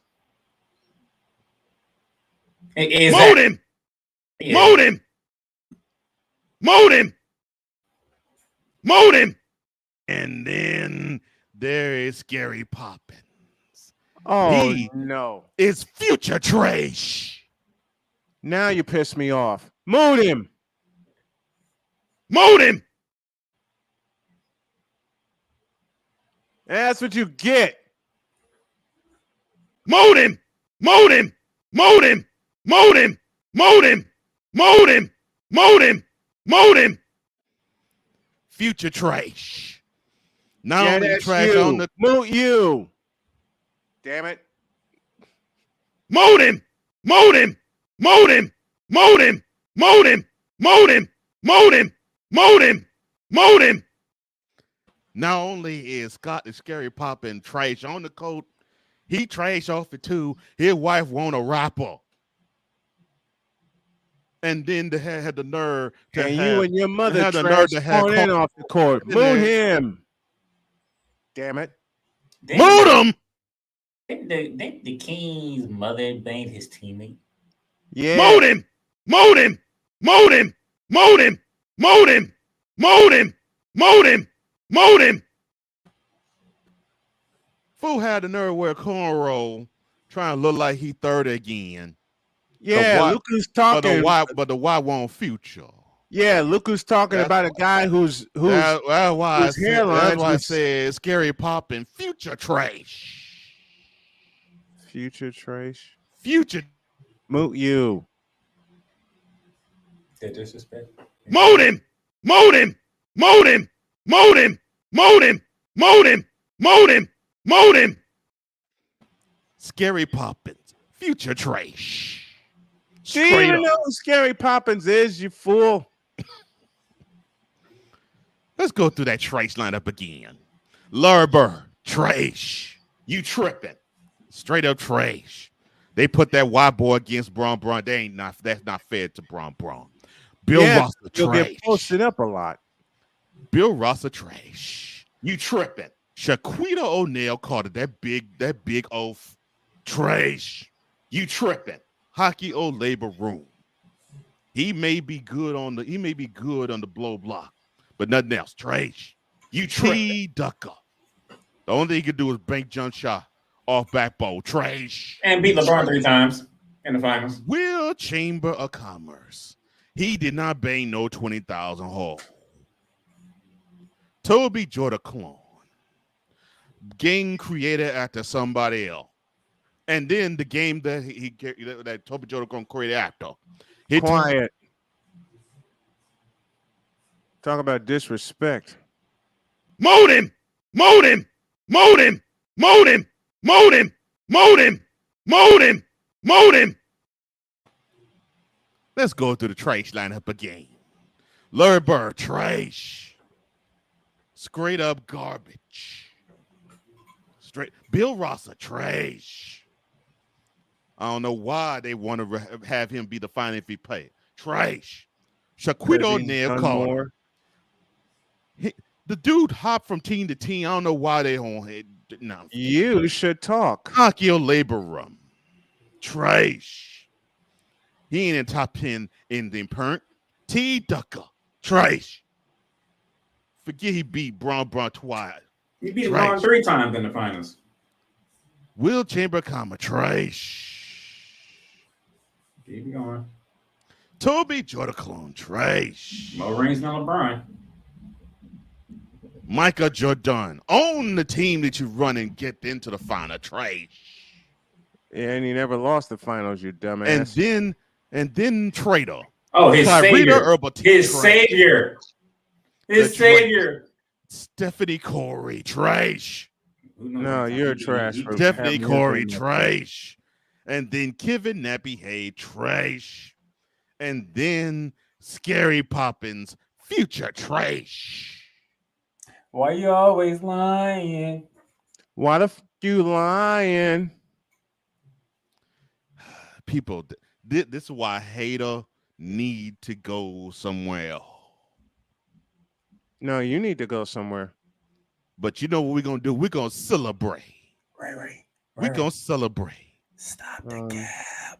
S2: Moat him.
S16: Yeah.
S2: Moat him. Moat him. Moat him. And then there is Scary Poppins.
S10: Oh, no.
S2: It's future trash.
S10: Now you piss me off. Moon him.
S2: Moat him.
S10: That's what you get.
S2: Moat him. Moat him. Moat him. Moat him. Moat him. Moat him. Moat him. Moat him. Future trash. Not only trash
S10: you.
S2: on the
S10: moat you. Damn it.
S2: Moat him. Moat him. Moat him. Moat him. Moat him. Moat him. Moat him. Moat him. Moat him. Not only is Scott the Scary Poppin' trash on the coat, he trash off it too. His wife want a rapper. And then they had the nerve to
S10: and
S2: have,
S10: you and your mother
S2: had the nerve to have
S10: in off the court. Moon him. Damn it.
S2: Moot him.
S16: Didn't the King's mother bang his teammate?
S10: Yeah.
S2: Moat him. Moat him. Moat him. Moat him. Moat him. Moat him. Moat him. Moat him. Fool had the nerve wear cornrow, trying to look like he 30 again.
S10: Yeah, Luka's talking.
S2: But the Y won't future.
S10: Yeah, Luka's talking about a guy whose
S2: that's why
S10: hairline.
S2: I said Scary Poppin' future trash.
S10: Future trash.
S2: Future.
S10: Moot you.
S16: The disrespect.
S2: Moat him. Moat him. Moat him. Moat him. Moat him. Moat him. Moat him. Moat him. Scary Poppins. Future trash.
S10: Do you even know who Scary Poppins is, you fool?
S2: Let's go through that trash lineup again. Larry Bird, Trash. You tripping. Straight up trash. They put that Y boy against Braun. That's not fair to Braun. Bill Ross a
S10: You'll
S2: trash.
S10: get posted up a lot.
S2: Bill Ross a trash. You tripping. Shaquita O'Neal called it that big oaf. Trash. You tripping. Hockey O labor room. He may be good on the blow block, but nothing else. Trash. You tripping. Ducker. The only thing he could do is bank jump shot off backbone. Trash.
S16: And beat LeBron 3 times in the finals.
S2: Will Chamber of Commerce. He did not bang no 20,000 hole. Toby Jordan clone. Game created after somebody else. And then the game that Toby Jordan gonna create after.
S10: Quiet. Talk about disrespect.
S2: Mold him. Let's go through the trash lineup again. Larry Bird, trash. Straight up garbage. Bill Ross, trash. I don't know why they want to have him be the final MVP. Trash. Shaquita O'Neal called. The dude hopped from team to team. I don't know why they on it. No.
S10: You should talk.
S2: Akio labor room. Trash. He ain't in top 10 in the imperent. T. Ducker. Trash. Forget he beat Braun twice.
S16: He beat LeBron 3 times in the finals.
S2: Will Chamber, trash.
S16: Keep going.
S2: Toby Jordan clone, trash.
S16: More rings than LeBron.
S2: Micah Jordan, own the team that you run and get into the final, trash.
S10: Yeah, and he never lost the finals, you dumbass.
S2: And then Trader.
S16: Oh, his savior. His savior.
S2: Stephanie Corey, trash.
S10: No, you're trash.
S2: Stephanie Corey, trash. And then Kevin Nappy Hay, trash. And then Scary Poppins, future trash.
S16: Why you always lying?
S10: Why the f you lying?
S2: People, this is why hater need to go somewhere else.
S10: No, you need to go somewhere.
S2: But you know what we're going to do? We're going to celebrate.
S16: Right.
S2: We're going to celebrate.
S16: Stop the cap.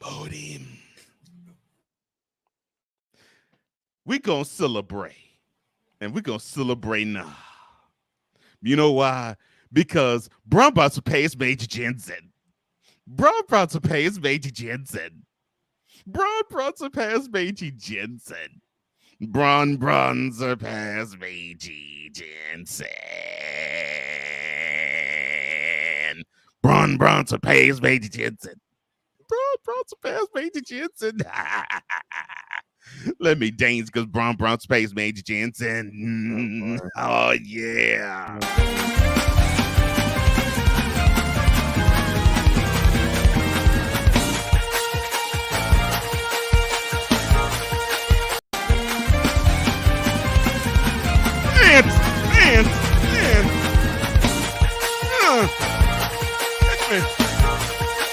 S2: Vote him. We're going to celebrate. And we're going to celebrate now. You know why? Because Braun about to pay his Major Jensen. Braun about to pay his Major Jensen. Braun surpassed Major Jensen. Braun surpassed Major Jensen. Braun surpassed Major Jensen. Braun surpassed Major Jensen. Let me dance because Braun surpassed Major Jensen. Oh, yeah.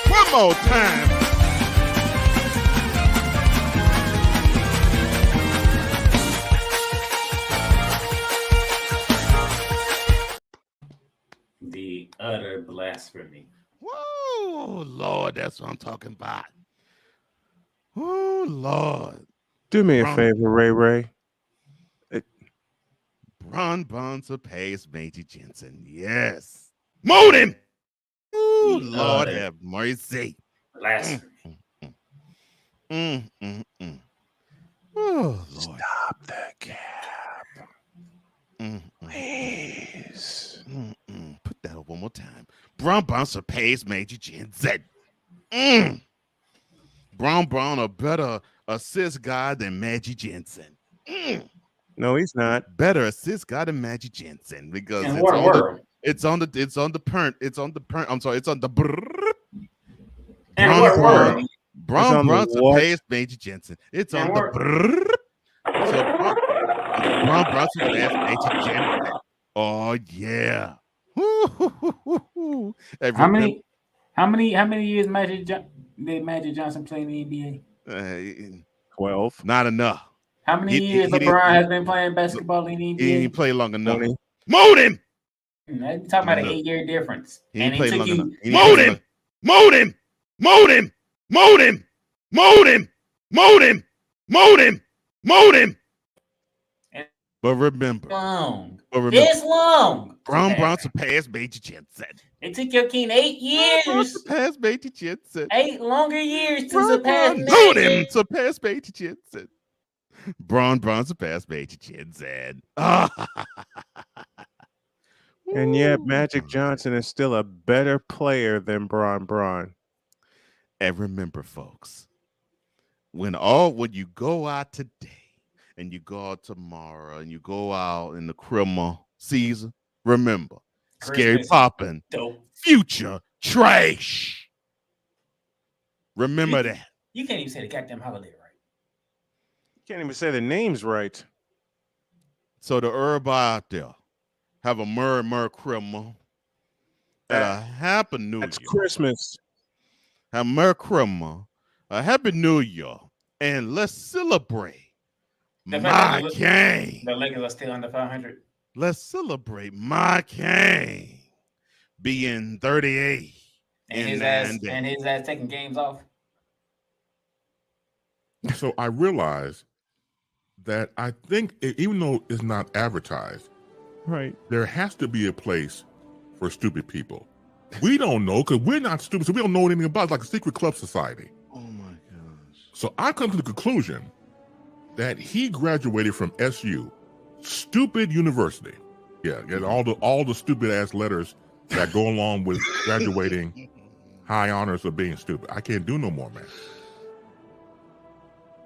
S2: One more time.
S16: The utter blasphemy.
S2: Whoa, Lord, that's what I'm talking about. Oh, Lord.
S10: Do me a favor, Ray.
S2: Braun surpassed Major Jensen. Yes. Mold him. Oh, Lord have mercy.
S16: Blasphemy.
S2: Oh, Lord.
S10: Stop the cap. Please.
S2: Put that up one more time. Braun surpassed Major Jensen. Braun a better assist guy than Magic Jensen.
S10: No, he's not.
S2: Better assist guy than Magic Jensen because it's on the Braun surpassed Major Jensen. It's on the Ron Bronson's fast Magic Johnson. Oh yeah.
S16: How many years did Magic Johnson play in the NBA?
S10: 12.
S2: Not enough.
S16: How many years LeBron has been playing basketball in the NBA?
S2: He didn't play long enough.
S10: 20.
S2: Mold him.
S16: You're talking about an 8-year difference.
S2: He
S16: and
S2: didn't play
S16: it took
S2: long
S16: you.
S2: enough. Mold him. Mold him. Mold him. Mold him. Mold him. Mold him. Mold him. Mold him. But remember,
S16: This long.
S2: Ron Bronson passed Magic Johnson.
S16: It took your king 8 years.
S2: Past Magic Johnson.
S16: 8 longer years to surpass
S2: Mold him.
S16: Magic.
S2: Surpass Magic Johnson. Bron Bronson passed Magic Johnson.
S10: And yet Magic Johnson is still a better player than Bron.
S2: And remember, folks, when you go out today and you go out tomorrow and you go out in the criminal season, remember, Scary
S16: Christmas
S2: Poppin',
S16: dope.
S2: future trash. Remember that.
S16: You can't even say the goddamn holiday right.
S10: You can't even say the names right.
S2: So the everybody out there have a Merry criminal and a Happy New Year.
S10: That's Christmas.
S2: Have Merry Christmas, a Happy New Year, and let's celebrate my king.
S16: The Lakers are still under 500.
S2: Let's celebrate my king being 38
S16: And
S2: in
S16: his
S2: 9
S16: ass
S2: days.
S16: and his ass taking games off.
S7: So I realized that I think even though it's not advertised,
S10: right,
S7: there has to be a place for stupid people. We don't know because we're not stupid, so we don't know anything about it. It's like a secret club society.
S2: Oh my gosh.
S7: So I come to the conclusion that he graduated from SU, stupid university. Yeah, get all the stupid ass letters that go along with graduating high honors of being stupid. I can't do no more, man.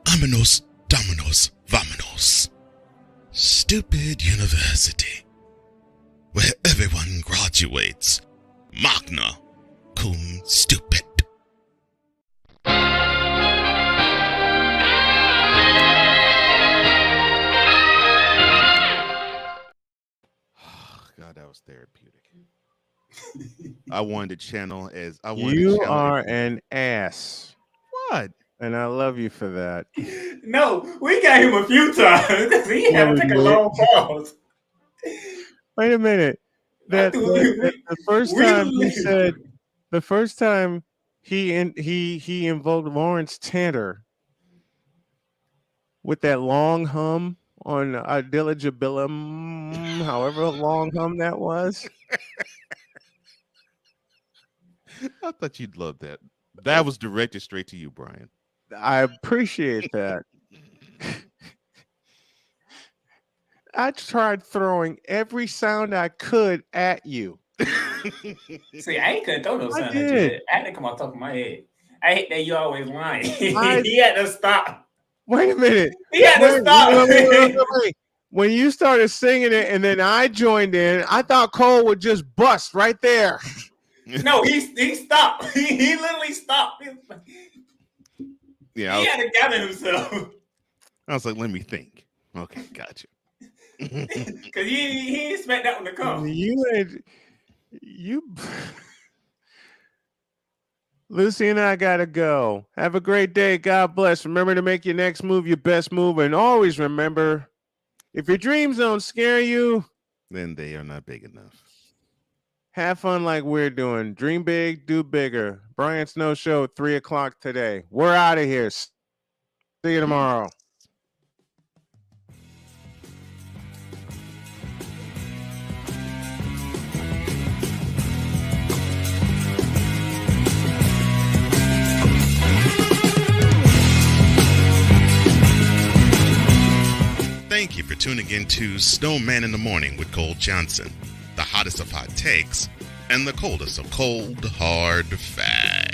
S17: Aminos, dominos, vamonos. Stupid university, where everyone graduates magna cum stupid.
S2: God, that was therapeutic. I wanted to channel as I wanted.
S10: You
S2: to channel
S10: are
S2: it.
S10: an ass.
S2: What?
S10: And I love you for that.
S16: No, we got him a few times because he had to take a long pause.
S10: Wait a minute. The first time he said, the first time he invoked Lawrence Tanner with that long hum on Diligibilum, however long hum that was.
S2: I thought you'd love that. That was directed straight to you, Brian.
S10: I appreciate that. I tried throwing every sound I could at you.
S16: See, I ain't couldn't throw no sound at you. I had to come on top of my head. I hate that you always lying. He had to stop.
S10: Wait a minute.
S16: He had to stop.
S10: Wait. When you started singing it and then I joined in, I thought Cole would just bust right there.
S16: No, he stopped. He literally stopped.
S2: Yeah,
S16: he had to gather himself.
S2: I was like, let me think. Okay, gotcha.
S16: Because he didn't expect that one to come.
S10: Lucy and I gotta go. Have a great day. God bless. Remember to make your next move your best move. And always remember, if your dreams don't scare you,
S2: then they are not big enough.
S10: Have fun like we're doing. Dream big, do bigger. Brian Snow Show, 3:00 today. We're out of here. See you tomorrow.
S17: Thank you for tuning in to Snowman in the Morning with Cole Johnson, the hottest of hot takes and the coldest of cold, hard facts.